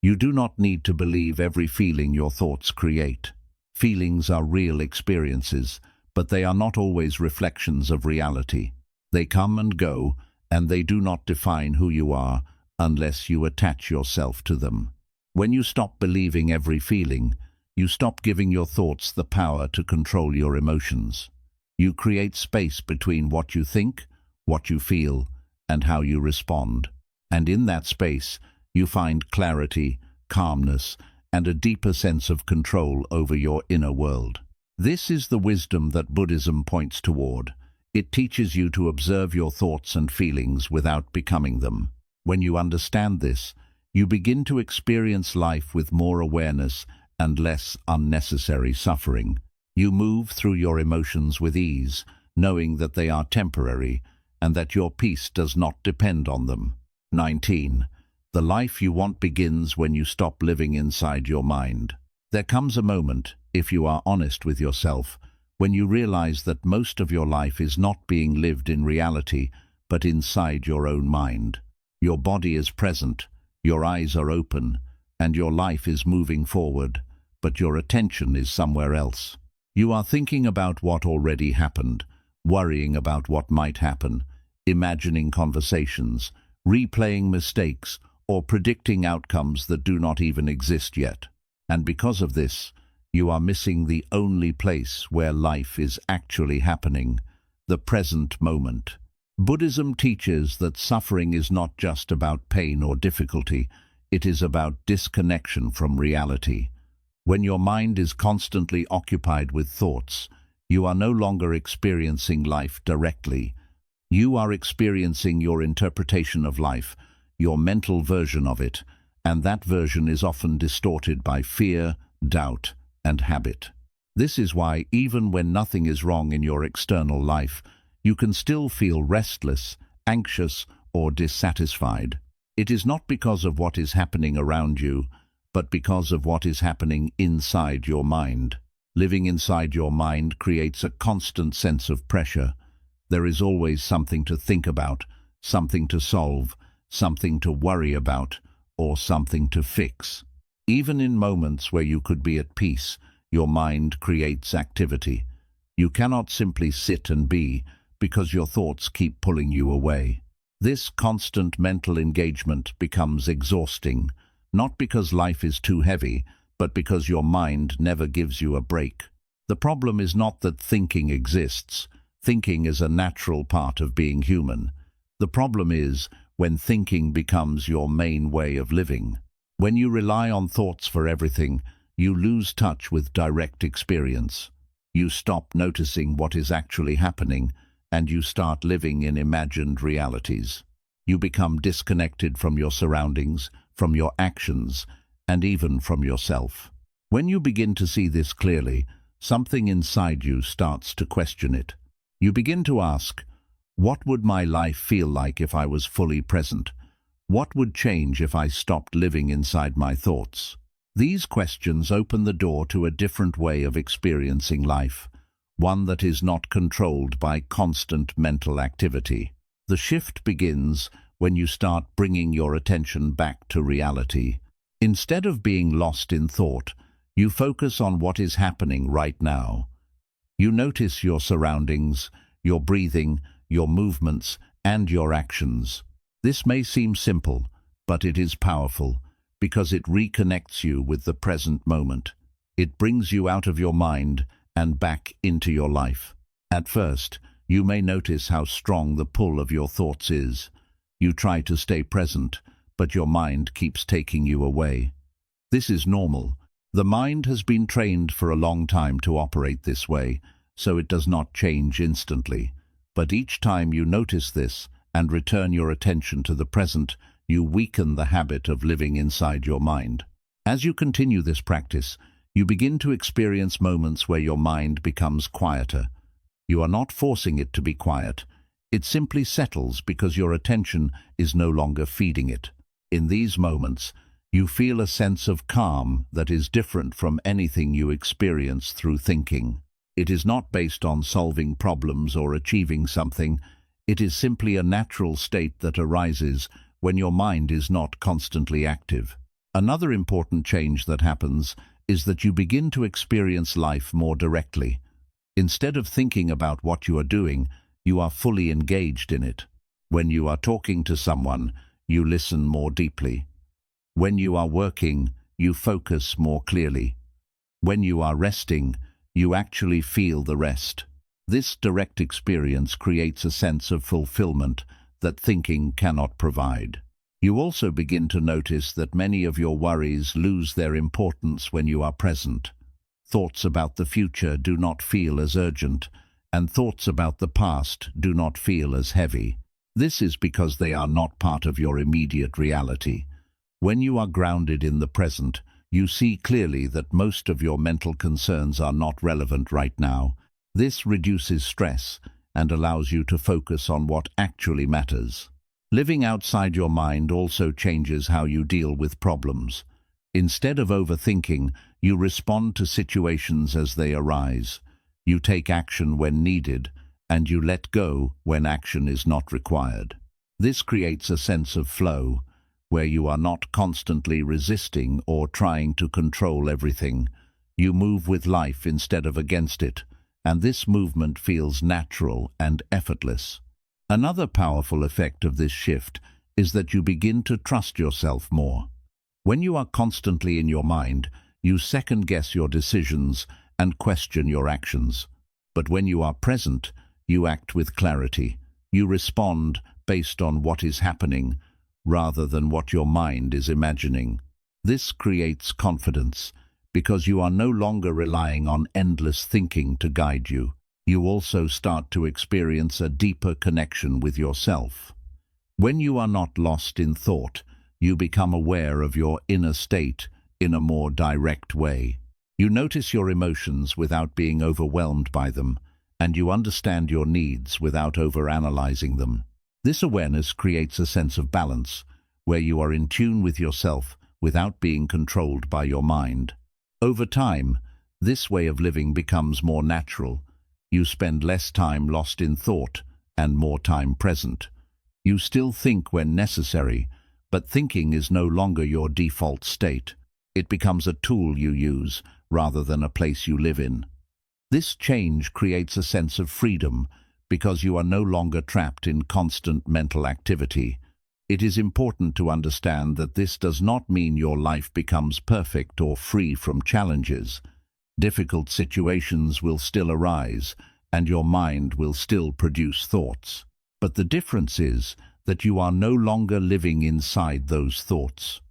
A: You do not need to believe every feeling your thoughts create. Feelings are real experiences, but they are not always reflections of reality. They come and go, and they do not define who you are unless you attach yourself to them. When you stop believing every feeling, you stop giving your thoughts the power to control your emotions. You create space between what you think, what you feel, and how you respond. And in that space, you find clarity, calmness, and a deeper sense of control over your inner world. This is the wisdom that Buddhism points toward. It teaches you to observe your thoughts and feelings without becoming them. When you understand this, you begin to experience life with more awareness and less unnecessary suffering. You move through your emotions with ease, knowing that they are temporary and that your peace does not depend on them. 19. The life you want begins when you stop living inside your mind. There comes a moment, if you are honest with yourself, when you realize that most of your life is not being lived in reality, but inside your own mind. Your body is present, your eyes are open, and your life is moving forward, but your attention is somewhere else. You are thinking about what already happened, worrying about what might happen, imagining conversations, replaying mistakes, or predicting outcomes that do not even exist yet. And because of this, you are missing the only place where life is actually happening, the present moment. Buddhism teaches that suffering is not just about pain or difficulty, it is about disconnection from reality. When your mind is constantly occupied with thoughts, you are no longer experiencing life directly. You are experiencing your interpretation of life, your mental version of it, and that version is often distorted by fear, doubt, and habit. This is why, even when nothing is wrong in your external life, you can still feel restless, anxious, or dissatisfied. It is not because of what is happening around you, but because of what is happening inside your mind. Living inside your mind creates a constant sense of pressure. There is always something to think about, something to solve, something to worry about, or something to fix. Even in moments where you could be at peace, your mind creates activity. You cannot simply sit and be, because your thoughts keep pulling you away. This constant mental engagement becomes exhausting, not because life is too heavy, but because your mind never gives you a break. The problem is not that thinking exists. Thinking is a natural part of being human. The problem is when thinking becomes your main way of living. When you rely on thoughts for everything, you lose touch with direct experience. You stop noticing what is actually happening, and you start living in imagined realities. You become disconnected from your surroundings, from your actions, and even from yourself. When you begin to see this clearly, something inside you starts to question it. You begin to ask, what would my life feel like if I was fully present? What would change if I stopped living inside my thoughts? These questions open the door to a different way of experiencing life, one that is not controlled by constant mental activity. The shift begins when you start bringing your attention back to reality. Instead of being lost in thought, you focus on what is happening right now. You notice your surroundings, your breathing, your movements, and your actions. This may seem simple, but it is powerful, because it reconnects you with the present moment. It brings you out of your mind and back into your life. At first, you may notice how strong the pull of your thoughts is. You try to stay present, but your mind keeps taking you away. This is normal. The mind has been trained for a long time to operate this way, so it does not change instantly. But each time you notice this and return your attention to the present, you weaken the habit of living inside your mind. As you continue this practice, you begin to experience moments where your mind becomes quieter. You are not forcing it to be quiet. It simply settles because your attention is no longer feeding it. In these moments, you feel a sense of calm that is different from anything you experience through thinking. It is not based on solving problems or achieving something. It is simply a natural state that arises when your mind is not constantly active. Another important change that happens is that you begin to experience life more directly. Instead of thinking about what you are doing, you are fully engaged in it. When you are talking to someone, you listen more deeply. When you are working, you focus more clearly. When you are resting, you actually feel the rest. This direct experience creates a sense of fulfillment that thinking cannot provide. You also begin to notice that many of your worries lose their importance when you are present. Thoughts about the future do not feel as urgent, and thoughts about the past do not feel as heavy. This is because they are not part of your immediate reality. When you are grounded in the present, you see clearly that most of your mental concerns are not relevant right now. This reduces stress and allows you to focus on what actually matters. Living outside your mind also changes how you deal with problems. Instead of overthinking, you respond to situations as they arise. You take action when needed, and you let go when action is not required. This creates a sense of flow, where you are not constantly resisting or trying to control everything. You move with life instead of against it, and this movement feels natural and effortless. Another powerful effect of this shift is that you begin to trust yourself more. When you are constantly in your mind, you second-guess your decisions and question your actions. But when you are present, you act with clarity. You respond based on what is happening, rather than what your mind is imagining. This creates confidence, because you are no longer relying on endless thinking to guide you. You also start to experience a deeper connection with yourself. When you are not lost in thought, you become aware of your inner state in a more direct way. You notice your emotions without being overwhelmed by them, and you understand your needs without overanalyzing them. This awareness creates a sense of balance, where you are in tune with yourself without being controlled by your mind. Over time, this way of living becomes more natural. You spend less time lost in thought and more time present. You still think when necessary, but thinking is no longer your default state. It becomes a tool you use rather than a place you live in. This change creates a sense of freedom because you are no longer trapped in constant mental activity. It is important to understand that this does not mean your life becomes perfect or free from challenges. Difficult situations will still arise, and your mind will still produce thoughts. But the difference is that you are no longer living inside those thoughts.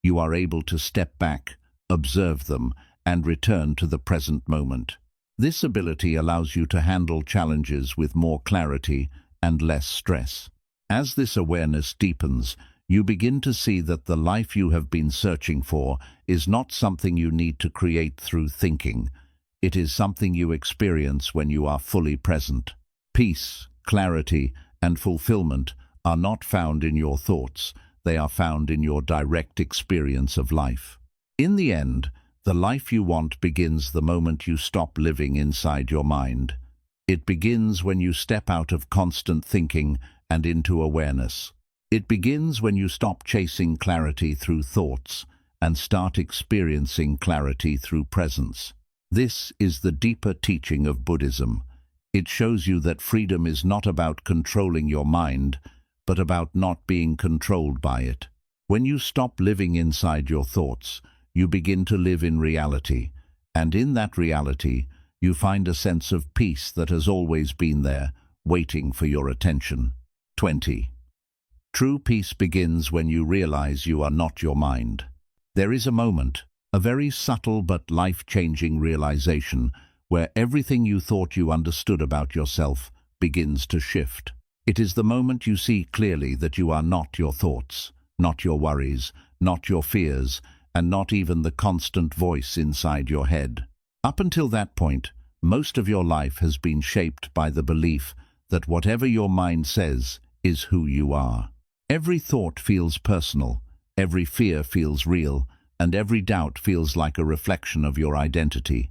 A: You are able to step back, observe them, and return to the present moment. This ability allows you to handle challenges with more clarity and less stress. As this awareness deepens, you begin to see that the life you have been searching for is not something you need to create through thinking. It is something you experience when you are fully present. Peace, clarity, and fulfillment are not found in your thoughts. They are found in your direct experience of life. In the end, the life you want begins the moment you stop living inside your mind. It begins when you step out of constant thinking and into awareness. It begins when you stop chasing clarity through thoughts and start experiencing clarity through presence. This is the deeper teaching of Buddhism. It shows you that freedom is not about controlling your mind, but about not being controlled by it. When you stop living inside your thoughts, you begin to live in reality, and in that reality, you find a sense of peace that has always been there, waiting for your attention. 20. True peace begins when you realize you are not your mind. There is a moment, a very subtle but life-changing realization, where everything you thought you understood about yourself begins to shift. It is the moment you see clearly that you are not your thoughts, not your worries, not your fears, and not even the constant voice inside your head. Up until that point, most of your life has been shaped by the belief that whatever your mind says is who you are. Every thought feels personal, every fear feels real, and every doubt feels like a reflection of your identity.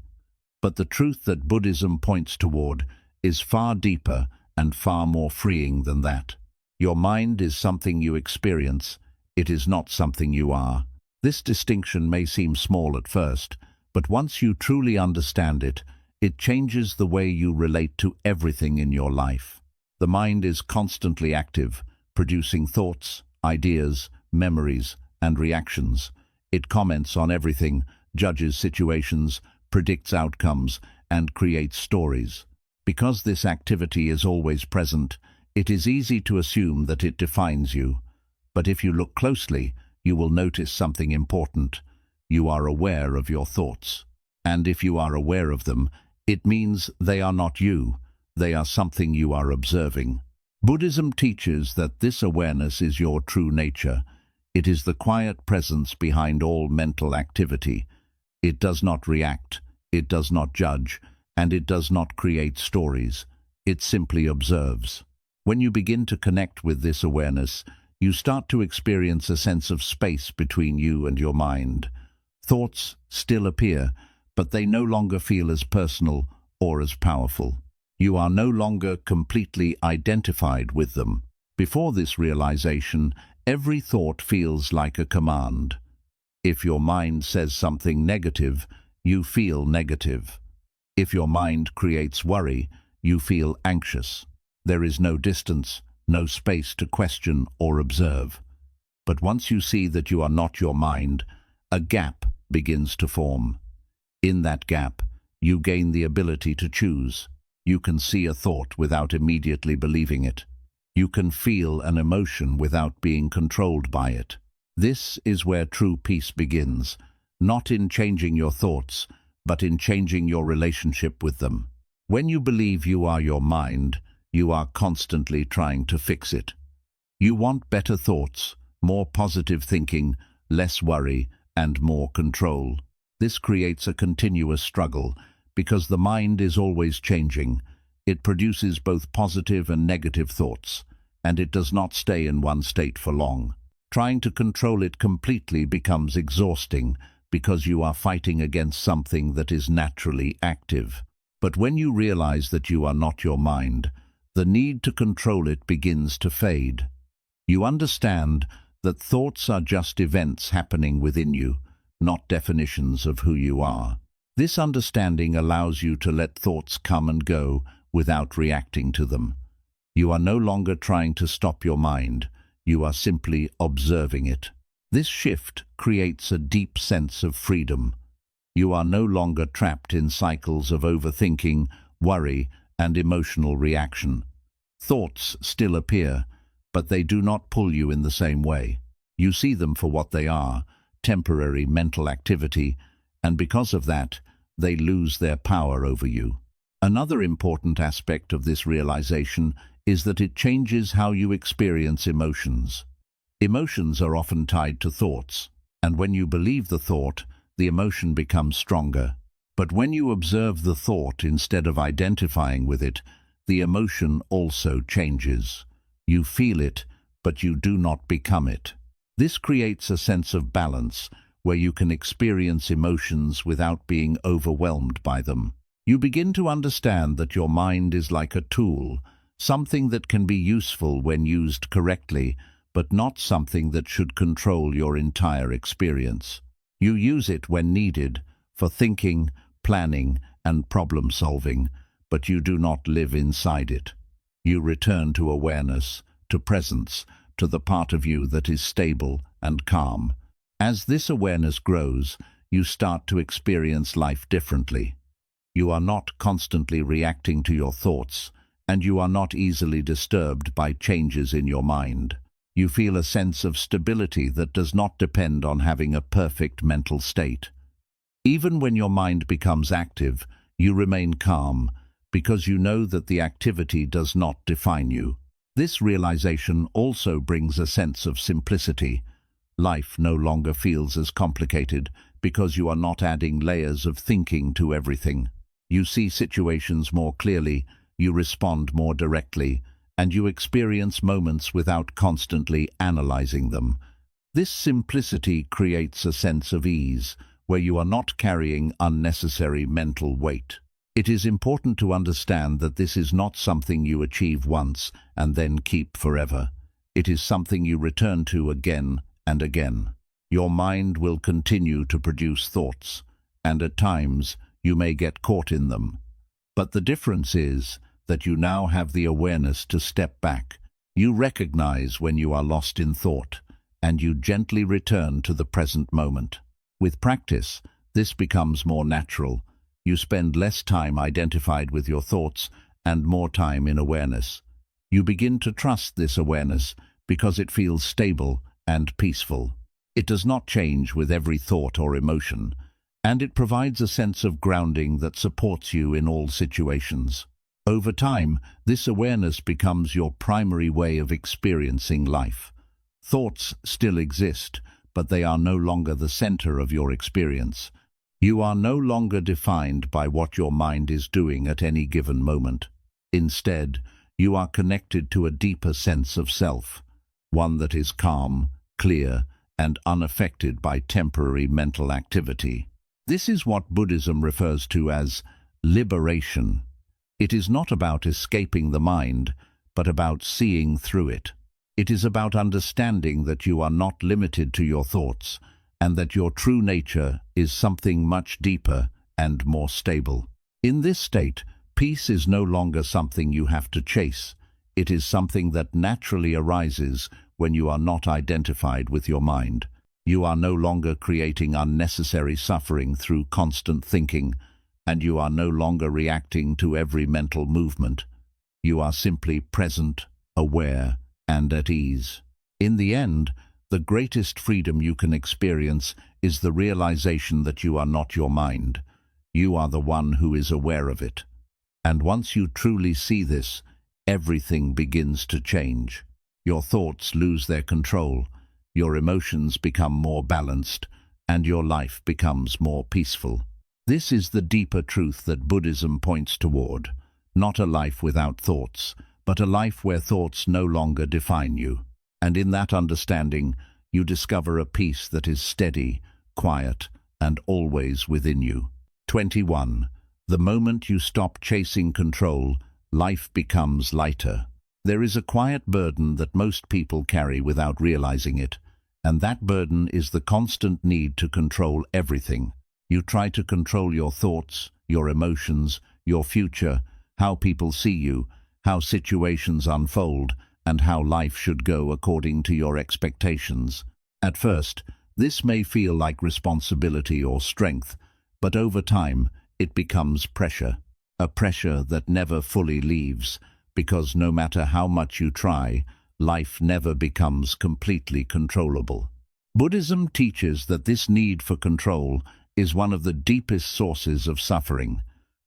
A: But the truth that Buddhism points toward is far deeper and far more freeing than that. Your mind is something you experience, it is not something you are. This distinction may seem small at first, but once you truly understand it, it changes the way you relate to everything in your life. The mind is constantly active, producing thoughts, ideas, memories, and reactions. It comments on everything, judges situations, predicts outcomes, and creates stories. Because this activity is always present, it is easy to assume that it defines you. But if you look closely, you will notice something important. You are aware of your thoughts. And if you are aware of them, it means they are not you. They are something you are observing. Buddhism teaches that this awareness is your true nature. It is the quiet presence behind all mental activity. It does not react, it does not judge, and it does not create stories. It simply observes. When you begin to connect with this awareness, you start to experience a sense of space between you and your mind. Thoughts still appear, but they no longer feel as personal or as powerful. You are no longer completely identified with them. Before this realization, every thought feels like a command. If your mind says something negative, you feel negative. If your mind creates worry, you feel anxious. There is no distance, no space to question or observe. But once you see that you are not your mind, a gap begins to form. In that gap, you gain the ability to choose. You can see a thought without immediately believing it. You can feel an emotion without being controlled by it. This is where true peace begins, not in changing your thoughts, but in changing your relationship with them. When you believe you are your mind, you are constantly trying to fix it. You want better thoughts, more positive thinking, less worry, and more control. This creates a continuous struggle, because the mind is always changing. It produces both positive and negative thoughts, and it does not stay in one state for long. Trying to control it completely becomes exhausting, because you are fighting against something that is naturally active. But when you realize that you are not your mind, the need to control it begins to fade. You understand that thoughts are just events happening within you, not definitions of who you are. This understanding allows you to let thoughts come and go without reacting to them. You are no longer trying to stop your mind, you are simply observing it. This shift creates a deep sense of freedom. You are no longer trapped in cycles of overthinking, worry, and emotional reaction. Thoughts still appear, but they do not pull you in the same way. You see them for what they are, temporary mental activity, and because of that, they lose their power over you. Another important aspect of this realization is that it changes how you experience emotions. Emotions are often tied to thoughts, and when you believe the thought, the emotion becomes stronger. But when you observe the thought instead of identifying with it, the emotion also changes. You feel it, but you do not become it. This creates a sense of balance, where you can experience emotions without being overwhelmed by them. You begin to understand that your mind is like a tool, something that can be useful when used correctly, but not something that should control your entire experience. You use it when needed, for thinking, planning, and problem-solving, but you do not live inside it. You return to awareness, to presence, to the part of you that is stable and calm. As this awareness grows, you start to experience life differently. You are not constantly reacting to your thoughts, and you are not easily disturbed by changes in your mind. You feel a sense of stability that does not depend on having a perfect mental state. Even when your mind becomes active, you remain calm, because you know that the activity does not define you. This realization also brings a sense of simplicity. Life no longer feels as complicated because you are not adding layers of thinking to everything. You see situations more clearly, you respond more directly, and you experience moments without constantly analyzing them. This simplicity creates a sense of ease, where you are not carrying unnecessary mental weight. It is important to understand that this is not something you achieve once and then keep forever. It is something you return to again and again. Your mind will continue to produce thoughts, and at times you may get caught in them. But the difference is that you now have the awareness to step back. You recognize when you are lost in thought, and you gently return to the present moment. With practice, this becomes more natural. You spend less time identified with your thoughts and more time in awareness. You begin to trust this awareness because it feels stable and peaceful. It does not change with every thought or emotion, and it provides a sense of grounding that supports you in all situations. Over time, this awareness becomes your primary way of experiencing life. Thoughts still exist, but they are no longer the center of your experience. You are no longer defined by what your mind is doing at any given moment. Instead, you are connected to a deeper sense of self, one that is calm, clear, and unaffected by temporary mental activity. This is what Buddhism refers to as liberation. It is not about escaping the mind, but about seeing through it. It is about understanding that you are not limited to your thoughts, and that your true nature is something much deeper and more stable. In this state, peace is no longer something you have to chase. It is something that naturally arises when you are not identified with your mind. You are no longer creating unnecessary suffering through constant thinking, and you are no longer reacting to every mental movement. You are simply present, aware, and at ease. In the end, the greatest freedom you can experience is the realization that you are not your mind. You are the one who is aware of it. And once you truly see this, everything begins to change. Your thoughts lose their control, your emotions become more balanced, and your life becomes more peaceful. This is the deeper truth that Buddhism points toward. Not a life without thoughts, but a life where thoughts no longer define you. And in that understanding, you discover a peace that is steady, quiet, and always within you. 21. The moment you stop chasing control, life becomes lighter. There is a quiet burden that most people carry without realizing it, and that burden is the constant need to control everything. You try to control your thoughts, your emotions, your future, how people see you, how situations unfold, and how life should go according to your expectations. At first, this may feel like responsibility or strength, but over time, it becomes pressure. A pressure that never fully leaves, because no matter how much you try, life never becomes completely controllable. Buddhism teaches that this need for control is one of the deepest sources of suffering,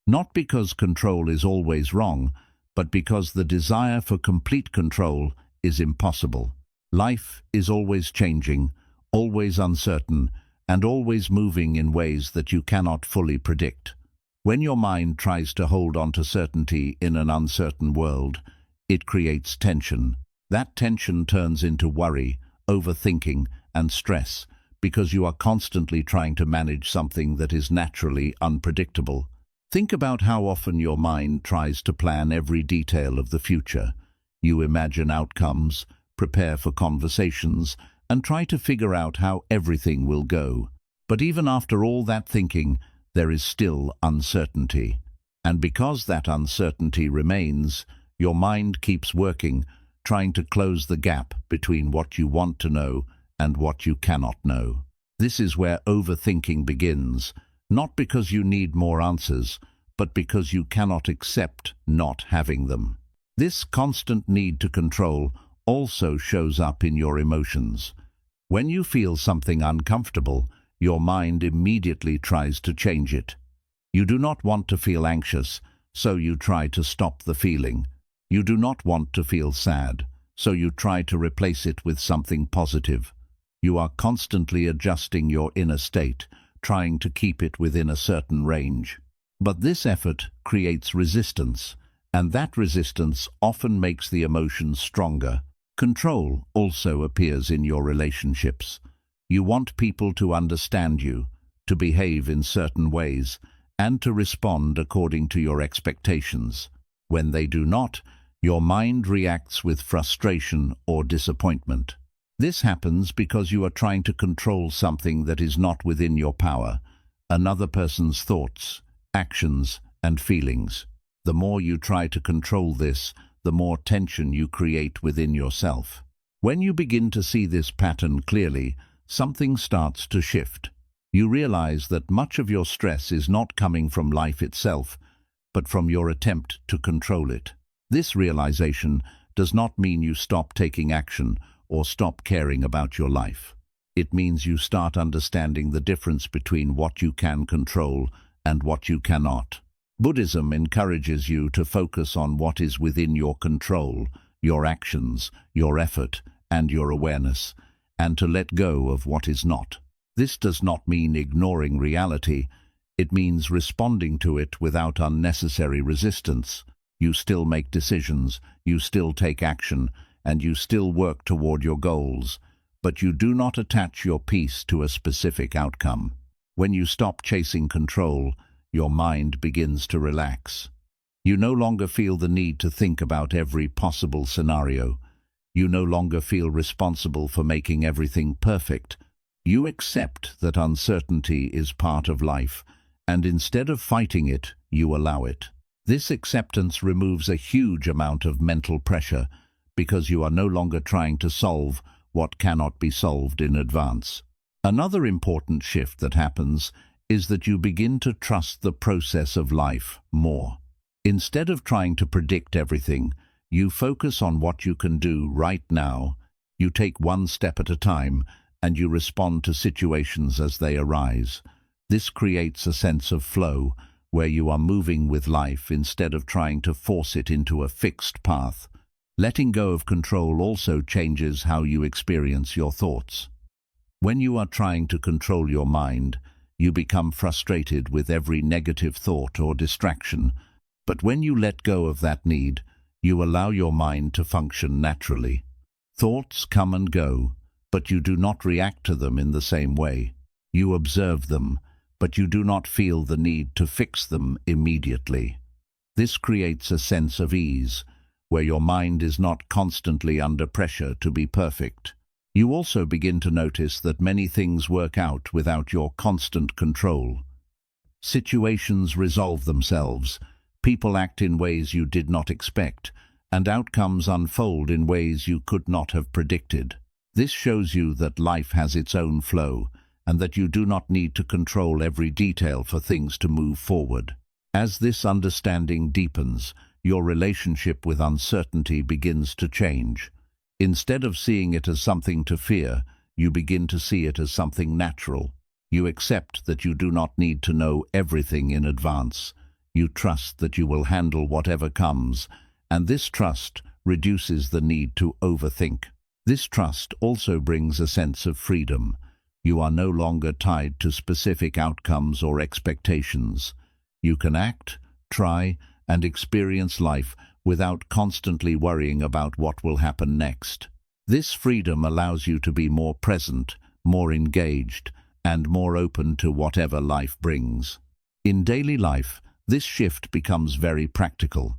A: not because control is always wrong, but because the desire for complete control is impossible. Life is always changing, always uncertain, and always moving in ways that you cannot fully predict. When your mind tries to hold on to certainty in an uncertain world, it creates tension. That tension turns into worry, overthinking, and stress, because you are constantly trying to manage something that is naturally unpredictable. Think about how often your mind tries to plan every detail of the future. You imagine outcomes, prepare for conversations, and try to figure out how everything will go. But even after all that thinking, there is still uncertainty. And because that uncertainty remains, your mind keeps working, trying to close the gap between what you want to know and what you cannot know. This is where overthinking begins, not because you need more answers, but because you cannot accept not having them. This constant need to control also shows up in your emotions. When you feel something uncomfortable, your mind immediately tries to change it. You do not want to feel anxious, so you try to stop the feeling. You do not want to feel sad, so you try to replace it with something positive. You are constantly adjusting your inner state, trying to keep it within a certain range. But this effort creates resistance, and that resistance often makes the emotions stronger. Control also appears in your relationships. You want people to understand you, to behave in certain ways, and to respond according to your expectations. When they do not, your mind reacts with frustration or disappointment. This happens because you are trying to control something that is not within your power, another person's thoughts, actions, and feelings. The more you try to control this, the more tension you create within yourself. When you begin to see this pattern clearly, something starts to shift. You realize that much of your stress is not coming from life itself, but from your attempt to control it. This realization does not mean you stop taking action or stop caring about your life. It means you start understanding the difference between what you can control and what you cannot. Buddhism encourages you to focus on what is within your control, your actions, your effort, and your awareness, and to let go of what is not. This does not mean ignoring reality. It means responding to it without unnecessary resistance. You still make decisions, you still take action, and you still work toward your goals, but you do not attach your peace to a specific outcome. When you stop chasing control, your mind begins to relax. You no longer feel the need to think about every possible scenario. You no longer feel responsible for making everything perfect. You accept that uncertainty is part of life, and instead of fighting it, you allow it. This acceptance removes a huge amount of mental pressure because you are no longer trying to solve what cannot be solved in advance. Another important shift that happens is that you begin to trust the process of life more. Instead of trying to predict everything, you focus on what you can do right now. You take one step at a time, and you respond to situations as they arise. This creates a sense of flow, where you are moving with life instead of trying to force it into a fixed path. Letting go of control also changes how you experience your thoughts. When you are trying to control your mind, you become frustrated with every negative thought or distraction. But when you let go of that need, you allow your mind to function naturally. Thoughts come and go, but you do not react to them in the same way. You observe them, but you do not feel the need to fix them immediately. This creates a sense of ease, where your mind is not constantly under pressure to be perfect. You also begin to notice that many things work out without your constant control. Situations resolve themselves, people act in ways you did not expect, and outcomes unfold in ways you could not have predicted. This shows you that life has its own flow, and that you do not need to control every detail for things to move forward. As this understanding deepens, your relationship with uncertainty begins to change. Instead of seeing it as something to fear, you begin to see it as something natural. You accept that you do not need to know everything in advance. You trust that you will handle whatever comes, and this trust reduces the need to overthink. This trust also brings a sense of freedom. You are no longer tied to specific outcomes or expectations. You can act, try, and experience life without constantly worrying about what will happen next. This freedom allows you to be more present, more engaged, and more open to whatever life brings. In daily life, this shift becomes very practical.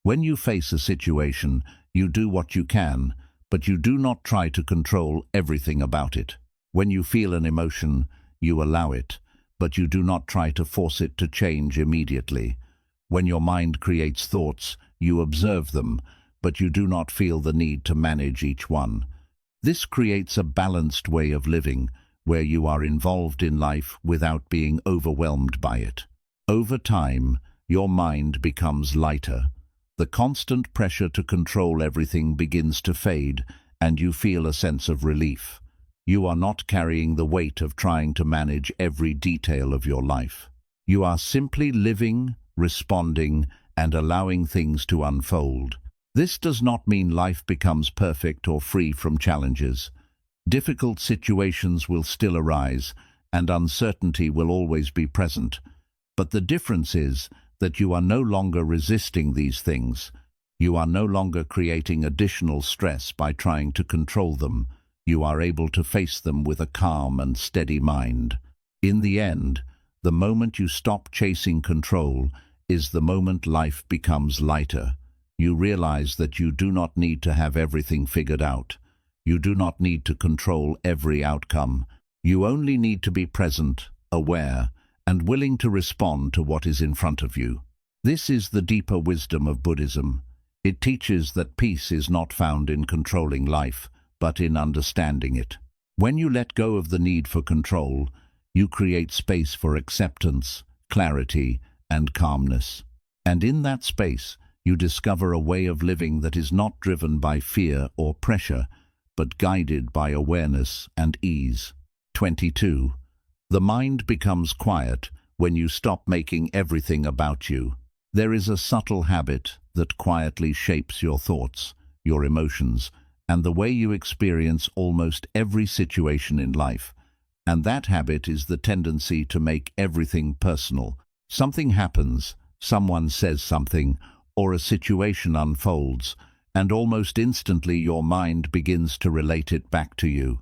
A: When you face a situation, you do what you can, but you do not try to control everything about it. When you feel an emotion, you allow it, but you do not try to force it to change immediately. When your mind creates thoughts, you observe them, but you do not feel the need to manage each one. This creates a balanced way of living, where you are involved in life without being overwhelmed by it. Over time, your mind becomes lighter. The constant pressure to control everything begins to fade, and you feel a sense of relief. You are not carrying the weight of trying to manage every detail of your life. You are simply living, responding, and allowing things to unfold. This does not mean life becomes perfect or free from challenges. Difficult situations will still arise, and uncertainty will always be present. But the difference is that you are no longer resisting these things. You are no longer creating additional stress by trying to control them. You are able to face them with a calm and steady mind. In the end, the moment you stop chasing control is the moment life becomes lighter. You realize that you do not need to have everything figured out. You do not need to control every outcome. You only need to be present, aware, and willing to respond to what is in front of you. This is the deeper wisdom of Buddhism. It teaches that peace is not found in controlling life, but in understanding it. When you let go of the need for control, you create space for acceptance, clarity, and calmness. And in that space, you discover a way of living that is not driven by fear or pressure, but guided by awareness and ease. 22. The mind becomes quiet when you stop making everything about you. There is a subtle habit that quietly shapes your thoughts, your emotions, and the way you experience almost every situation in life. And that habit is the tendency to make everything personal. Something happens, someone says something, or a situation unfolds, and almost instantly your mind begins to relate it back to you.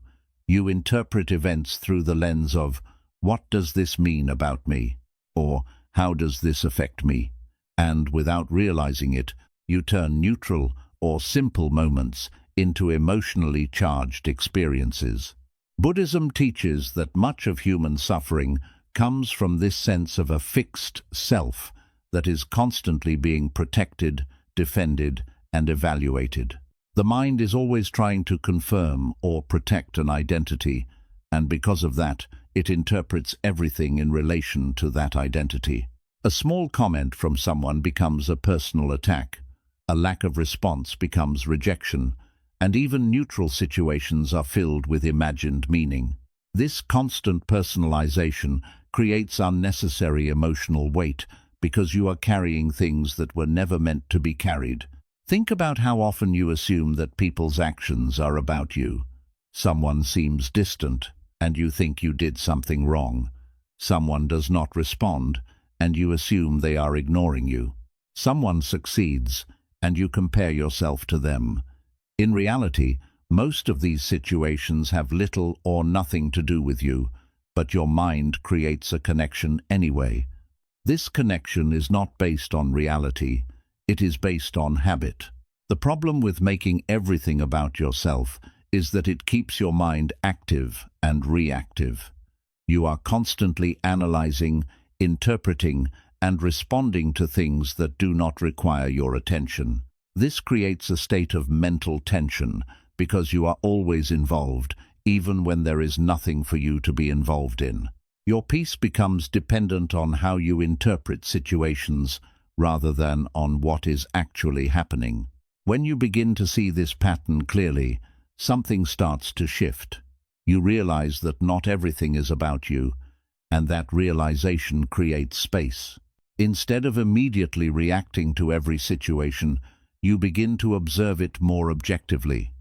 A: You interpret events through the lens of, "What does this mean about me?" or "How does this affect me?" And without realizing it, you turn neutral or simple moments into emotionally charged experiences. Buddhism teaches that much of human suffering comes from this sense of a fixed self that is constantly being protected, defended, and evaluated. The mind is always trying to confirm or protect an identity, and because of that, it interprets everything in relation to that identity. A small comment from someone becomes a personal attack, a lack of response becomes rejection, and even neutral situations are filled with imagined meaning. This constant personalization creates unnecessary emotional weight because you are carrying things that were never meant to be carried. Think about how often you assume that people's actions are about you. Someone seems distant, and you think you did something wrong. Someone does not respond, and you assume they are ignoring you. Someone succeeds, and you compare yourself to them. In reality, most of these situations have little or nothing to do with you, but your mind creates a connection anyway. This connection is not based on reality, it is based on habit. The problem with making everything about yourself is that it keeps your mind active and reactive. You are constantly analyzing, interpreting, and responding to things that do not require your attention. This creates a state of mental tension because you are always involved, even when there is nothing for you to be involved in. Your peace becomes dependent on how you interpret situations rather than on what is actually happening. When you begin to see this pattern clearly, something starts to shift. You realize that not everything is about you, and that realization creates space. Instead of immediately reacting to every situation, you begin to observe it more objectively.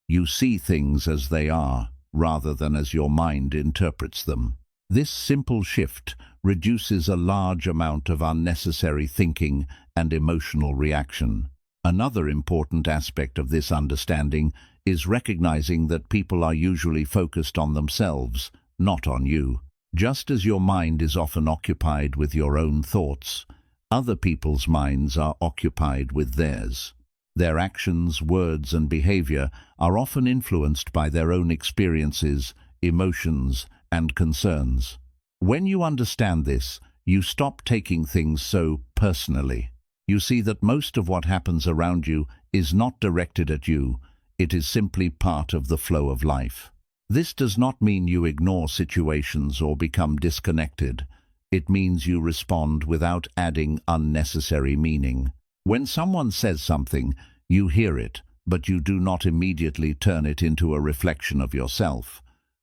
A: You see things as they are, rather than as your mind interprets them. This simple shift reduces a large amount of unnecessary thinking and emotional reaction. Another important aspect of this understanding is recognizing that people are usually focused on themselves, not on you. Just as your mind is often occupied with your own thoughts, other people's minds are occupied with theirs. Their actions, words, and behavior are often influenced by their own experiences, emotions, and concerns. When you understand this, you stop taking things so personally. You see that most of what happens around you is not directed at you, it is simply part of the flow of life. This does not mean you ignore situations or become disconnected. It means you respond without adding unnecessary meaning. When someone says something, you hear it, but you do not immediately turn it into a reflection of yourself.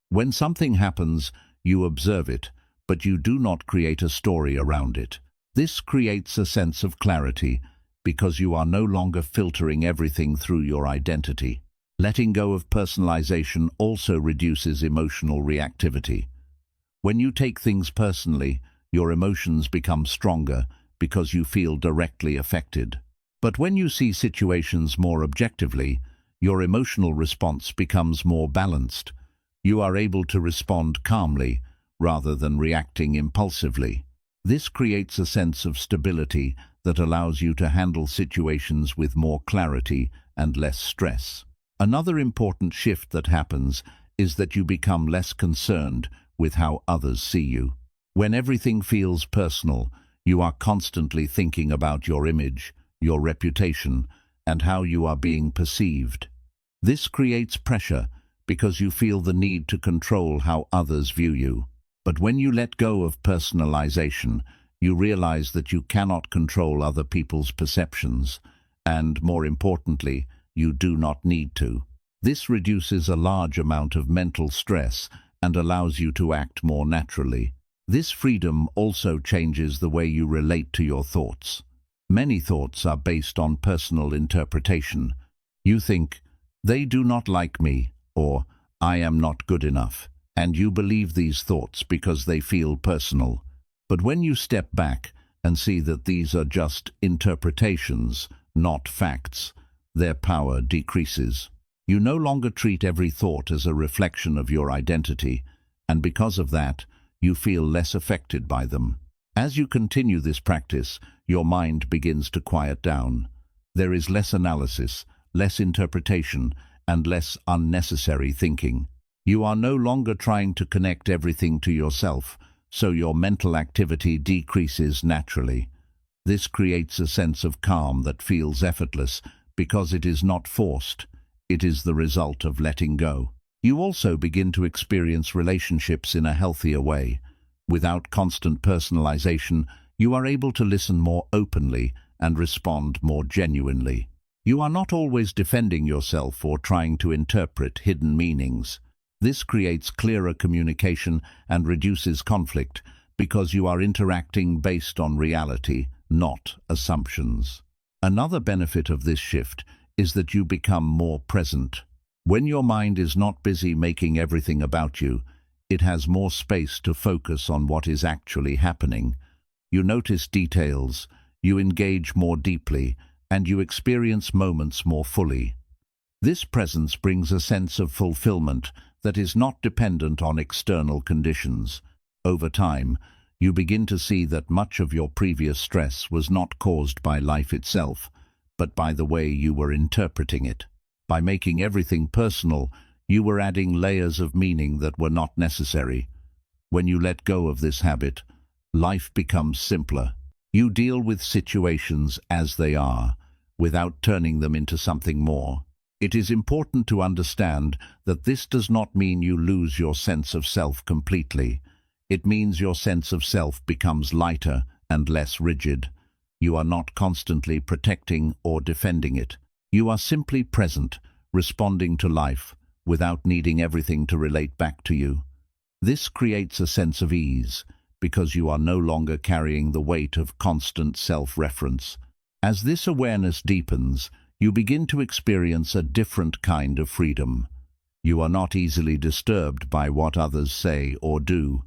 A: When something happens, you observe it, but you do not create a story around it. This creates a sense of clarity, because you are no longer filtering everything through your identity. Letting go of personalization also reduces emotional reactivity. When you take things personally, your emotions become stronger because you feel directly affected. But when you see situations more objectively, your emotional response becomes more balanced. You are able to respond calmly, rather than reacting impulsively. This creates a sense of stability that allows you to handle situations with more clarity and less stress. Another important shift that happens is that you become less concerned with how others see you. When everything feels personal, you are constantly thinking about your image, your reputation, and how you are being perceived. This creates pressure because you feel the need to control how others view you. But when you let go of personalization, you realize that you cannot control other people's perceptions, and, more importantly, you do not need to. This reduces a large amount of mental stress and allows you to act more naturally. This freedom also changes the way you relate to your thoughts. Many thoughts are based on personal interpretation. You think, "They do not like me," or "I am not good enough," and you believe these thoughts because they feel personal. But when you step back and see that these are just interpretations, not facts, their power decreases. You no longer treat every thought as a reflection of your identity, and because of that, you feel less affected by them. As you continue this practice, your mind begins to quiet down. There is less analysis, less interpretation, and less unnecessary thinking. You are no longer trying to connect everything to yourself, so your mental activity decreases naturally. This creates a sense of calm that feels effortless because it is not forced. It is the result of letting go. You also begin to experience relationships in a healthier way. Without constant personalization, you are able to listen more openly and respond more genuinely. You are not always defending yourself or trying to interpret hidden meanings. This creates clearer communication and reduces conflict because you are interacting based on reality, not assumptions. Another benefit of this shift is that you become more present. When your mind is not busy making everything about you, it has more space to focus on what is actually happening. You notice details, you engage more deeply, and you experience moments more fully. This presence brings a sense of fulfillment that is not dependent on external conditions. Over time, you begin to see that much of your previous stress was not caused by life itself, but by the way you were interpreting it. By making everything personal, you were adding layers of meaning that were not necessary. When you let go of this habit, life becomes simpler. You deal with situations as they are, without turning them into something more. It is important to understand that this does not mean you lose your sense of self completely. It means your sense of self becomes lighter and less rigid. You are not constantly protecting or defending it. You are simply present, responding to life, without needing everything to relate back to you. This creates a sense of ease, because you are no longer carrying the weight of constant self-reference. As this awareness deepens, you begin to experience a different kind of freedom. You are not easily disturbed by what others say or do.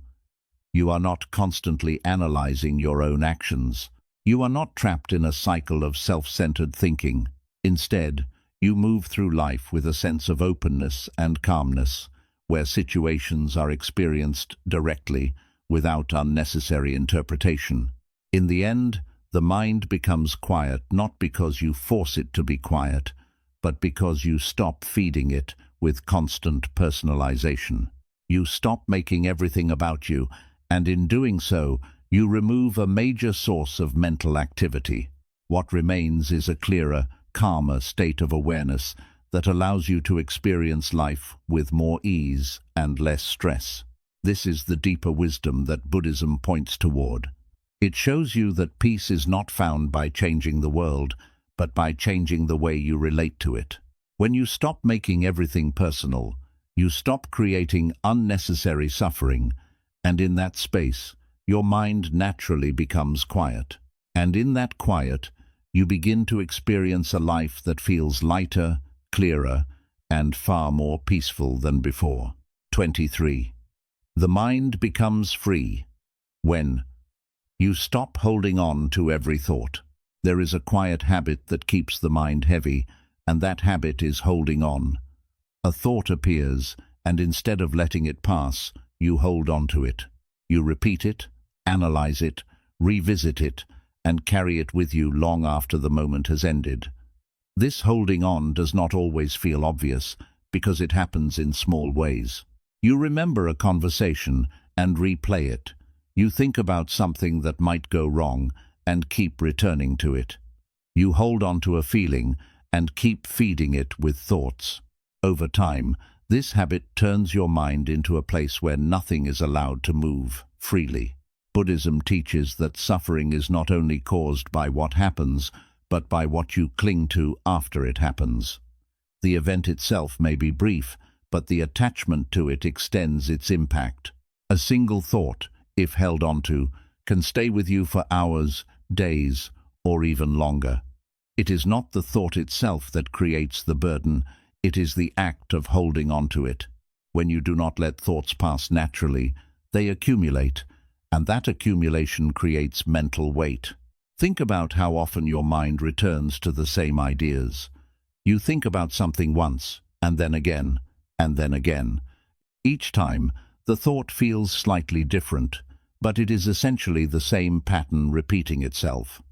A: You are not constantly analyzing your own actions. You are not trapped in a cycle of self-centered thinking. Instead, you move through life with a sense of openness and calmness, where situations are experienced directly, without unnecessary interpretation. In the end, the mind becomes quiet not because you force it to be quiet, but because you stop feeding it with constant personalization. You stop making everything about you, and in doing so, you remove a major source of mental activity. What remains is a clearer, calmer state of awareness that allows you to experience life with more ease and less stress. This is the deeper wisdom that Buddhism points toward. It shows you that peace is not found by changing the world, but by changing the way you relate to it. When you stop making everything personal, you stop creating unnecessary suffering, and in that space, your mind naturally becomes quiet. And in that quiet, you begin to experience a life that feels lighter, clearer, and far more peaceful than before. 23. The mind becomes free. When you stop holding on to every thought. There is a quiet habit that keeps the mind heavy, and that habit is holding on. A thought appears, and instead of letting it pass, you hold on to it. You repeat it, analyze it, revisit it, and carry it with you long after the moment has ended. This holding on does not always feel obvious because it happens in small ways. You remember a conversation and replay it. You think about something that might go wrong and keep returning to it. You hold on to a feeling and keep feeding it with thoughts. Over time, this habit turns your mind into a place where nothing is allowed to move freely. Buddhism teaches that suffering is not only caused by what happens, but by what you cling to after it happens. The event itself may be brief, but the attachment to it extends its impact. A single thought, if held onto, can stay with you for hours, days, or even longer. It is not the thought itself that creates the burden, it is the act of holding onto it. When you do not let thoughts pass naturally, they accumulate, and that accumulation creates mental weight. Think about how often your mind returns to the same ideas. You think about something once, and then again, and then again. Each time, the thought feels slightly different, but it is essentially the same pattern repeating itself.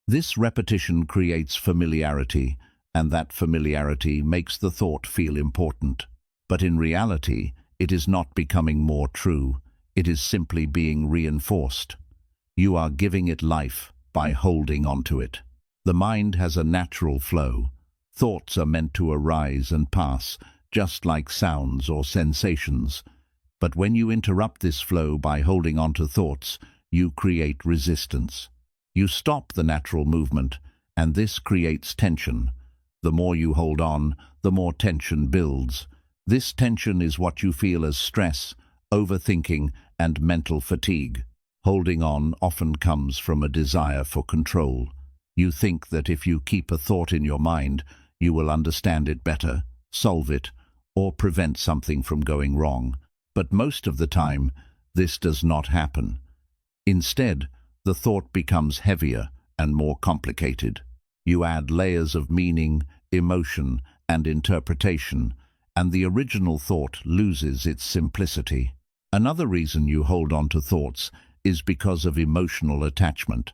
A: This repetition creates familiarity, and that familiarity makes the thought feel important. But in reality, it is not becoming more true. It is simply being reinforced. You are giving it life by holding onto it. The mind has a natural flow. Thoughts are meant to arise and pass, just like sounds or sensations. But when you interrupt this flow by holding onto thoughts, you create resistance. You stop the natural movement, and this creates tension. The more you hold on, the more tension builds. This tension is what you feel as stress, overthinking, and mental fatigue. Holding on often comes from a desire for control. You think that if you keep a thought in your mind, you will understand it better, solve it, or prevent something from going wrong. But most of the time, this does not happen. Instead, the thought becomes heavier and more complicated. You add layers of meaning, emotion, and interpretation, and the original thought loses its simplicity. Another reason you hold on to thoughts is because of emotional attachment.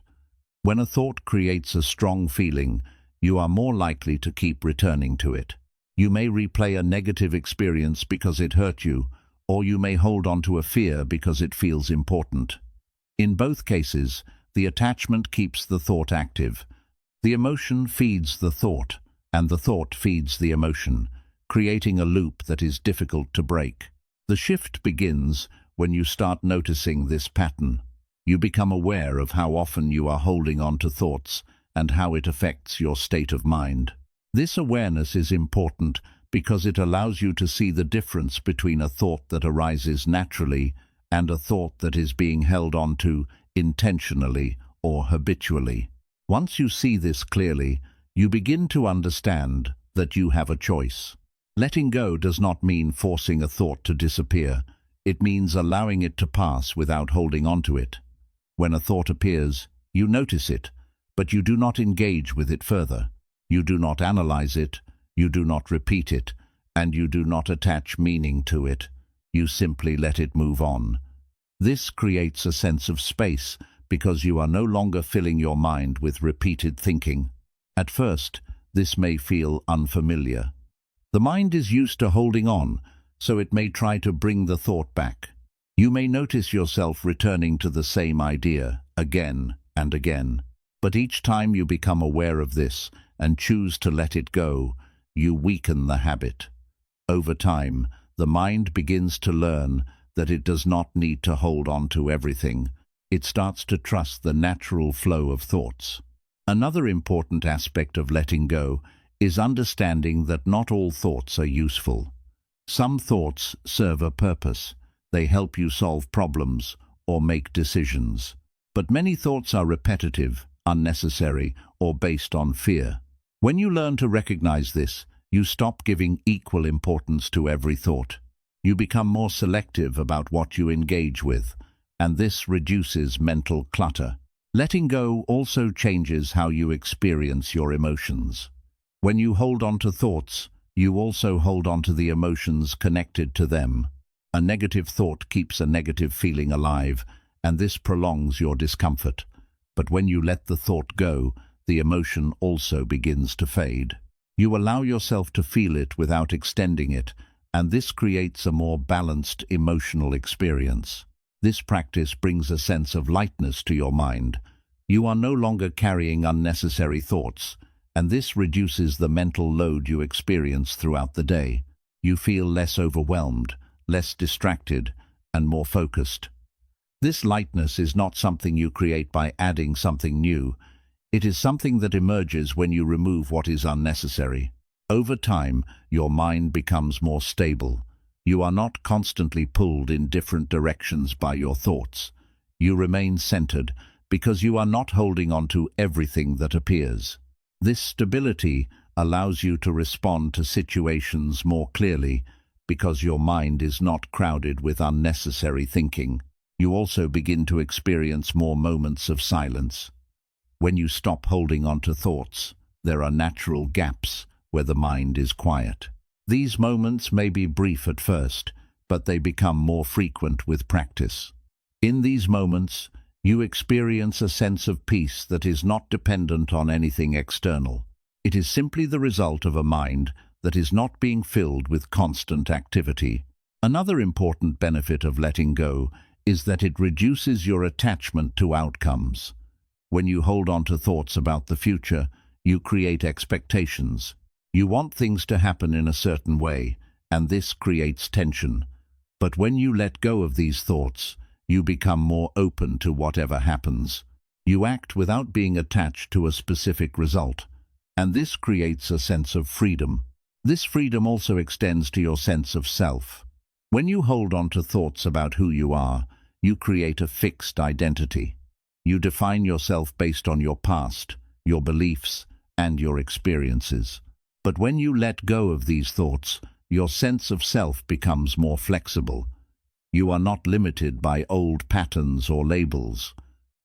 A: When a thought creates a strong feeling, you are more likely to keep returning to it. You may replay a negative experience because it hurt you, or you may hold on to a fear because it feels important. In both cases, the attachment keeps the thought active. The emotion feeds the thought, and the thought feeds the emotion, creating a loop that is difficult to break. The shift begins when you start noticing this pattern. You become aware of how often you are holding on to thoughts and how it affects your state of mind. This awareness is important because it allows you to see the difference between a thought that arises naturally and a thought that is being held on to intentionally or habitually. Once you see this clearly, you begin to understand that you have a choice. Letting go does not mean forcing a thought to disappear. It means allowing it to pass without holding on to it. When a thought appears, you notice it, but you do not engage with it further. You do not analyze it, you do not repeat it, and you do not attach meaning to it. You simply let it move on. This creates a sense of space because you are no longer filling your mind with repeated thinking. At first, this may feel unfamiliar. The mind is used to holding on, so it may try to bring the thought back. You may notice yourself returning to the same idea again and again. But each time you become aware of this and choose to let it go, you weaken the habit. Over time, the mind begins to learn that it does not need to hold on to everything. It starts to trust the natural flow of thoughts. Another important aspect of letting go is understanding that not all thoughts are useful. Some thoughts serve a purpose. They help you solve problems or make decisions. But many thoughts are repetitive, unnecessary, or based on fear. When you learn to recognize this, you stop giving equal importance to every thought. You become more selective about what you engage with, and this reduces mental clutter. Letting go also changes how you experience your emotions. When you hold on to thoughts, you also hold on to the emotions connected to them. A negative thought keeps a negative feeling alive, and this prolongs your discomfort. But when you let the thought go, the emotion also begins to fade. You allow yourself to feel it without extending it, and this creates a more balanced emotional experience. This practice brings a sense of lightness to your mind. You are no longer carrying unnecessary thoughts, and this reduces the mental load you experience throughout the day. You feel less overwhelmed, less distracted, and more focused. This lightness is not something you create by adding something new. It is something that emerges when you remove what is unnecessary. Over time, your mind becomes more stable. You are not constantly pulled in different directions by your thoughts. You remain centered because you are not holding on to everything that appears. This stability allows you to respond to situations more clearly because your mind is not crowded with unnecessary thinking. You also begin to experience more moments of silence. When you stop holding on to thoughts, there are natural gaps where the mind is quiet. These moments may be brief at first, but they become more frequent with practice. In these moments, you experience a sense of peace that is not dependent on anything external. It is simply the result of a mind that is not being filled with constant activity. Another important benefit of letting go is that it reduces your attachment to outcomes. When you hold on to thoughts about the future, you create expectations. You want things to happen in a certain way, and this creates tension. But when you let go of these thoughts, you become more open to whatever happens. You act without being attached to a specific result, and this creates a sense of freedom. This freedom also extends to your sense of self. When you hold on to thoughts about who you are, you create a fixed identity. You define yourself based on your past, your beliefs, and your experiences. But when you let go of these thoughts, your sense of self becomes more flexible. You are not limited by old patterns or labels.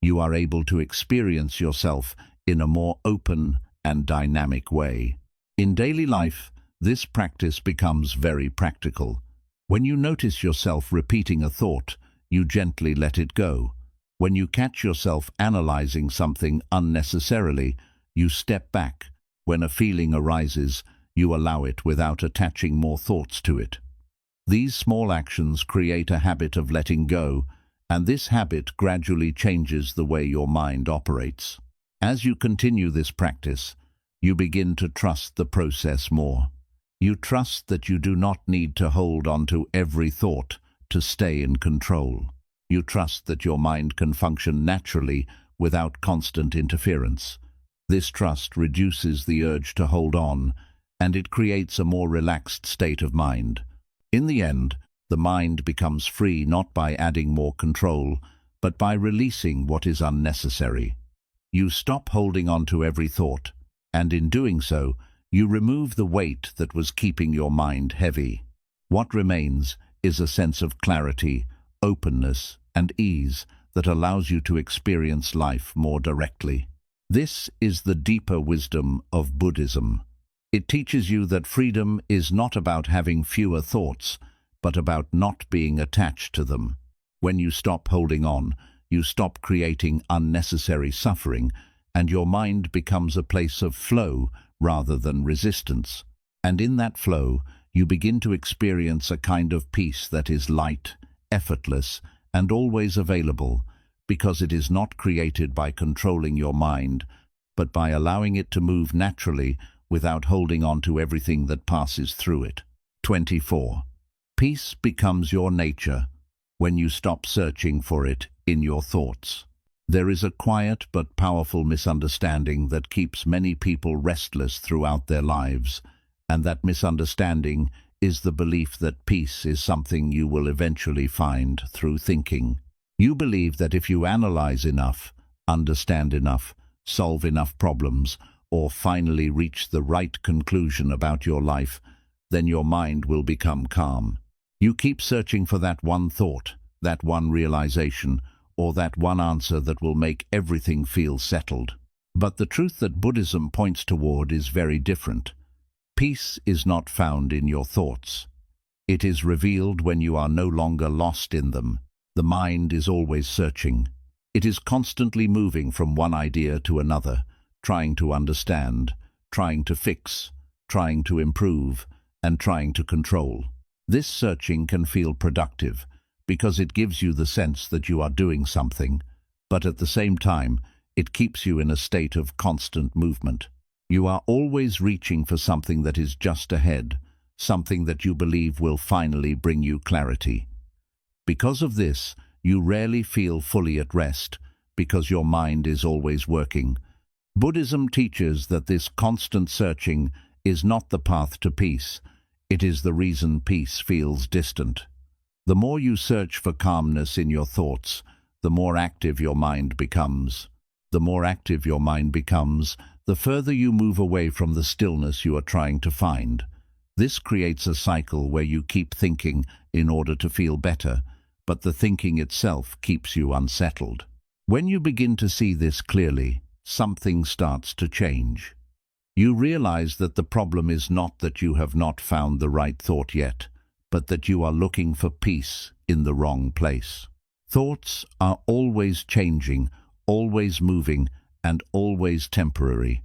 A: You are able to experience yourself in a more open and dynamic way. In daily life, this practice becomes very practical. When you notice yourself repeating a thought, you gently let it go. When you catch yourself analyzing something unnecessarily, you step back. When a feeling arises, you allow it without attaching more thoughts to it. These small actions create a habit of letting go, and this habit gradually changes the way your mind operates. As you continue this practice, you begin to trust the process more. You trust that you do not need to hold on to every thought to stay in control. You trust that your mind can function naturally without constant interference. This trust reduces the urge to hold on, and it creates a more relaxed state of mind. In the end, the mind becomes free not by adding more control, but by releasing what is unnecessary. You stop holding on to every thought, and in doing so, you remove the weight that was keeping your mind heavy. What remains is a sense of clarity, openness, and ease that allows you to experience life more directly. This is the deeper wisdom of Buddhism. It teaches you that freedom is not about having fewer thoughts, but about not being attached to them. When you stop holding on, you stop creating unnecessary suffering, and your mind becomes a place of flow rather than resistance. And in that flow, you begin to experience a kind of peace that is light, effortless, and always available, because it is not created by controlling your mind, but by allowing it to move naturally without holding on to everything that passes through it. 24. Peace becomes your nature when you stop searching for it in your thoughts. There is a quiet but powerful misunderstanding that keeps many people restless throughout their lives, and that misunderstanding is the belief that peace is something you will eventually find through thinking. You believe that if you analyze enough, understand enough, solve enough problems, or finally reach the right conclusion about your life, then your mind will become calm. You keep searching for that one thought, that one realization, or that one answer that will make everything feel settled. But the truth that Buddhism points toward is very different. Peace is not found in your thoughts. It is revealed when you are no longer lost in them. The mind is always searching. It is constantly moving from one idea to another, trying to understand, trying to fix, trying to improve, and trying to control. This searching can feel productive because it gives you the sense that you are doing something, but at the same time, it keeps you in a state of constant movement. You are always reaching for something that is just ahead, something that you believe will finally bring you clarity. Because of this, you rarely feel fully at rest, because your mind is always working. Buddhism teaches that this constant searching is not the path to peace. It is the reason peace feels distant. The more you search for calmness in your thoughts, the more active your mind becomes. The more active your mind becomes, the further you move away from the stillness you are trying to find. This creates a cycle where you keep thinking in order to feel better, but the thinking itself keeps you unsettled. When you begin to see this clearly, something starts to change. You realize that the problem is not that you have not found the right thought yet, but that you are looking for peace in the wrong place. Thoughts are always changing, always moving, and always temporary.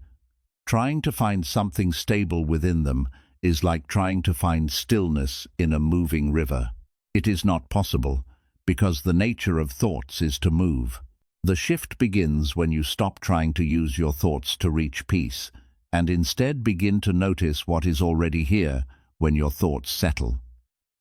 A: Trying to find something stable within them is like trying to find stillness in a moving river. It is not possible, because the nature of thoughts is to move. The shift begins when you stop trying to use your thoughts to reach peace, and instead begin to notice what is already here when your thoughts settle.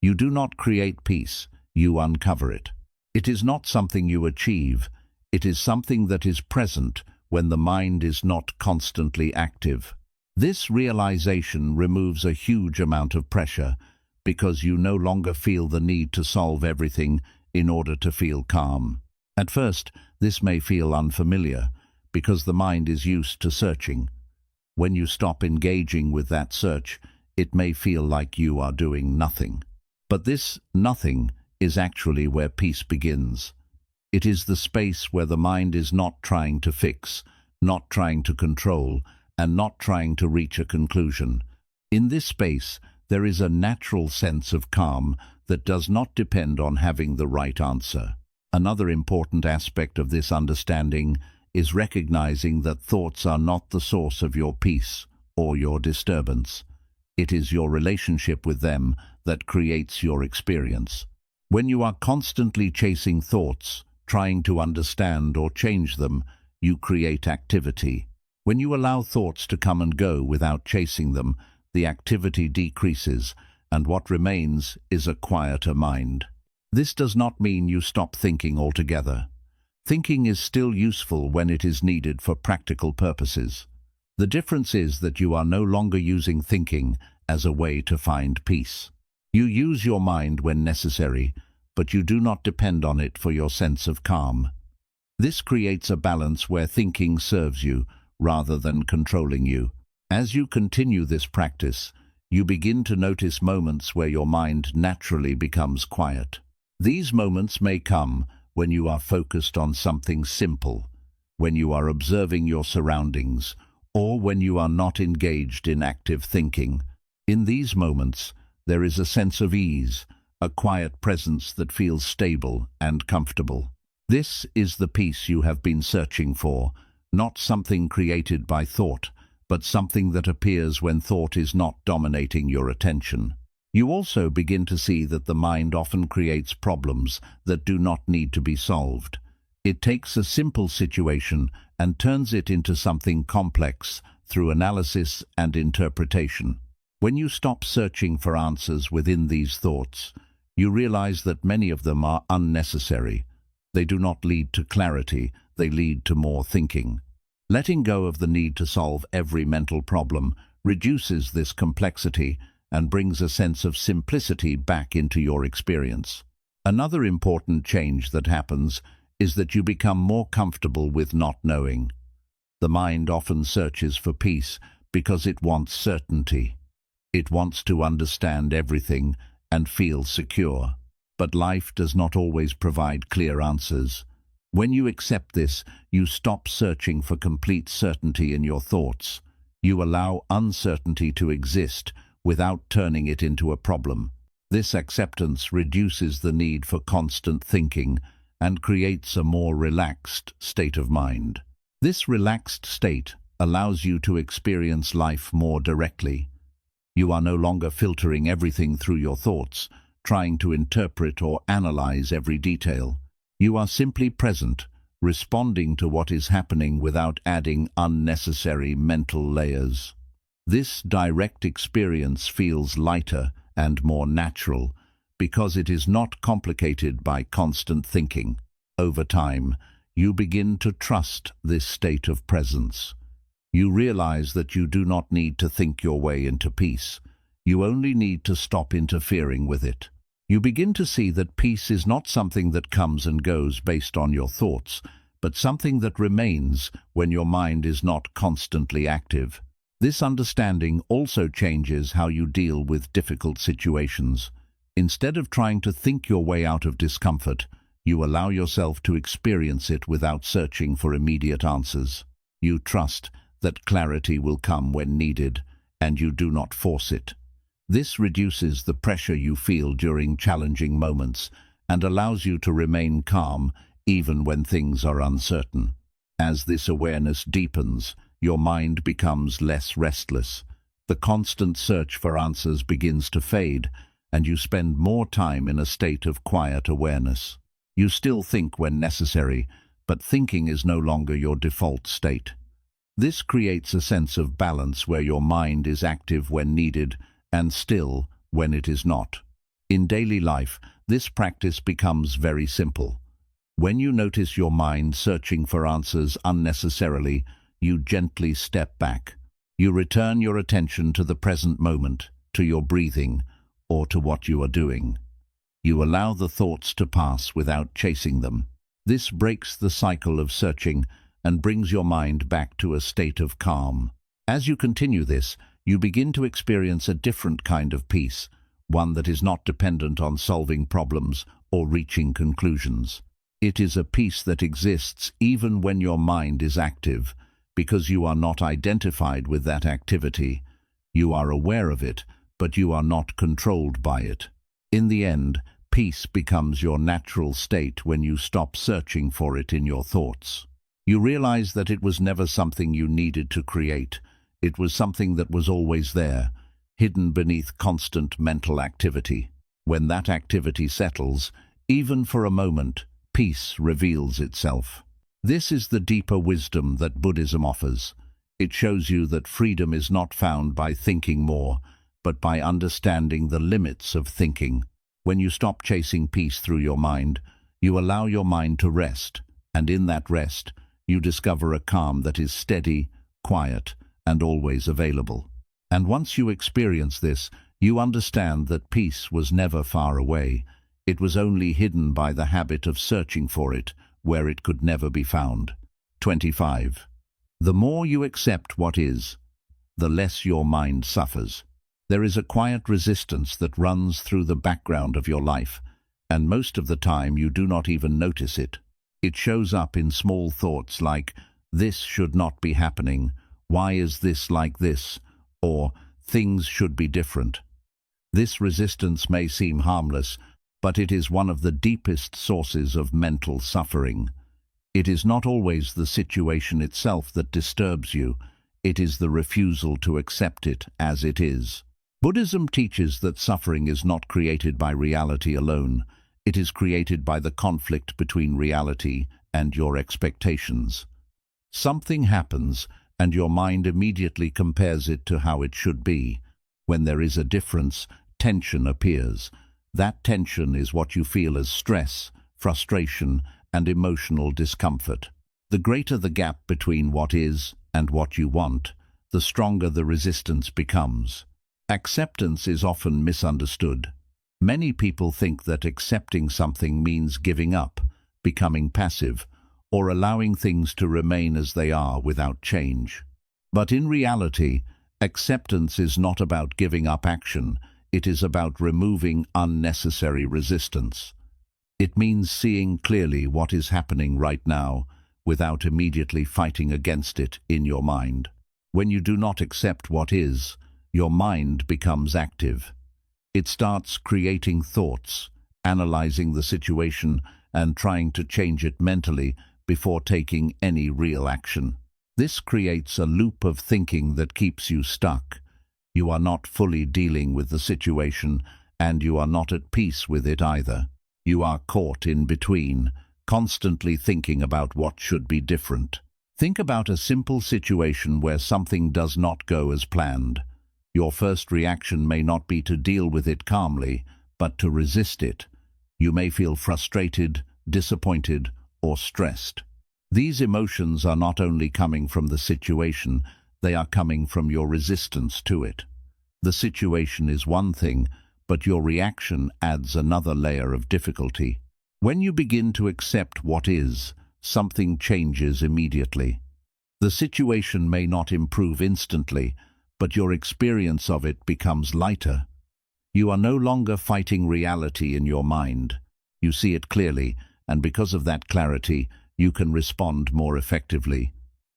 A: You do not create peace, you uncover it. It is not something you achieve, it is something that is present when the mind is not constantly active. This realization removes a huge amount of pressure, because you no longer feel the need to solve everything in order to feel calm. At first, this may feel unfamiliar, because the mind is used to searching. When you stop engaging with that search, it may feel like you are doing nothing. But this nothing is actually where peace begins. It is the space where the mind is not trying to fix, not trying to control, and not trying to reach a conclusion. In this space, there is a natural sense of calm that does not depend on having the right answer. Another important aspect of this understanding is recognizing that thoughts are not the source of your peace or your disturbance. It is your relationship with them that creates your experience. When you are constantly chasing thoughts, trying to understand or change them, you create activity. When you allow thoughts to come and go without chasing them, the activity decreases, and what remains is a quieter mind. This does not mean you stop thinking altogether. Thinking is still useful when it is needed for practical purposes. The difference is that you are no longer using thinking as a way to find peace. You use your mind when necessary, but you do not depend on it for your sense of calm. This creates a balance where thinking serves you rather than controlling you. As you continue this practice, you begin to notice moments where your mind naturally becomes quiet. These moments may come when you are focused on something simple, when you are observing your surroundings, or when you are not engaged in active thinking. In these moments, there is a sense of ease, a quiet presence that feels stable and comfortable. This is the peace you have been searching for, not something created by thought, but something that appears when thought is not dominating your attention. You also begin to see that the mind often creates problems that do not need to be solved. It takes a simple situation and turns it into something complex through analysis and interpretation. When you stop searching for answers within these thoughts, you realize that many of them are unnecessary. They do not lead to clarity, they lead to more thinking. Letting go of the need to solve every mental problem reduces this complexity and brings a sense of simplicity back into your experience. Another important change that happens is that you become more comfortable with not knowing. The mind often searches for peace because it wants certainty. It wants to understand everything and feel secure. But life does not always provide clear answers. When you accept this, you stop searching for complete certainty in your thoughts. You allow uncertainty to exist without turning it into a problem. This acceptance reduces the need for constant thinking and creates a more relaxed state of mind. This relaxed state allows you to experience life more directly. You are no longer filtering everything through your thoughts, trying to interpret or analyze every detail. You are simply present, responding to what is happening without adding unnecessary mental layers. This direct experience feels lighter and more natural because it is not complicated by constant thinking. Over time, you begin to trust this state of presence. You realize that you do not need to think your way into peace. You only need to stop interfering with it. You begin to see that peace is not something that comes and goes based on your thoughts, but something that remains when your mind is not constantly active. This understanding also changes how you deal with difficult situations. Instead of trying to think your way out of discomfort, you allow yourself to experience it without searching for immediate answers. You trust that clarity will come when needed, and you do not force it. This reduces the pressure you feel during challenging moments and allows you to remain calm even when things are uncertain. As this awareness deepens, your mind becomes less restless. The constant search for answers begins to fade, and you spend more time in a state of quiet awareness. You still think when necessary, but thinking is no longer your default state. This creates a sense of balance where your mind is active when needed and still when it is not. In daily life, this practice becomes very simple. When you notice your mind searching for answers unnecessarily, you gently step back. You return your attention to the present moment, to your breathing, or to what you are doing. You allow the thoughts to pass without chasing them. This breaks the cycle of searching and brings your mind back to a state of calm. As you continue this, you begin to experience a different kind of peace, one that is not dependent on solving problems or reaching conclusions. It is a peace that exists even when your mind is active, because you are not identified with that activity. You are aware of it, but you are not controlled by it. In the end, peace becomes your natural state when you stop searching for it in your thoughts. You realize that it was never something you needed to create. It was something that was always there, hidden beneath constant mental activity. When that activity settles, even for a moment, peace reveals itself. This is the deeper wisdom that Buddhism offers. It shows you that freedom is not found by thinking more, but by understanding the limits of thinking. When you stop chasing peace through your mind, you allow your mind to rest, and in that rest, you discover a calm that is steady, quiet, and always available. And once you experience this, you understand that peace was never far away. It was only hidden by the habit of searching for it, where it could never be found. 25. The more you accept what is, the less your mind suffers. There is a quiet resistance that runs through the background of your life, and most of the time you do not even notice it. It shows up in small thoughts like, "This should not be happening," "Why is this like this?" or "Things should be different." This resistance may seem harmless, but it is one of the deepest sources of mental suffering. It is not always the situation itself that disturbs you. It is the refusal to accept it as it is. Buddhism teaches that suffering is not created by reality alone. It is created by the conflict between reality and your expectations. Something happens, and your mind immediately compares it to how it should be. When there is a difference, tension appears. That tension is what you feel as stress, frustration, and emotional discomfort. The greater the gap between what is and what you want, the stronger the resistance becomes. Acceptance is often misunderstood. Many people think that accepting something means giving up, becoming passive, or allowing things to remain as they are without change. But in reality, acceptance is not about giving up action. It is about removing unnecessary resistance. It means seeing clearly what is happening right now without immediately fighting against it in your mind. When you do not accept what is, your mind becomes active. It starts creating thoughts, analyzing the situation, and trying to change it mentally before taking any real action. This creates a loop of thinking that keeps you stuck. You are not fully dealing with the situation, and you are not at peace with it either. You are caught in between, constantly thinking about what should be different. Think about a simple situation where something does not go as planned. Your first reaction may not be to deal with it calmly, but to resist it. You may feel frustrated, disappointed, or stressed. These emotions are not only coming from the situation, they are coming from your resistance to it. The situation is one thing, but your reaction adds another layer of difficulty. When you begin to accept what is, something changes immediately. The situation may not improve instantly, but your experience of it becomes lighter. You are no longer fighting reality in your mind. You see it clearly, and because of that clarity, you can respond more effectively.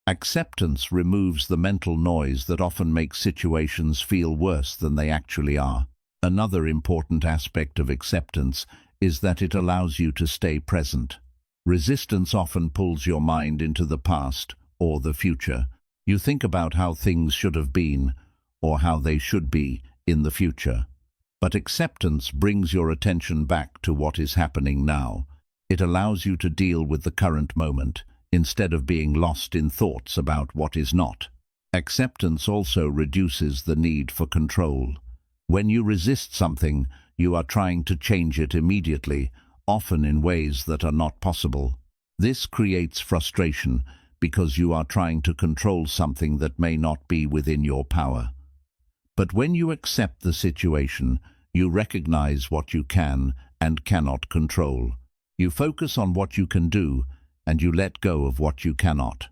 A: Acceptance removes the mental noise that often makes situations feel worse than they actually are. Another important aspect of acceptance is that it allows you to stay present. Resistance often pulls your mind into the past or the future. You think about how things should have been or how they should be in the future. But acceptance brings your attention back to what is happening now. It allows you to deal with the current moment instead of being lost in thoughts about what is not. Acceptance also reduces the need for control. When you resist something, you are trying to change it immediately, often in ways that are not possible. This creates frustration because you are trying to control something that may not be within your power. But when you accept the situation, you recognize what you can and cannot control. You focus on what you can do, and you let go of what you cannot.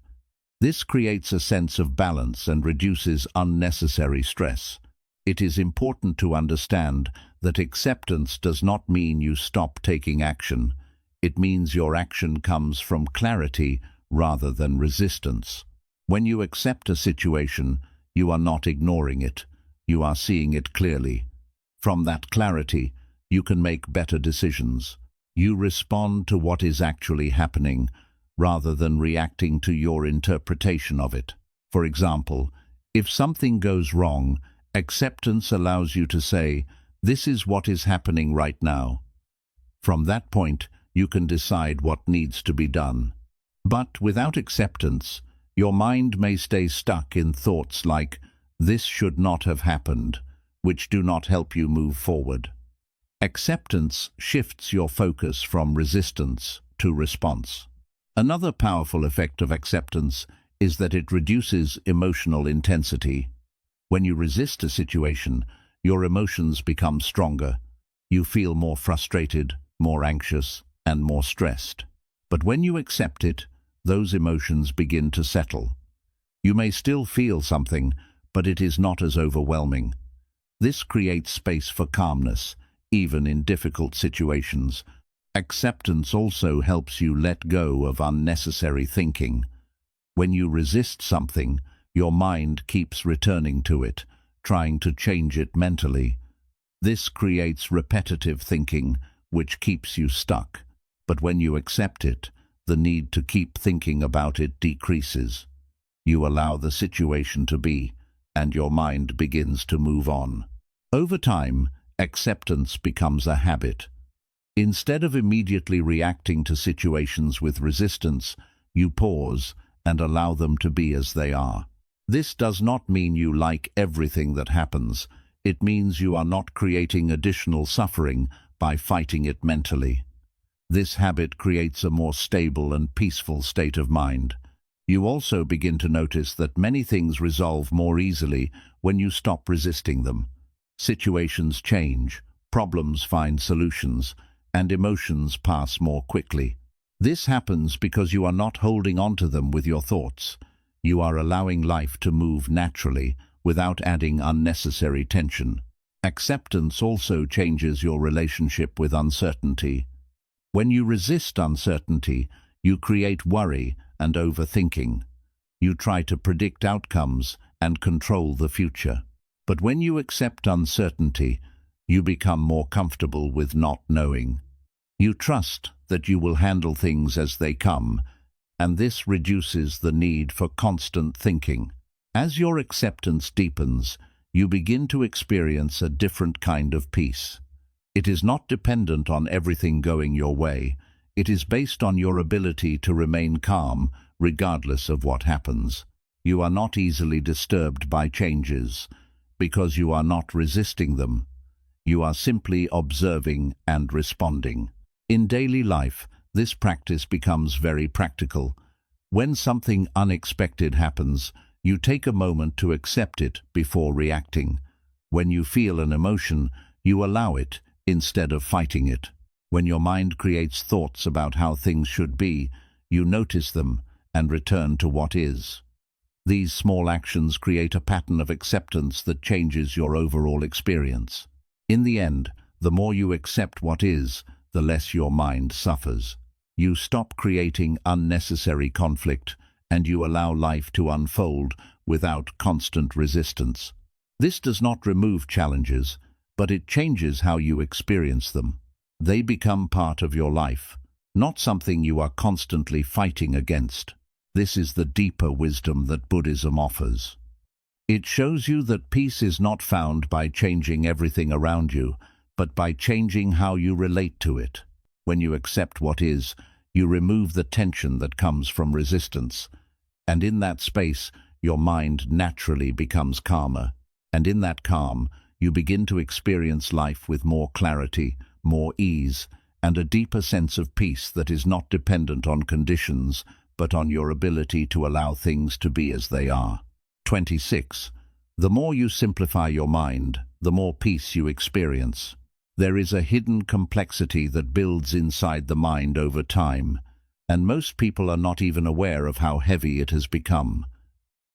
A: This creates a sense of balance and reduces unnecessary stress. It is important to understand that acceptance does not mean you stop taking action. It means your action comes from clarity rather than resistance. When you accept a situation, you are not ignoring it. You are seeing it clearly. From that clarity, you can make better decisions. You respond to what is actually happening, rather than reacting to your interpretation of it. For example, if something goes wrong, acceptance allows you to say, "This is what is happening right now." From that point, you can decide what needs to be done. But without acceptance, your mind may stay stuck in thoughts like, "This should not have happened," which do not help you move forward. Acceptance shifts your focus from resistance to response. Another powerful effect of acceptance is that it reduces emotional intensity. When you resist a situation, your emotions become stronger. You feel more frustrated, more anxious, and more stressed. But when you accept it, those emotions begin to settle. You may still feel something, but it is not as overwhelming. This creates space for calmness, even in difficult situations. Acceptance also helps you let go of unnecessary thinking. When you resist something, your mind keeps returning to it, trying to change it mentally. This creates repetitive thinking, which keeps you stuck. But when you accept it, the need to keep thinking about it decreases. You allow the situation to be, and your mind begins to move on. Over time, acceptance becomes a habit. Instead of immediately reacting to situations with resistance, you pause and allow them to be as they are. This does not mean you like everything that happens. It means you are not creating additional suffering by fighting it mentally. This habit creates a more stable and peaceful state of mind. You also begin to notice that many things resolve more easily when you stop resisting them. Situations change, problems find solutions, and emotions pass more quickly. This happens because you are not holding on to them with your thoughts. You are allowing life to move naturally without adding unnecessary tension. Acceptance also changes your relationship with uncertainty. When you resist uncertainty, you create worry and overthinking. You try to predict outcomes and control the future. But when you accept uncertainty, You become more comfortable with not knowing. You trust that you will handle things as they come, and this reduces the need for constant thinking. As your acceptance deepens, you begin to experience a different kind of peace. It is not dependent on everything going your way. It is based on your ability to remain calm, regardless of what happens. You are not easily disturbed by changes, because you are not resisting them. You are simply observing and responding. In daily life, this practice becomes very practical. When something unexpected happens, you take a moment to accept it before reacting. When you feel an emotion, you allow it instead of fighting it. When your mind creates thoughts about how things should be, you notice them and return to what is. These small actions create a pattern of acceptance that changes your overall experience. In the end, the more you accept what is, the less your mind suffers. You stop creating unnecessary conflict, and you allow life to unfold without constant resistance. This does not remove challenges, but it changes how you experience them. They become part of your life, not something you are constantly fighting against. This is the deeper wisdom that Buddhism offers. It shows you that peace is not found by changing everything around you, but by changing how you relate to it. When you accept what is, you remove the tension that comes from resistance. And in that space, your mind naturally becomes calmer. And in that calm, you begin to experience life with more clarity, more ease, and a deeper sense of peace that is not dependent on conditions, but on your ability to allow things to be as they are. 26. The more you simplify your mind, the more peace you experience. There is a hidden complexity that builds inside the mind over time, and most people are not even aware of how heavy it has become.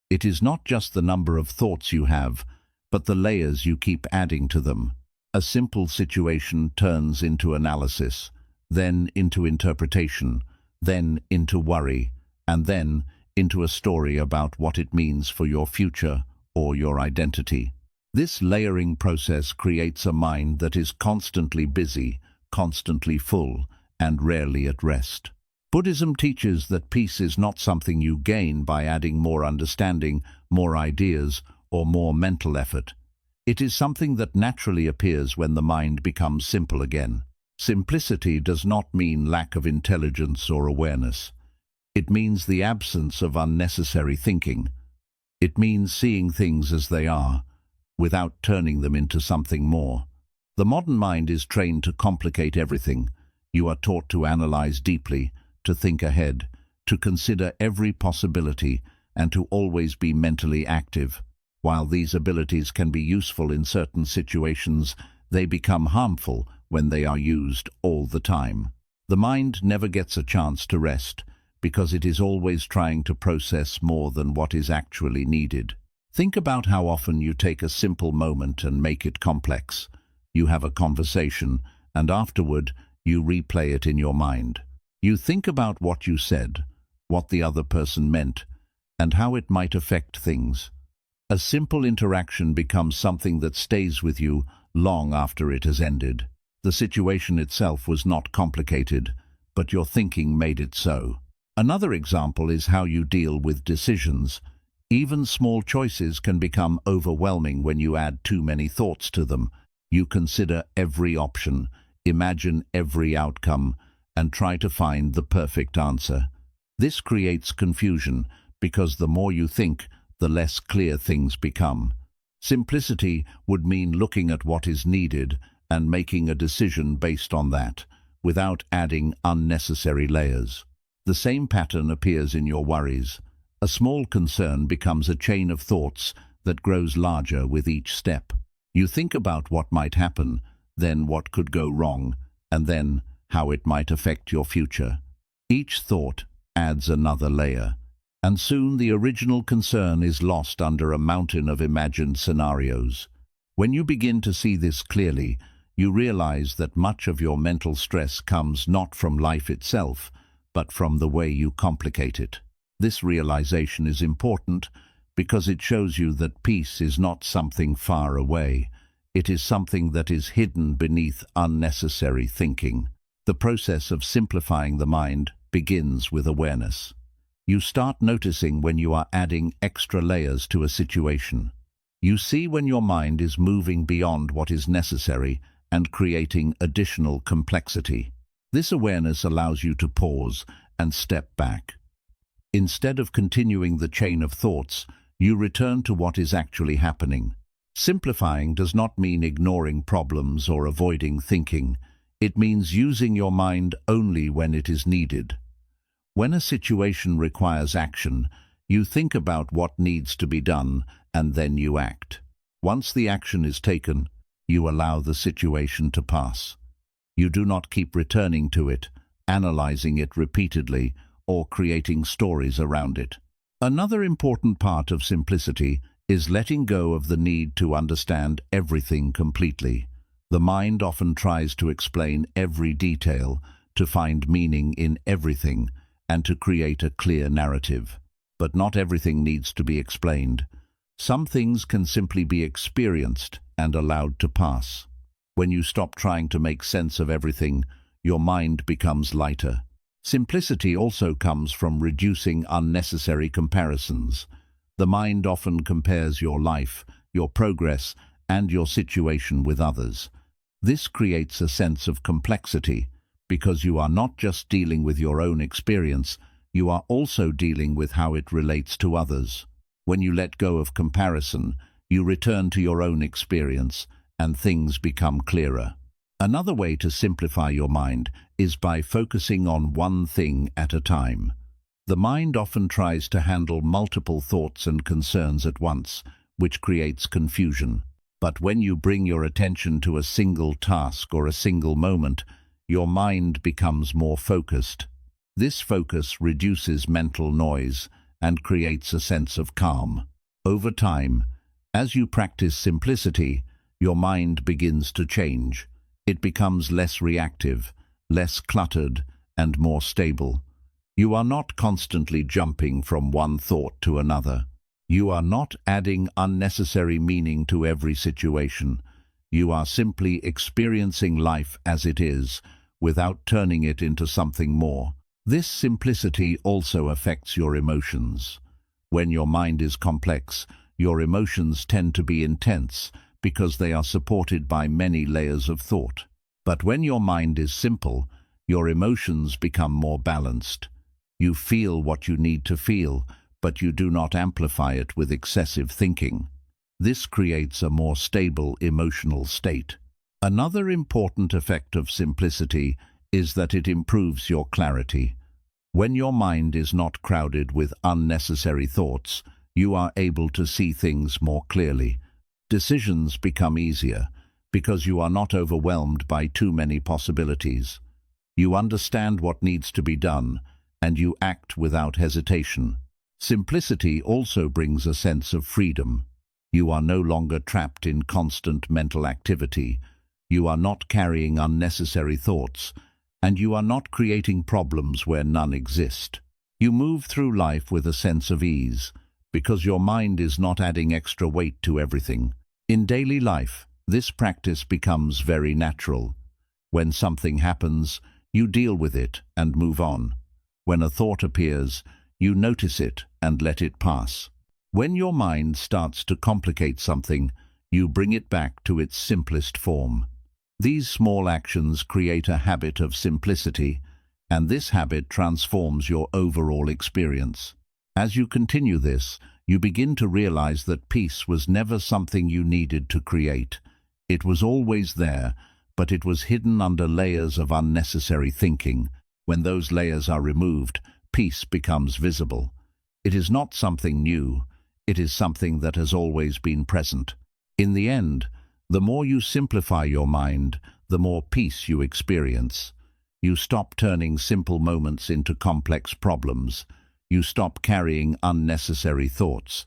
A: It is not just the number of thoughts you have, but the layers you keep adding to them. A simple situation turns into analysis, then into interpretation, then into worry, and then into a story about what it means for your future or your identity. This layering process creates a mind that is constantly busy, constantly full, and rarely at rest. Buddhism teaches that peace is not something you gain by adding more understanding, more ideas, or more mental effort. It is something that naturally appears when the mind becomes simple again. Simplicity does not mean lack of intelligence or awareness. It means the absence of unnecessary thinking. It means seeing things as they are, without turning them into something more. The modern mind is trained to complicate everything. You are taught to analyze deeply, to think ahead, to consider every possibility, and to always be mentally active. While these abilities can be useful in certain situations, they become harmful when they are used all the time. The mind never gets a chance to rest, because it is always trying to process more than what is actually needed. Think about how often you take a simple moment and make it complex. You have a conversation, and afterward, you replay it in your mind. You think about what you said, what the other person meant, and how it might affect things. A simple interaction becomes something that stays with you long after it has ended. The situation itself was not complicated, but your thinking made it so. Another example is how you deal with decisions. Even small choices can become overwhelming when you add too many thoughts to them. You consider every option, imagine every outcome, and try to find the perfect answer. This creates confusion, because the more you think, the less clear things become. Simplicity would mean looking at what is needed and making a decision based on that, without adding unnecessary layers. The same pattern appears in your worries. A small concern becomes a chain of thoughts that grows larger with each step. You think about what might happen, then what could go wrong, and then how it might affect your future. Each thought adds another layer, and soon the original concern is lost under a mountain of imagined scenarios. When you begin to see this clearly, you realize that much of your mental stress comes not from life itself, but from the way you complicate it. This realization is important because it shows you that peace is not something far away. It is something that is hidden beneath unnecessary thinking. The process of simplifying the mind begins with awareness. You start noticing when you are adding extra layers to a situation. You see when your mind is moving beyond what is necessary and creating additional complexity. This awareness allows you to pause and step back. Instead of continuing the chain of thoughts, you return to what is actually happening. Simplifying does not mean ignoring problems or avoiding thinking. It means using your mind only when it is needed. When a situation requires action, you think about what needs to be done and then you act. Once the action is taken, you allow the situation to pass. You do not keep returning to it, analyzing it repeatedly, or creating stories around it. Another important part of simplicity is letting go of the need to understand everything completely. The mind often tries to explain every detail, to find meaning in everything, and to create a clear narrative. But not everything needs to be explained. Some things can simply be experienced and allowed to pass. When you stop trying to make sense of everything, your mind becomes lighter. Simplicity also comes from reducing unnecessary comparisons. The mind often compares your life, your progress, and your situation with others. This creates a sense of complexity, because you are not just dealing with your own experience, you are also dealing with how it relates to others. When you let go of comparison, you return to your own experience, and things become clearer. Another way to simplify your mind is by focusing on one thing at a time. The mind often tries to handle multiple thoughts and concerns at once, which creates confusion. But when you bring your attention to a single task or a single moment, your mind becomes more focused. This focus reduces mental noise and creates a sense of calm. Over time, as you practice simplicity, your mind begins to change. It becomes less reactive, less cluttered, and more stable. You are not constantly jumping from one thought to another. You are not adding unnecessary meaning to every situation. You are simply experiencing life as it is, without turning it into something more. This simplicity also affects your emotions. When your mind is complex, your emotions tend to be intense because they are supported by many layers of thought. But when your mind is simple, your emotions become more balanced. You feel what you need to feel, but you do not amplify it with excessive thinking. This creates a more stable emotional state. Another important effect of simplicity is that it improves your clarity. When your mind is not crowded with unnecessary thoughts, you are able to see things more clearly. Decisions become easier because you are not overwhelmed by too many possibilities. You understand what needs to be done, and you act without hesitation. Simplicity also brings a sense of freedom. You are no longer trapped in constant mental activity. You are not carrying unnecessary thoughts, and you are not creating problems where none exist. You move through life with a sense of ease, because your mind is not adding extra weight to everything. In daily life, this practice becomes very natural. When something happens, you deal with it and move on. When a thought appears, you notice it and let it pass. When your mind starts to complicate something, you bring it back to its simplest form. These small actions create a habit of simplicity, and this habit transforms your overall experience. As you continue this, you begin to realize that peace was never something you needed to create. It was always there, but it was hidden under layers of unnecessary thinking. When those layers are removed, peace becomes visible. It is not something new. It is something that has always been present. In the end, the more you simplify your mind, the more peace you experience. You stop turning simple moments into complex problems. You stop carrying unnecessary thoughts.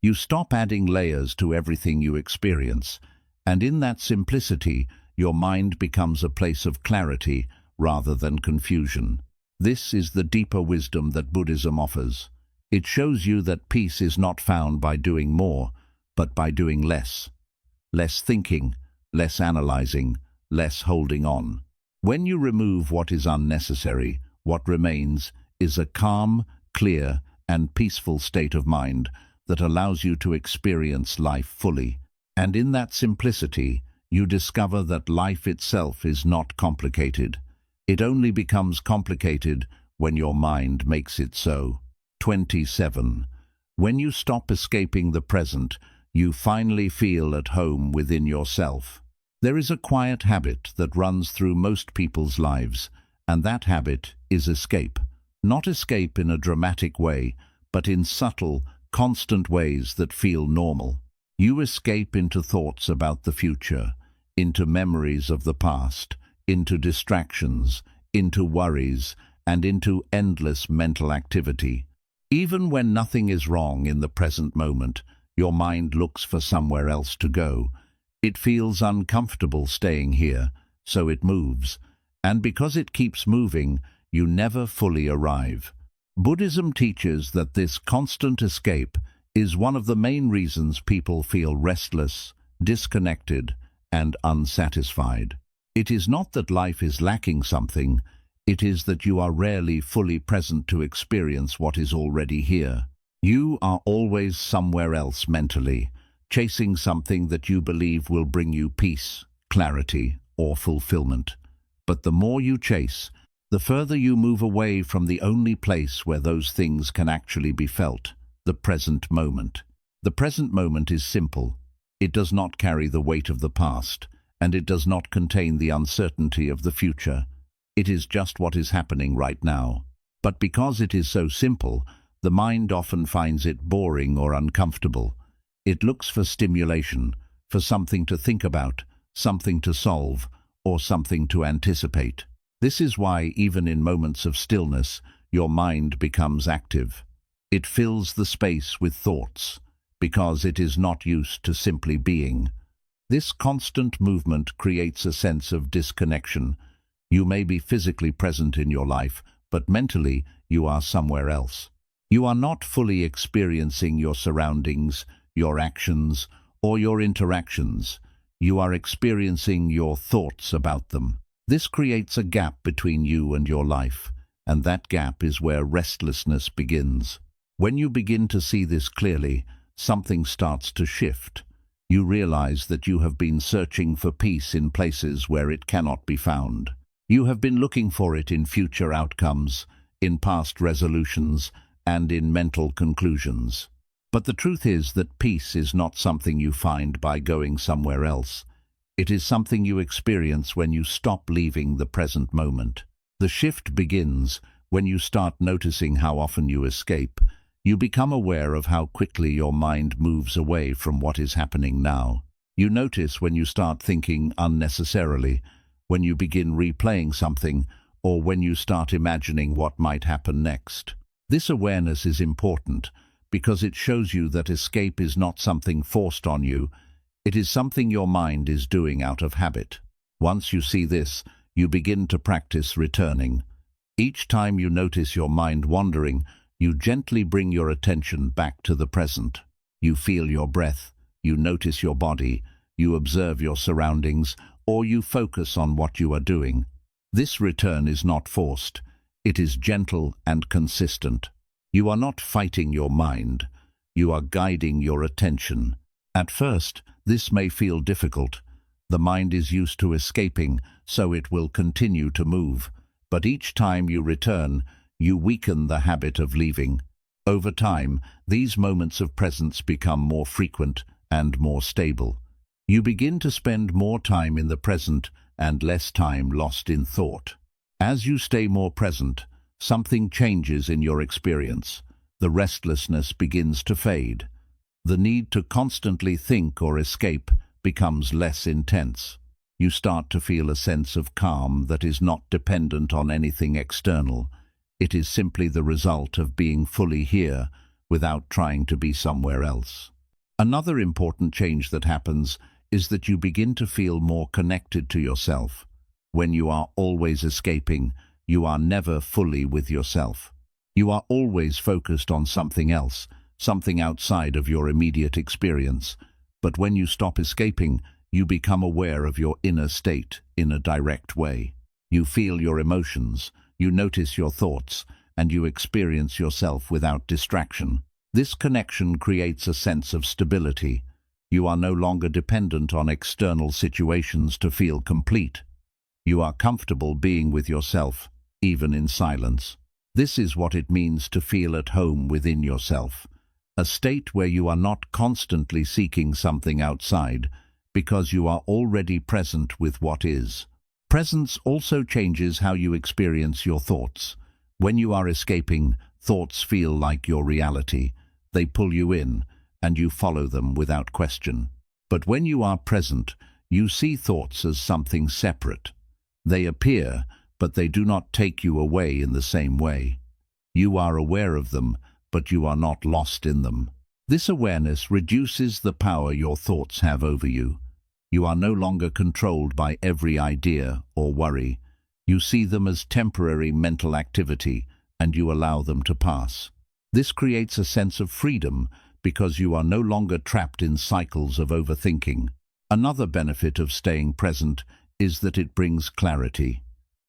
A: You stop adding layers to everything you experience. And in that simplicity, your mind becomes a place of clarity rather than confusion. This is the deeper wisdom that Buddhism offers. It shows you that peace is not found by doing more, but by doing less. Less thinking, less analyzing, less holding on. When you remove what is unnecessary, what remains is a calm, clear, and peaceful state of mind that allows you to experience life fully. And in that simplicity, you discover that life itself is not complicated. It only becomes complicated when your mind makes it so. 27. When you stop escaping the present, you finally feel at home within yourself. There is a quiet habit that runs through most people's lives, and that habit is escape. Not escape in a dramatic way, but in subtle, constant ways that feel normal. You escape into thoughts about the future, into memories of the past, into distractions, into worries, and into endless mental activity. Even when nothing is wrong in the present moment, your mind looks for somewhere else to go. It feels uncomfortable staying here, so it moves. And because it keeps moving, you never fully arrive. Buddhism teaches that this constant escape is one of the main reasons people feel restless, disconnected, and unsatisfied. It is not that life is lacking something, it is that you are rarely fully present to experience what is already here. You are always somewhere else mentally, chasing something that you believe will bring you peace, clarity, or fulfillment. But the more you chase, the further you move away from the only place where those things can actually be felt, the present moment. The present moment is simple. It does not carry the weight of the past, and it does not contain the uncertainty of the future. It is just what is happening right now. But because it is so simple, the mind often finds it boring or uncomfortable. It looks for stimulation, for something to think about, something to solve, or something to anticipate. This is why, even in moments of stillness, your mind becomes active. It fills the space with thoughts, because it is not used to simply being. This constant movement creates a sense of disconnection. You may be physically present in your life, but mentally you are somewhere else. You are not fully experiencing your surroundings, your actions, or your interactions. You are experiencing your thoughts about them. This creates a gap between you and your life, and that gap is where restlessness begins. When you begin to see this clearly, something starts to shift. You realize that you have been searching for peace in places where it cannot be found. You have been looking for it in future outcomes, in past resolutions, and in mental conclusions. But the truth is that peace is not something you find by going somewhere else. It is something you experience when you stop leaving the present moment. The shift begins when you start noticing how often you escape. You become aware of how quickly your mind moves away from what is happening now. You notice when you start thinking unnecessarily, when you begin replaying something, or when you start imagining what might happen next. This awareness is important because it shows you that escape is not something forced on you. It is something your mind is doing out of habit. Once you see this, you begin to practice returning. Each time you notice your mind wandering, you gently bring your attention back to the present. You feel your breath, you notice your body, you observe your surroundings, or you focus on what you are doing. This return is not forced. It is gentle and consistent. You are not fighting your mind. You are guiding your attention. At first, this may feel difficult. The mind is used to escaping, so it will continue to move. But each time you return, you weaken the habit of leaving. Over time, these moments of presence become more frequent and more stable. You begin to spend more time in the present and less time lost in thought. As you stay more present, something changes in your experience. The restlessness begins to fade. The need to constantly think or escape becomes less intense. You start to feel a sense of calm that is not dependent on anything external. It is simply the result of being fully here without trying to be somewhere else. Another important change that happens is that you begin to feel more connected to yourself. When you are always escaping, you are never fully with yourself. You are always focused on something else, something outside of your immediate experience. But when you stop escaping, you become aware of your inner state in a direct way. You feel your emotions, you notice your thoughts, and you experience yourself without distraction. This connection creates a sense of stability. You are no longer dependent on external situations to feel complete. You are comfortable being with yourself, even in silence. This is what it means to feel at home within yourself, a state where you are not constantly seeking something outside, because you are already present with what is. Presence also changes how you experience your thoughts. When you are escaping, thoughts feel like your reality. They pull you in, and you follow them without question. But when you are present, you see thoughts as something separate. They appear, but they do not take you away in the same way. You are aware of them, but you are not lost in them. This awareness reduces the power your thoughts have over you. You are no longer controlled by every idea or worry. You see them as temporary mental activity, and you allow them to pass. This creates a sense of freedom because you are no longer trapped in cycles of overthinking. Another benefit of staying present is that it brings clarity.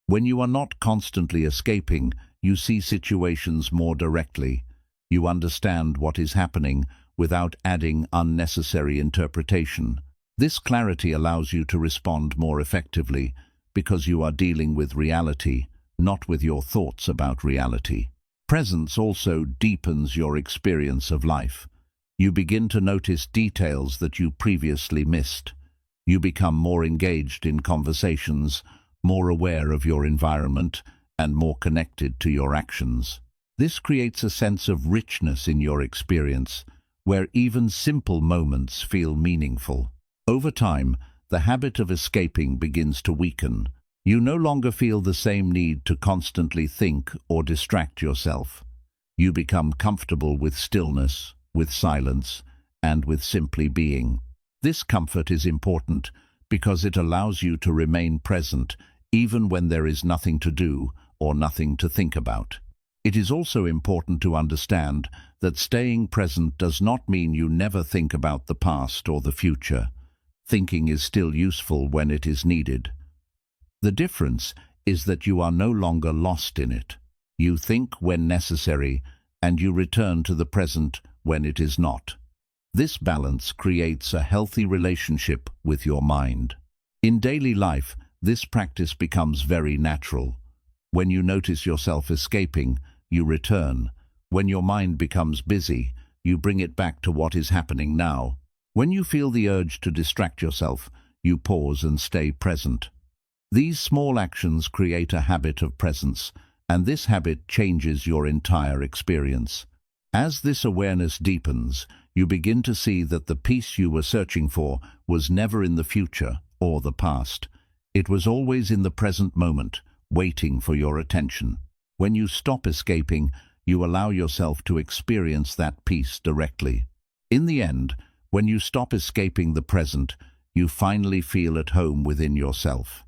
A: When you are not constantly escaping, you see situations more directly. You understand what is happening without adding unnecessary interpretation. This clarity allows you to respond more effectively because you are dealing with reality, not with your thoughts about reality. Presence also deepens your experience of life. You begin to notice details that you previously missed. You become more engaged in conversations, more aware of your environment, and more connected to your actions. This creates a sense of richness in your experience, where even simple moments feel meaningful. Over time, the habit of escaping begins to weaken. You no longer feel the same need to constantly think or distract yourself. You become comfortable with stillness, with silence, and with simply being. This comfort is important because it allows you to remain present even when there is nothing to do or nothing to think about. It is also important to understand that staying present does not mean you never think about the past or the future. Thinking is still useful when it is needed. The difference is that you are no longer lost in it. You think when necessary, and you return to the present when it is not. This balance creates a healthy relationship with your mind. In daily life, this practice becomes very natural. When you notice yourself escaping, you return. When your mind becomes busy, you bring it back to what is happening now. When you feel the urge to distract yourself, you pause and stay present. These small actions create a habit of presence, and this habit changes your entire experience. As this awareness deepens, you begin to see that the peace you were searching for was never in the future or the past. It was always in the present moment, waiting for your attention. When you stop escaping, you allow yourself to experience that peace directly. In the end, when you stop escaping the present, you finally feel at home within yourself.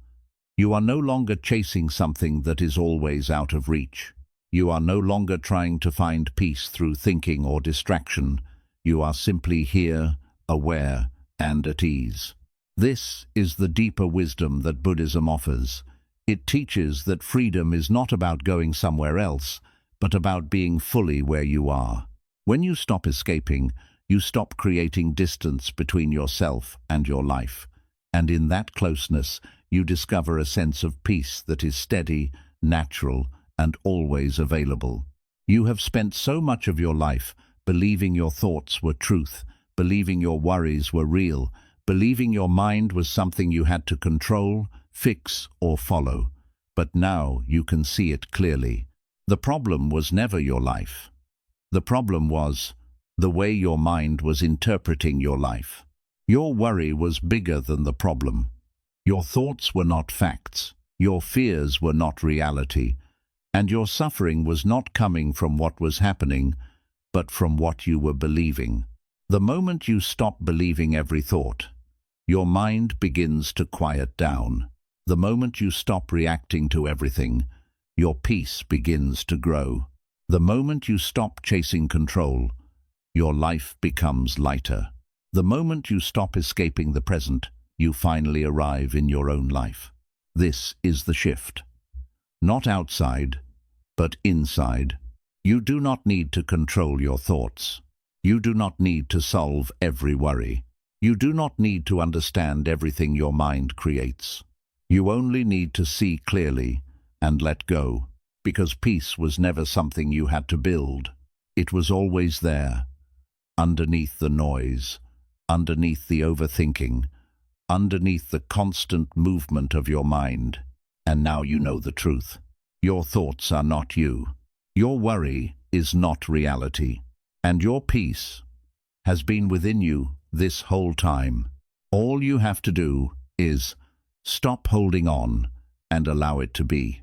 A: You are no longer chasing something that is always out of reach. You are no longer trying to find peace through thinking or distraction. You are simply here, aware, and at ease. This is the deeper wisdom that Buddhism offers. It teaches that freedom is not about going somewhere else, but about being fully where you are. When you stop escaping, you stop creating distance between yourself and your life. And in that closeness, you discover a sense of peace that is steady, natural, and always available. You have spent so much of your life believing your thoughts were truth, believing your worries were real, believing your mind was something you had to control, fix, or follow. But now you can see it clearly. The problem was never your life. The problem was the way your mind was interpreting your life. Your worry was bigger than the problem. Your thoughts were not facts. Your fears were not reality. And your suffering was not coming from what was happening, but from what you were believing. The moment you stop believing every thought, your mind begins to quiet down. The moment you stop reacting to everything, your peace begins to grow. The moment you stop chasing control, your life becomes lighter. The moment you stop escaping the present, you finally arrive in your own life. This is the shift. Not outside, but inside. You do not need to control your thoughts. You do not need to solve every worry. You do not need to understand everything your mind creates. You only need to see clearly and let go, because peace was never something you had to build. It was always there, underneath the noise, underneath the overthinking, underneath the constant movement of your mind. And now you know the truth. Your thoughts are not you. Your worry is not reality. And your peace has been within you this whole time. All you have to do is stop holding on and allow it to be.